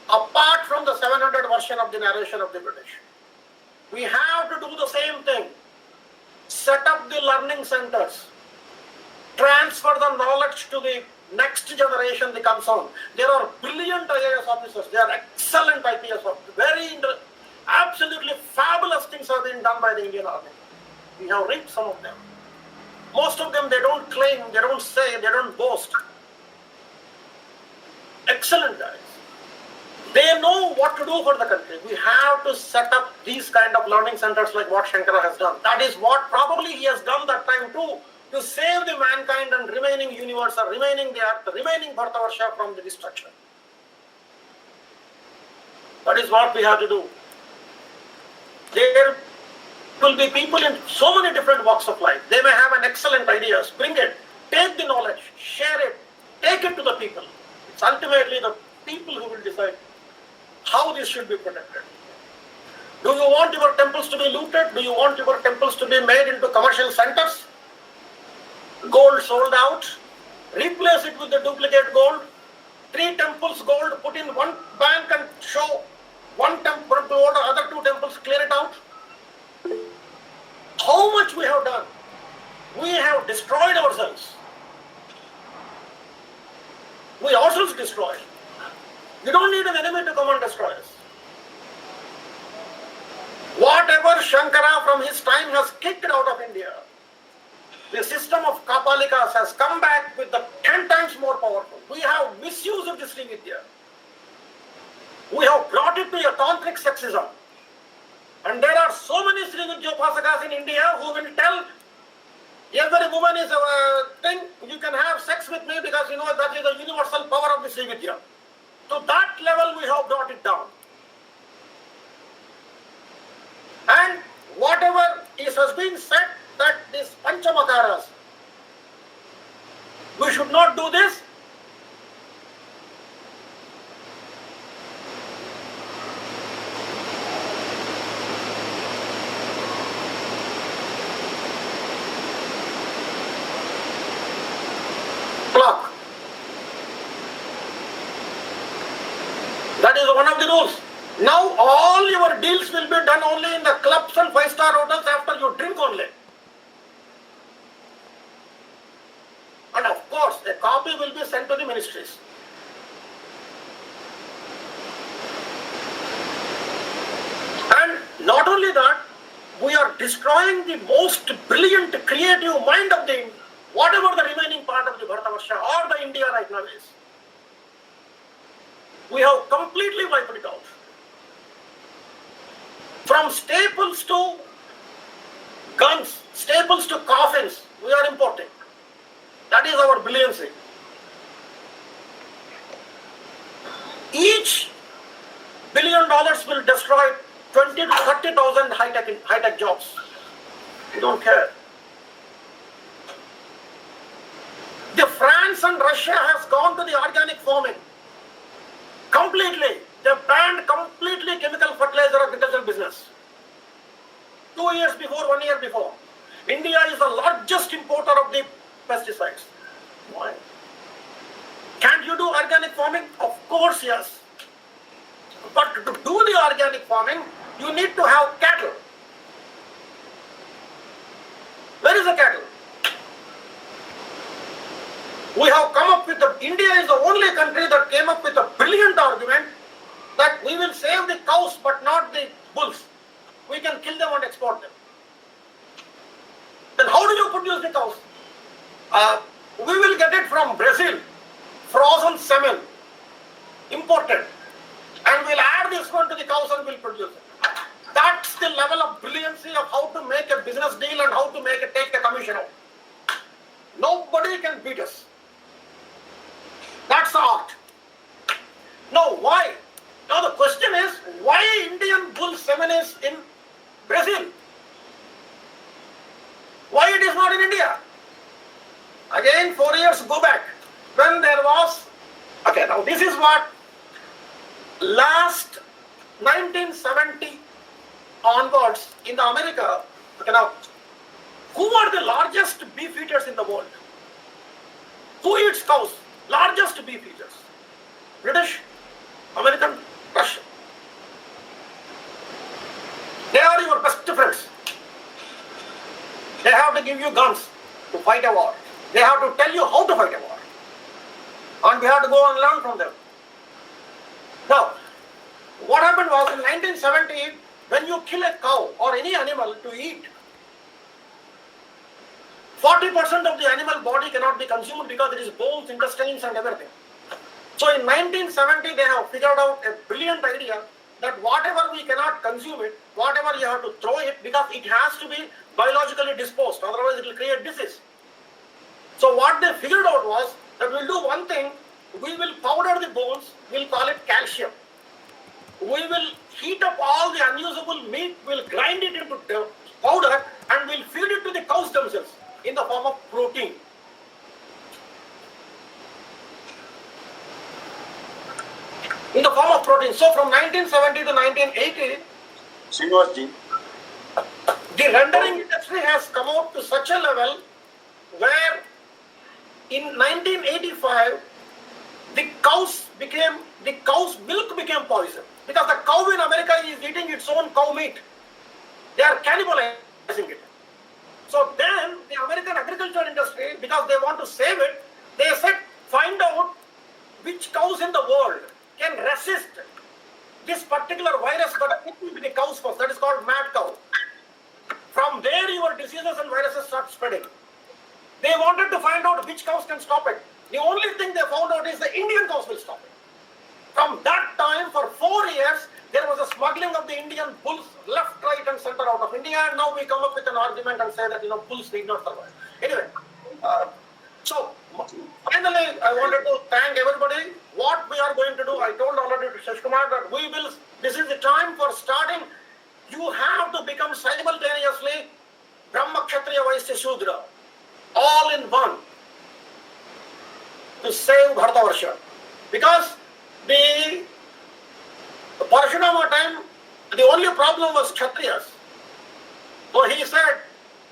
apart from the 700 version of the narration of the British. We have to do the same thing. Set up the learning centers. Transfer the knowledge to the next generation that comes on. There are brilliant IAS officers. They are excellent IPS officers. Absolutely fabulous things are being done by the Indian Army. We have read some of them. Most of them, they don't claim, they don't say, they don't boast. Excellent guys. They know what to do for the country. We have to set up these kind of learning centers like what Shankara has done. That is what probably he has done that time too, to save the mankind and remaining universe, or remaining the earth, remaining Bharatavarsha from the destruction. That is what we have to do. There will be people in so many different walks of life. They may have an excellent ideas. Bring it. Take the knowledge. Share it. Take it to the people. It's ultimately the people who will decide how this should be protected. Do you want your temples to be looted? Do you want your temples to be made into commercial centers? Gold sold out. Replace it with the duplicate gold. 3 temples gold put in one bank and show one temple gold, other 2 temples clear it out. How much we have done? We have destroyed ourselves. We ourselves destroyed. You don't need an enemy to come and destroy us. Whatever Shankara from his time has kicked out of India, the system of Kapalikas has come back with the 10 times more powerful. We have misuse of the Sri Vidya. We have brought it to a tantric sexism. And there are so many Sri Vidyopasakas in India who will tell every woman is a thing, you can have sex with me because you know that is the universal power of the Sri Vidya. To that level we have brought it down. And whatever has been said that these Panchamakaras, we should not do this. Clock. That is one of the rules. Now all your deals will be done only in the clubs and 5-star hotels after you drink only. And of course, a copy will be sent to the ministries. And not only that, we are destroying the most brilliant creative mind of the whatever the remaining part of the Bharatavarsha or the India right now is. We have completely wiped it out. From staples to guns, staples to coffins, we are importing. That is our brilliancy. Each $1 billion will destroy 20 to 30,000 high-tech jobs. We don't care. The France and Russia has gone to the organic farming. Completely. They banned completely chemical fertilizer agricultural business. 2 years before, 1 year before. India is the largest importer of the pesticides. Why? Can't you do organic farming? Of course, yes. But to do the organic farming, you need to have cattle. Where is the cattle? We have come up with India is the only country that came up with a brilliant argument that we will save the cows but not the bulls. We can kill them and export them. Then how do you produce the cows? We will get it from Brazil, frozen semen, imported. And we'll add this one to the cows and we'll produce it. That's the level of brilliancy of how to make a business deal and how to take a commission out. Nobody can beat us. That's the art. Now, why? Now the question is, why Indian bull semen is in Brazil? Why it is not in India? Again 4 years go back, when there was, okay, now this is what last 1970 onwards in the America, okay, now who are the largest beef eaters in the world? Who eats cows? Largest beef eaters. British, American, Russian. They are your best friends. They have to give you guns to fight a war. They have to tell you how to fight a war. And we have to go and learn from them. Now, what happened was in 1970, when you kill a cow or any animal to eat, 40% of the animal body cannot be consumed because it is bones, intestines and everything. So in 1970, they have figured out a brilliant idea that whatever we cannot consume it, whatever you have to throw it, because it has to be biologically disposed, otherwise it will create disease. So what they figured out was that we'll do one thing, we will powder the bones, we'll call it calcium. We will heat up all the unusable meat, we'll grind it into powder and we'll feed it to the cows themselves in the form of protein. In the form of protein. So from 1970 to 1980, Srinivas, the rendering industry has come out to such a level where in 1985, the cow's milk became poison because the cow in America is eating its own cow meat. They are cannibalizing it. So then the American agriculture industry, because they want to save it, they said find out which cows in the world can resist this particular virus that hit the cows first. That is called mad cow. From there your diseases and viruses start spreading. They wanted to find out which cows can stop it. The only thing they found out is the Indian cows will stop it. From that time, for 4 years, there was a smuggling of the Indian bulls left, right and center out of India, and now we come up with an argument and say that, bulls need not survive. Anyway, so finally, I wanted to thank everybody. What we are going to do, I told already to Shashkumar that this is the time for starting. You have to become simultaneously Brahma, Kshatriya, Vaishya, Shudra, all in one, to save Bharatavarsha. Because the Parashurama time, the only problem was Kshatriyas. So he said,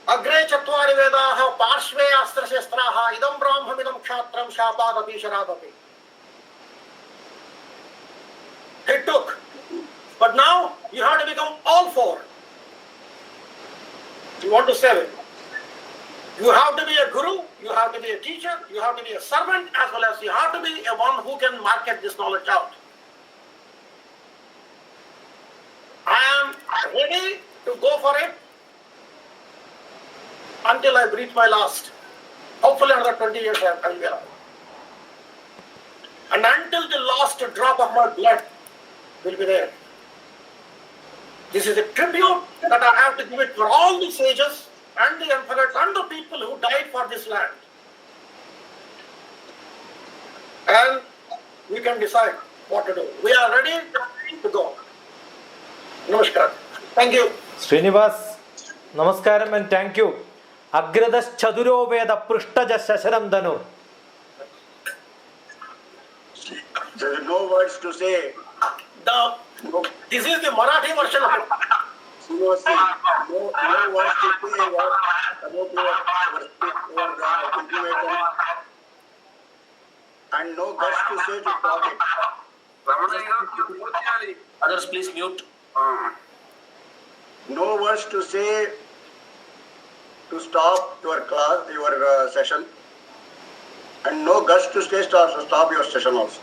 Agre Chatvari Vedaha Parshve Astra Shastraha Idam Brahmam Idam Kshatram Shapadapi Sharadapi. It took. But now you have to become all four. You want to save it. You have to be a guru, you have to be a teacher, you have to be a servant, as well as you have to be a one who can market this knowledge out. I am ready to go for it until I breathe my last. Hopefully another 20 years I will be alive. And until the last drop of my blood will be there. This is a tribute that I have to give it for all the sages and the emperors and the people who died for this land. And we can decide what to do. We are ready to go. Namaskar. Thank you. Srinivas, namaskaram and thank you. Agradas Chaduro Veda Prishtaja Shasharam Danu. there is no words to say. This is the Marathi version of it. No words to say about your continuation, and no guts to say to stop it. Others, please mute. No words to say to stop your class, your session, and no guts to say stop your session also.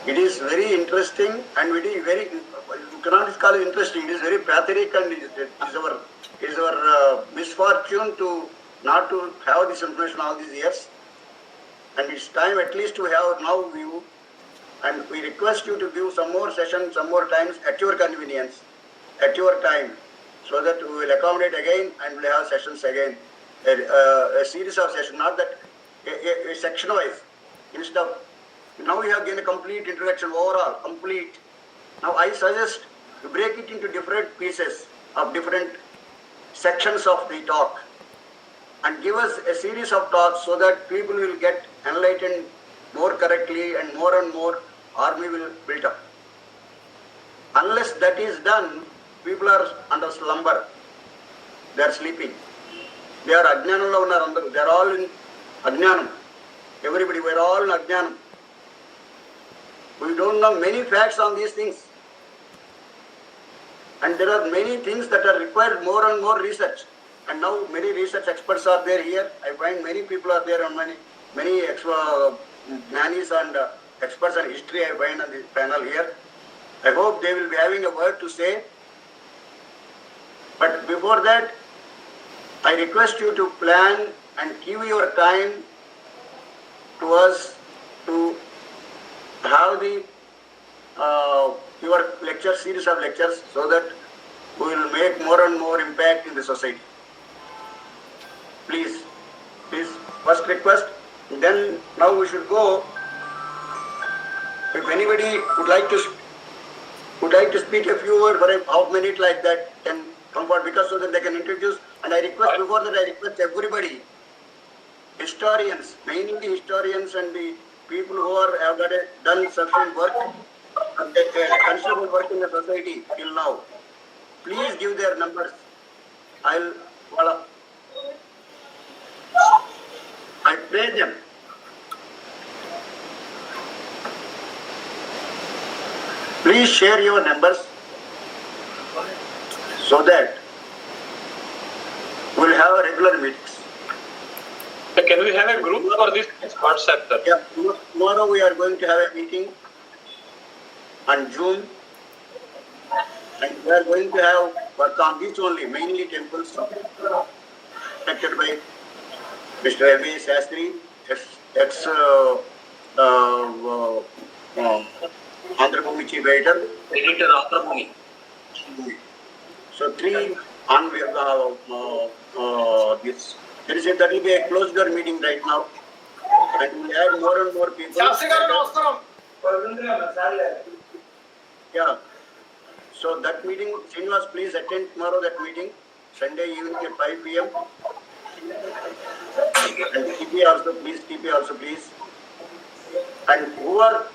It is very interesting and it is very, you cannot call it interesting, it is very pathetic, and it is our misfortune to not to have this information all these years. And it's time at least to have now view, and we request you to give some more sessions, some more times at your convenience, at your time, so that we will accommodate again and we'll have sessions again, a series of sessions, not that a section wise. Instead of, now we have given a complete introduction, overall, complete. Now I suggest to break it into different pieces of different sections of the talk. and give us a series of talks so that people will get enlightened more correctly and more army will build up. Unless that is done, people are under slumber. They are sleeping. They are ajnanamlo unnaru andaru. They are all in ajnanam. Everybody, we are all in ajnanam. We don't know many facts on these things. And there are many things that are required more and more research. And now many research experts are there here. I find many people are there on many nannies and experts on history I find on this panel here. I hope they will be having a word to say. But before that, I request you to plan and give your time to us to have the your lecture series of lectures so that we will make more and more impact in the society. Please, first request. Then now we should go. If anybody would like to speak a few words for a half minute like that, can come forward because so that they can introduce. And I request before that, I request everybody, historians, mainly historians and the people who have done sufficient work, considerable work in the society till now. Please give their numbers. I pray them. Please share your numbers so that we'll have regular meetings. Can we have a group for this WhatsApp, sir? Yeah, tomorrow we are going to have a meeting on June, and we are going to have work on this only, mainly temples, conducted by Mr. M.A. Sastry, ex Andhra Bhumi Chief Editor. Editor Andhra Bhumi. So 3 on this. That will be a closed door meeting right now, and we add more and more people. Yeah. So that meeting, Srinivas, please attend tomorrow that meeting, Sunday evening at 5 p.m. And TP also please. And who are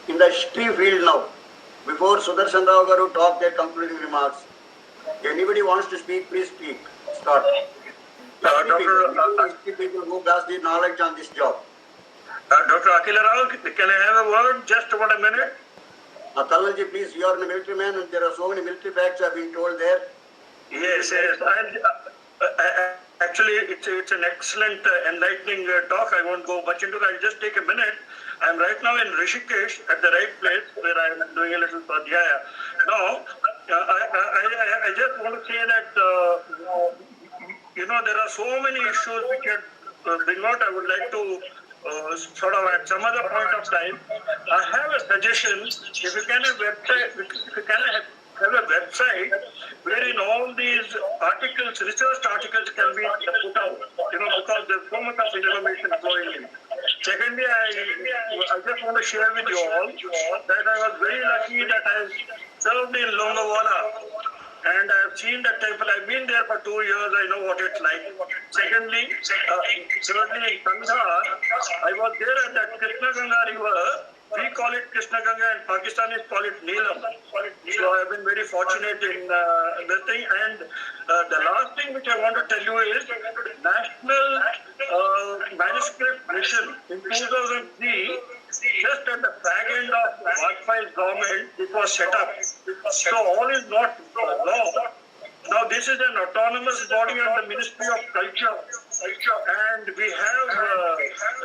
in the history field now, before Sudarshan Rao Garu talk their concluding remarks, anybody wants to speak, please speak. Start. People who has the knowledge on this job. Dr. Akila Rao, can I have a word just about a minute? Kalalji, please, you are a military man and there are so many military facts have been told there. Yes. Actually, it's an excellent, enlightening talk. I won't go much into that. I'll just take a minute. I'm right now in Rishikesh at the right place where I'm doing a little Padhyaya. Now, I just want to say that, there are so many issues which are bring out. I would like to sort of at some other point of time. I have a suggestion. If you can have a website wherein all these articles, research articles can be put out, because there's so much of information flowing in. Secondly, I just want to share with you all that I was very lucky that I served in Longawala. And I have seen that temple. I've been there for 2 years. I know what it's like. Secondly, thirdly, in Kandahar, I was there at that Krishna Ganga river. We call it Krishna Ganga and Pakistanis call it Neelam. So I've been very fortunate in this thing. And the last thing which I want to tell you is National Manuscript Mission in 2003, just at the fag end of Vajpayee's government, it was set up. So all is not law. Now this is an autonomous body under the Ministry of Culture. And we have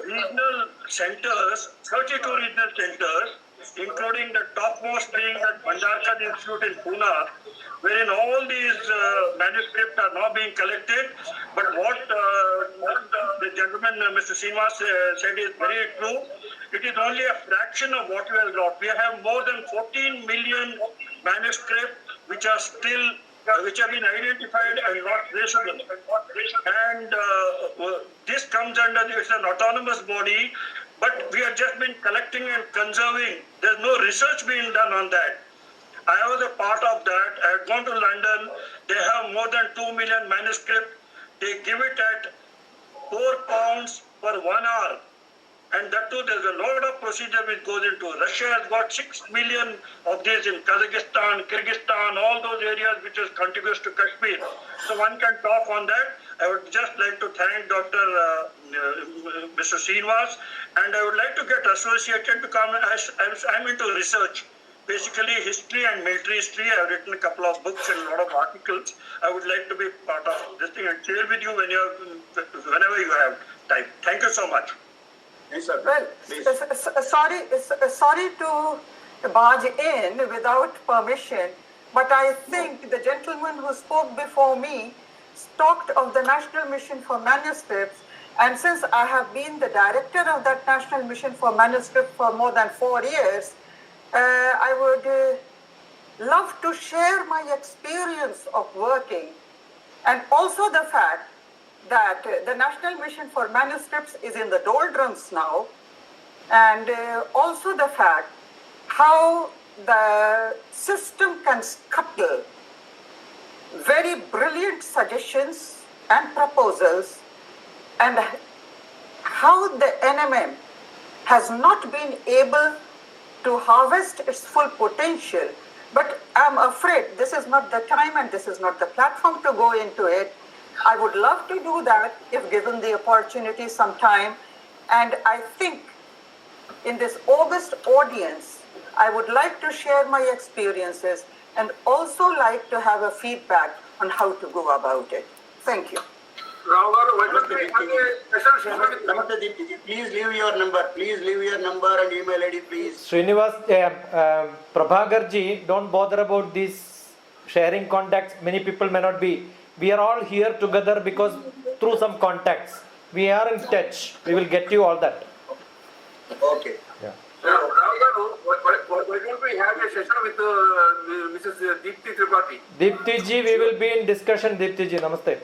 regional centers, 32 regional centers, including the topmost being at Bhandarkar Institute in Pune, wherein all these manuscripts are now being collected. But what the gentleman, Mr. Srinivas, said is very true. It is only a fraction of what we have got. We have more than 14 million manuscripts which are still, which have been identified and not traceable. And this comes under, it's an autonomous body, but we have just been collecting and conserving. There's no research being done on that. I was a part of that. I had gone to London. They have more than 2 million manuscripts. They give it at 4 pounds per 1 hour. And that too, there's a lot of procedure which goes into. Russia has got 6 million of this in Kazakhstan, Kyrgyzstan, all those areas which is contiguous to Kashmir. So one can talk on that. I would just like to thank Dr. Mr. Srinivas, and I would like to get associated because I'm into research. Basically history and military history. I've written a couple of books and a lot of articles. I would like to be part of this thing and share with you whenever you have time. Thank you so much. Yes, sir. Well, Please. sorry to barge in without permission, but I think the gentleman who spoke before me talked of the National Mission for Manuscripts, and since I have been the director of that National Mission for Manuscripts for more than 4 years, I would love to share my experience of working, and also the fact that the National Mission for Manuscripts is in the doldrums now, and also the fact how the system can scuttle very brilliant suggestions and proposals, and how the NMM has not been able to harvest its full potential. But I'm afraid this is not the time and this is not the platform to go into it. I would love to do that if given the opportunity sometime. And I think in this August audience, I would like to share my experiences and also like to have a feedback on how to go about it. Thank you. Rao garu, why don't we have a special session with you? Namaste, Deepti. Please leave your number. Please leave your number and email ID, please. Srinivas, Prabhagarji, don't bother about these sharing contacts. Many people may not be. We are all here together because through some contacts. We are in touch. We will get you all that. Okay. Yeah. Rao garu, why don't we have a session with Mrs. Deepti Tripathi? Deepti ji, we will be in discussion. Deepti ji, namaste.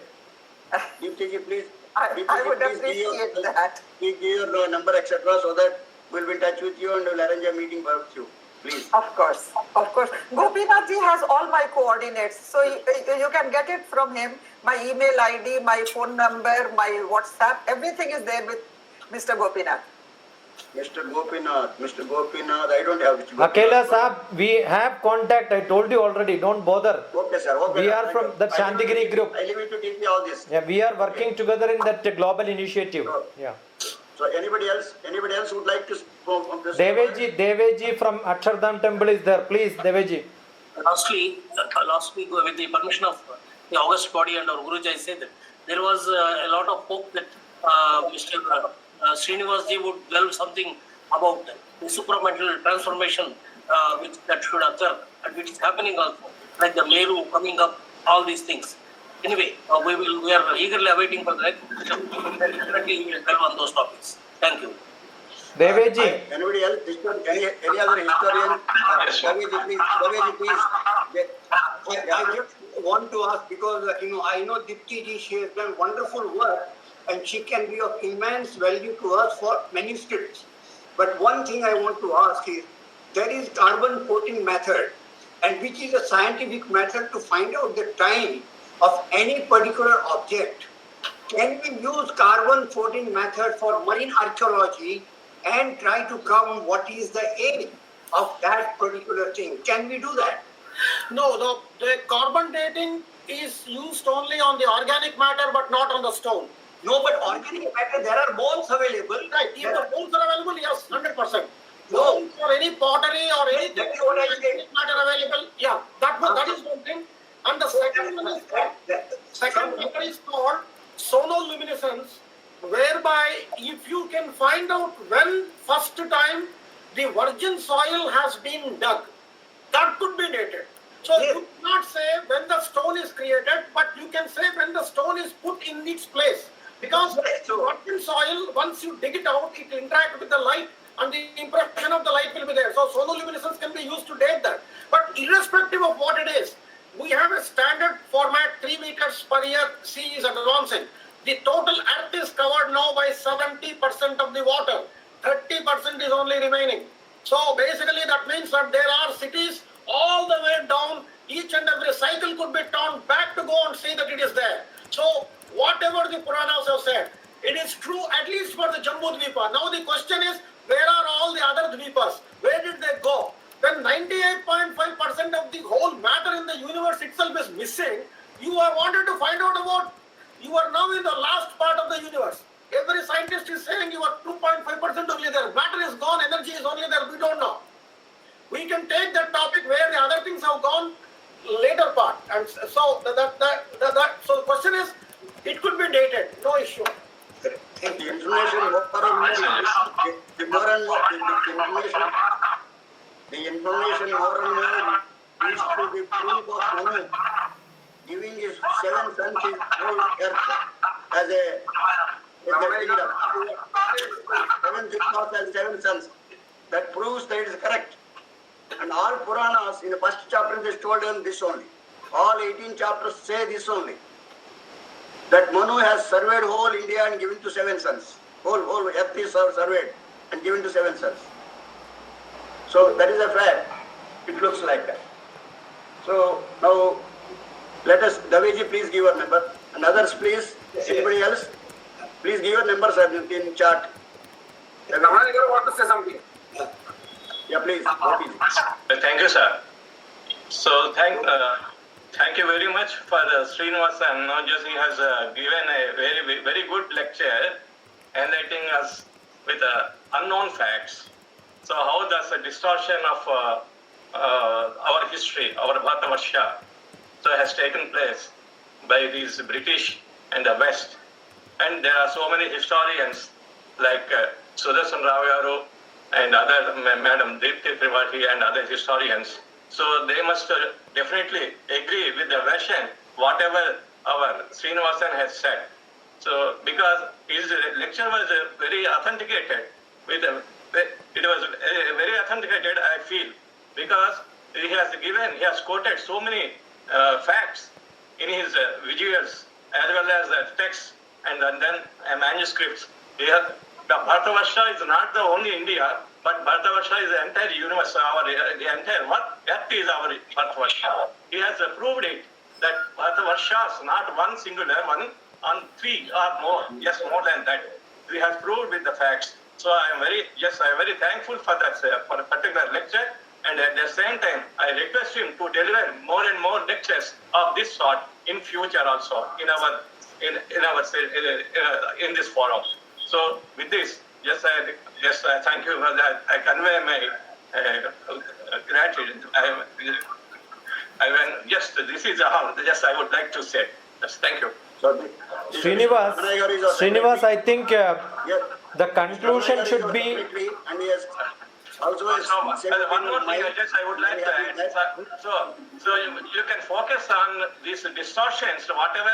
Deepti ji, please. I Deepti would ji, please appreciate that. Please give your number, etc., so that we'll be in touch with you and we'll arrange a meeting with you. Please. Of course, of course. Gopinath ji has all my coordinates, so you can get it from him. My email ID, my phone number, my WhatsApp, everything is there with Mr. Gopinath. Mr. Gopinath, I don't have which Akela Saab, we have contact. I told you already. Don't bother. Okay, sir. Okay, We sir. are Thank from you. the Santhigiri group. I leave it to teach me all this. Yeah, we are working together in that global initiative. Sure. Yeah. So anybody else would like to this? Deveji from Aditya Temple is there. Please, Deveji. Last week, with the permission of the August body and our Guruji, I said that there was a lot of hope that Mr. Srinivas ji would delve something about the supramental transformation that should occur and which is happening also, like the Meru coming up, all these things. Anyway, we are eagerly awaiting for that. Definitely we will delve on those topics. Thank you. Deveji. Anybody else? Any other historian? Deveji, please. I just want to ask because I know Dipti ji, she has done wonderful work and she can be of immense value to us for manuscripts. But one thing I want to ask is, there is carbon-14 method, and which is a scientific method to find out the time of any particular object. Can we use carbon-14 method for marine archaeology and try to come what is the age of that particular thing? Can we do that? No, the carbon dating is used only on the organic matter but not on the stone. No, but organic matter, there are bones available. Right, if the bones are available, yes, 100%. No. Bones or any pottery or anything, That is what I said. organic matter available, yeah, that is one thing. And the second one is second method is called sonoluminescence, whereby if you can find out when first time the virgin soil has been dug, that could be dated. So Yes. you cannot say when the stone is created, but you can say when the stone is put in its place. Because Yes, so- virgin soil, once you dig it out, it interacts with the light and the impression of the light will be there. So sonoluminescence can be used to date that. But irrespective of what it is, we have a standard format, 3 meters per year, sea is advancing. The total earth is covered now by 70% of the water. 30% is only remaining. So basically that means that there are cities all the way down, each and every cycle could be turned back to go and see that it is there. So whatever the Puranas have said, It is true at least for the Jambu Dvipa. Now the question is, where are all the other Dvipas? Where did they go? When 98.5% of the whole matter in the universe itself is missing, you are wanted to find out about, you are now in the last part of the universe. Every scientist is saying you are 2.5% only there. Matter is gone, energy is only there, we don't know. We can take that topic where the other things have gone later part. And so so the question is, it could be dated, no issue. The information more and more, the more and more, the information more and more needs to be proof of Manu giving his 7 sons his whole earth as a kingdom. 7 Dvipas and 7 sons. That proves that it is correct. And all Puranas in the first chapter they told them this only. All 18 chapters say this only. That Manu has surveyed whole India and given to 7 sons. Whole earth is surveyed and given to 7 sons. So that is a fact. It looks like that. So now let us, Daveji, please give your number. And others, please. Anybody else? Please give your numbers in chat. Ramana, you want to say something? Yeah, please. Thank you, sir. So thank you very much for Srinivas and Najas. He has given a very good lecture, enlightening us with unknown facts. So how does the distortion of our history, our Bharatavarsha, so has taken place by these British and the West. And there are so many historians like Sudarshan Rao and other Madam DrTPS and other historians. So they must definitely agree with the version, whatever our Srinivasan has said. So because his lecture was very authenticated, it was very authenticated, I feel, because he has quoted so many facts in his visuals as well as texts and then manuscripts. The Bharatavarsha is not the only India, but Bharatavarsha is the entire universe. The entire earth is our Bharatavarsha. He has proved it that Bharatavarsha is not one singular one on 3 or more. Yes, more than that. He has proved with the facts. So I am very thankful for that for a particular lecture. And at the same time, I request him to deliver more and more lectures of this sort in future also in this forum. So with this, I thank you for that. I convey my gratitude. This is all. I would like to say. Yes, thank you. Srinivas, I think the conclusion should be. And yes, also one more thing, I would like to add. So you can focus on these distortions, whatever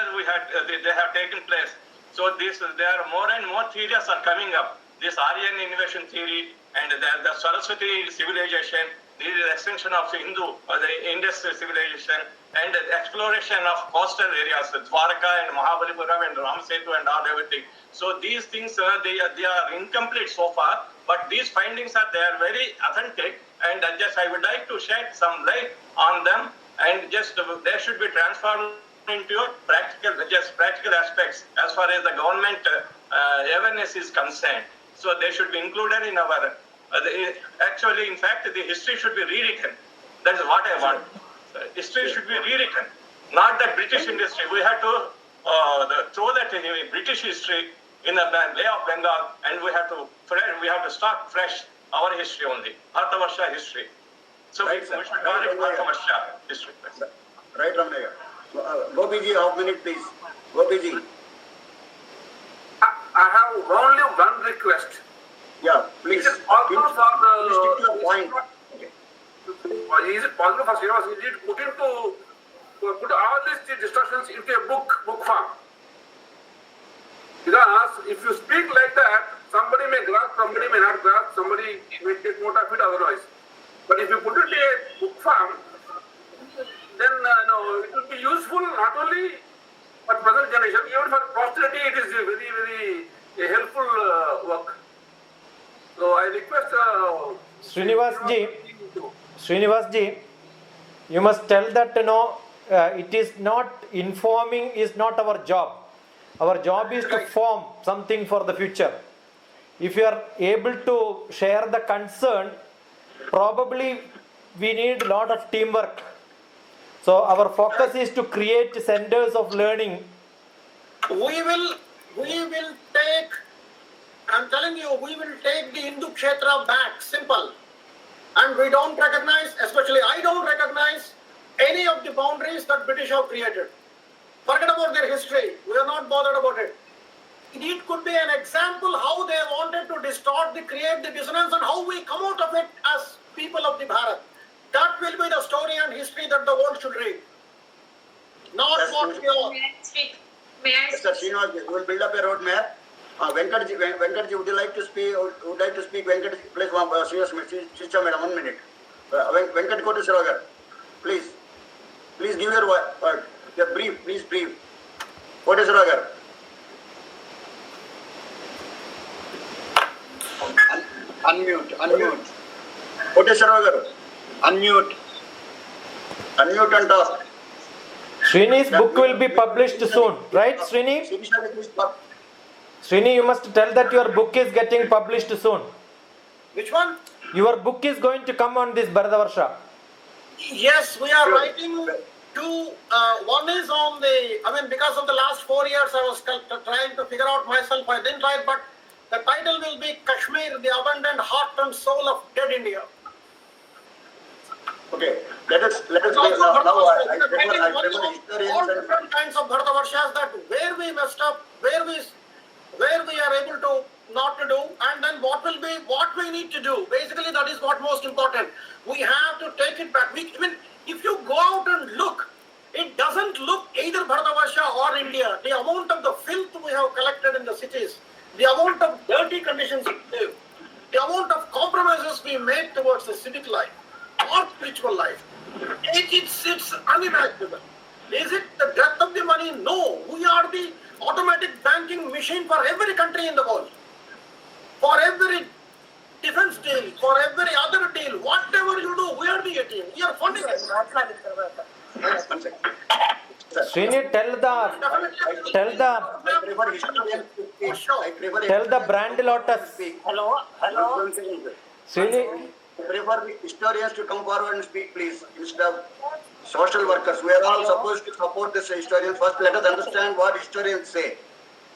they have taken place. So there are more and more theories are coming up. This Aryan invasion theory and the Saraswati civilization, the extension of Hindu or the Indus civilization, and the exploration of coastal areas, Dwarka and Mahabalipuram and Ramsetu and all everything. So these things they are incomplete so far, but these findings are very authentic, and I would like to shed some light on them, and they should be transformed into practical aspects as far as the government awareness is concerned. So they should be included in our. Actually, in fact, the history should be rewritten. That is what I want. History should be rewritten, not the British history. We have to throw that in British history in the Bay of Bengal, and we have to start fresh our history only, Bharatavarsha history. So we should call it Bharatavarsha history. Right, Ramaya. Gopiji, half minute, please. Gopiji. I have only one request. Yeah, please. Is it possible for Please stick to your point. Is it possible for Srinivas to put all these discussions into a book form? Because if you speak like that, somebody may grasp, somebody may not grasp, somebody may take note of it otherwise. But if you put it in a book form, then it will be useful not only for present generation, even for posterity it is a very helpful work. So I request Srinivas ji, you must tell that it is not informing is not our job. Our job is to form something for the future. If you are able to share the concern, probably we need a lot of teamwork. So our focus is to create centers of learning. We will take, I'm telling you, we will take the Hindu Kshetra back, simple. And we don't recognize, especially I don't recognize any of the boundaries that British have created. Forget about their history. We are not bothered about it. It could be an example how they wanted to distort, create the dissonance, and how we come out of it as people of the Bharat. That will be the story and history that the world should read. Not what we are. May I Mr. Srinivas, we will build up a roadmap. Venkatji, would you like to speak? Would like to speak? Venkatji, please, Shiksha, madam, 1 minute. Venkat Koteswara, please give your word. Brief, please brief. Koteswara. Unmute. Koteswara, Unmute. unmute and talk. Srini's book will be published soon, right, Srini? Srini, you must tell that your book is getting published soon. Which one? Your book is going to come on this Bharatavarsha. Yes, we are writing two. One is on because of the last 4 years I was trying to figure out myself. I didn't write, but the title will be Kashmir, the abundant heart and soul of dead India. Okay, let us now. I prefer all different kinds of Bharatavarsha's, that where we messed up, where we are able to not to do, and then what we need to do. Basically, that is what most important. We have to take it back. If you go out and look, it doesn't look either Bharatavarsha or India. The amount of the filth we have collected in the cities, the amount of dirty conditions we live, the amount of compromises we make towards the civic life or spiritual life, it's unimaginable. Is it the death of the money? No. We are the automatic banking machine for every country in the world. For every defense deal, for every other deal, whatever you do, we are the ATM. We are funding it. Srini, tell the brand Lotus. Hello. Srini, I prefer historians to come forward and speak, please, instead of social workers. We are all supposed to support this historians. First, let us understand what historians say.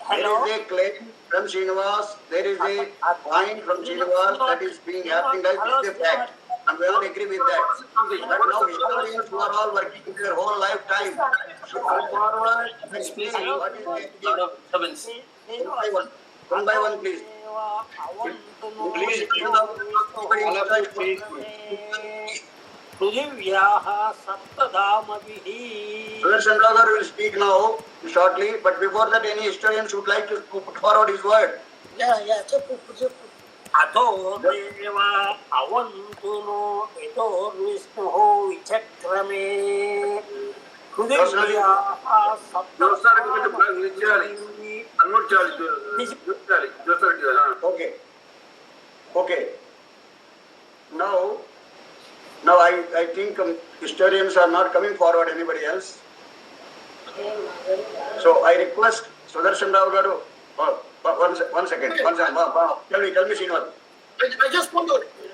There is a claim from Srinivas, there is a point from Srinivas that is being happening. This is a fact. And we all agree with that. But now historians who are all working their whole lifetime should come forward and speak what is going to be. One by one, please. Please, Sudarshan Ragar will speak now, shortly, but before that, any historian should like to put forward his word. Adho deva avantuno edo vishnu vichakrame Okay. Now I think historians are not coming forward, anybody else. So I request Sudarshan Rao Garu, one second. Tell me, Srinivas.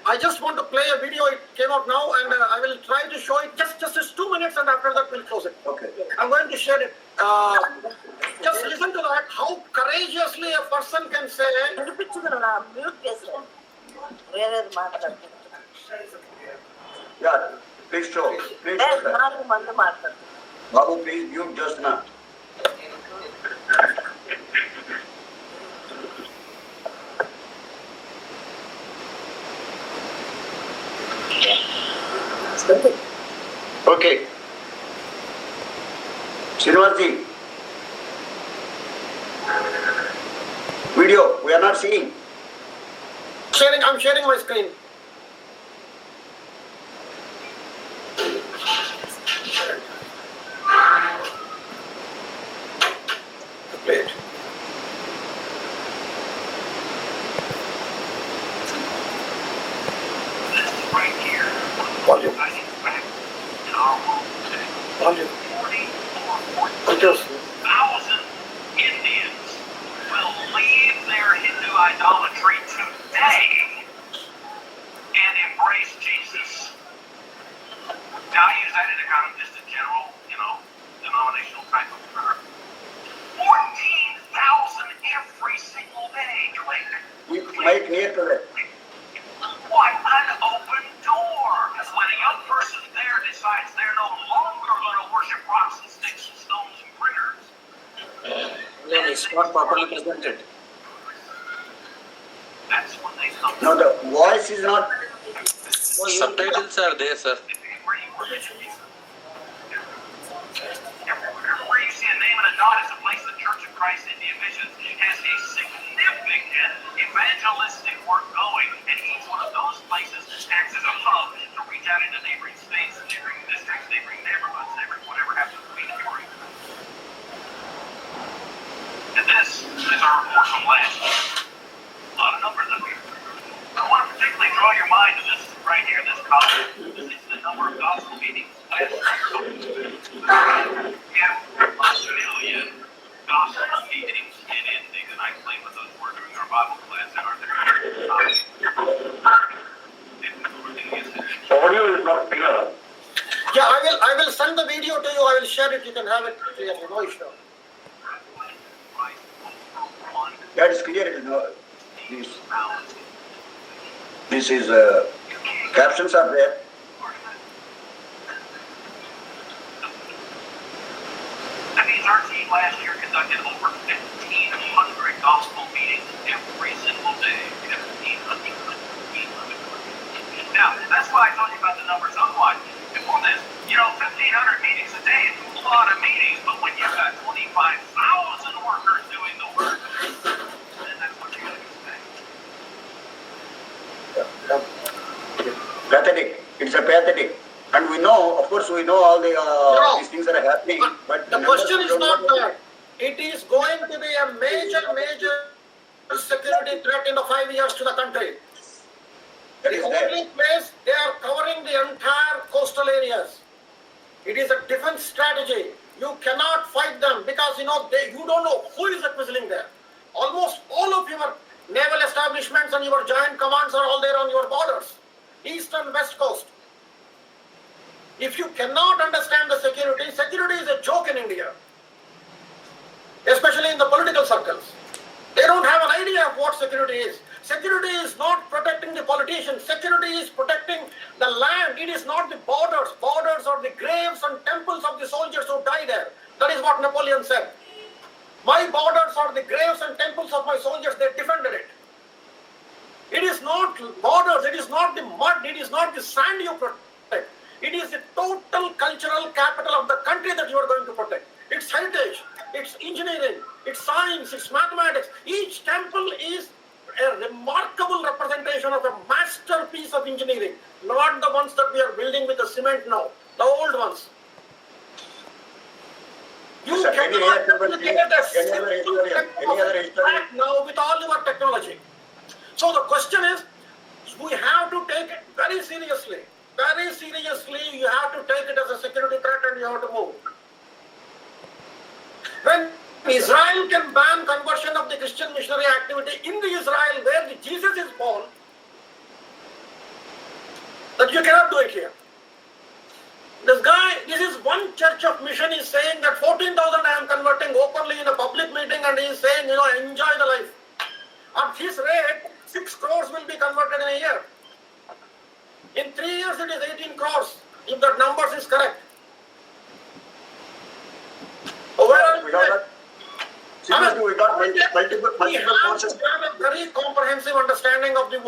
I just want to play a video. It came out now, and I will try to show it just 2 minutes, and after that we'll close it. Okay. I'm going to share it. Just listen to that. How courageously a person can say. Yeah, please show. Babu, please, you just now. Okay. Srinivasji. Video, we are not seeing. I'm sharing my screen. Play it. Volume. Volume. 44,000 Indians idolatry today and embrace Jesus. Now I use that in a kind of just a general, denominational type of term. 14,000 every single day, click. You might hear to that. What an open door! When a young person there decides they're no longer going to worship rocks and sticks and stones and critters. Then it's not properly presented. That's when they come. No, the voice is not. Subtitles are there, sir. Everywhere you see a name and a dot is a place the Church of Christ India Missions has a significant evangelistic work going, and each one of those places acts as a hub to reach out into neighboring states, neighboring districts, neighboring neighborhoods, neighboring whatever happens to be neighboring. And this is our report from last year. A lot of numbers up here. I want to particularly draw your mind to this right here, this column. This is the number of gospel meetings last year. We have a million gospel meetings in India, and I explained what those were during our Bible class and our Audio is not clear. Yeah, I will send the video to you. I will share it. You can have it clearly. No issue. That is clear. This is captions are there. That means our team last year conducted over 1,500 gospel meetings every single day. 1,500. Now, that's why I told you about the numbers somewhat. Before this, 1,500 meetings a day is a lot of meetings, but when you've got 25,000 workers doing the work, then that's what you're going to expect. Pathetic. It's a pathetic. And we know, of course, we know all the these things that are happening. But the question is not that. It is going to be a major security threat in the 5 years to the country. The only place they are covering the entire coastal areas. It is a defense strategy. You cannot fight them because you don't know who is acquiescing there. Almost all of your naval establishments and your giant commands are all there on your borders, east and west coast. If you cannot understand the security is a joke in India, especially in the political circles. They don't have an idea of what security is. Security is not protecting the politicians. Security is protecting the land. It is not the borders. Borders are the graves and temples of the soldiers who died there. That is what Napoleon said. My borders are the graves and temples of my soldiers. They defended it. It is not borders. It is not the mud. It is not the sand you protect. It is the total cultural capital of the country that you are going to protect. Its heritage, its engineering, its science, its mathematics. Each temple is a remarkable representation of a masterpiece of engineering, not the ones that we are building with the cement now, the old ones. You cannot replicate a simple fact now with all your technology. So the question is, we have to take it very seriously. Very seriously, you have to take it as a security threat and you have to move. When Israel can ban conversion of the Christian missionary activity in the Israel where the Jesus is born, that you cannot do it here. This is one church of mission is saying that 14,000 I am converting openly in a public meeting and he is saying, enjoy the life. At this rate, 6 crores will be converted in a year. In 3 years, it is 18 crores, if that numbers is correct. We have a very comprehensive understanding of the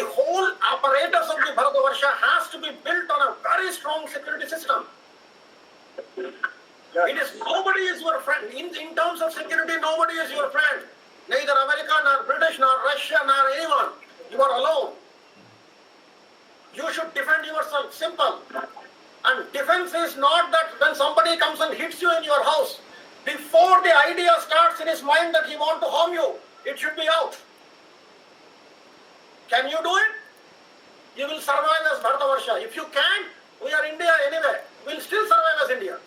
whole apparatus of the Bharatavarsha has to be built on a very strong security system. Nobody is your friend. In terms of security, nobody is your friend. Neither America, nor British, nor Russia, nor anyone. You are alone. You should defend yourself. Simple. And defense is not that when somebody comes and hits you in your house, before the idea starts in his mind that he wants to harm you, it should be out. Can you do it? You will survive as Bharatavarsha. If you can't, we are India anyway. We will still survive as India.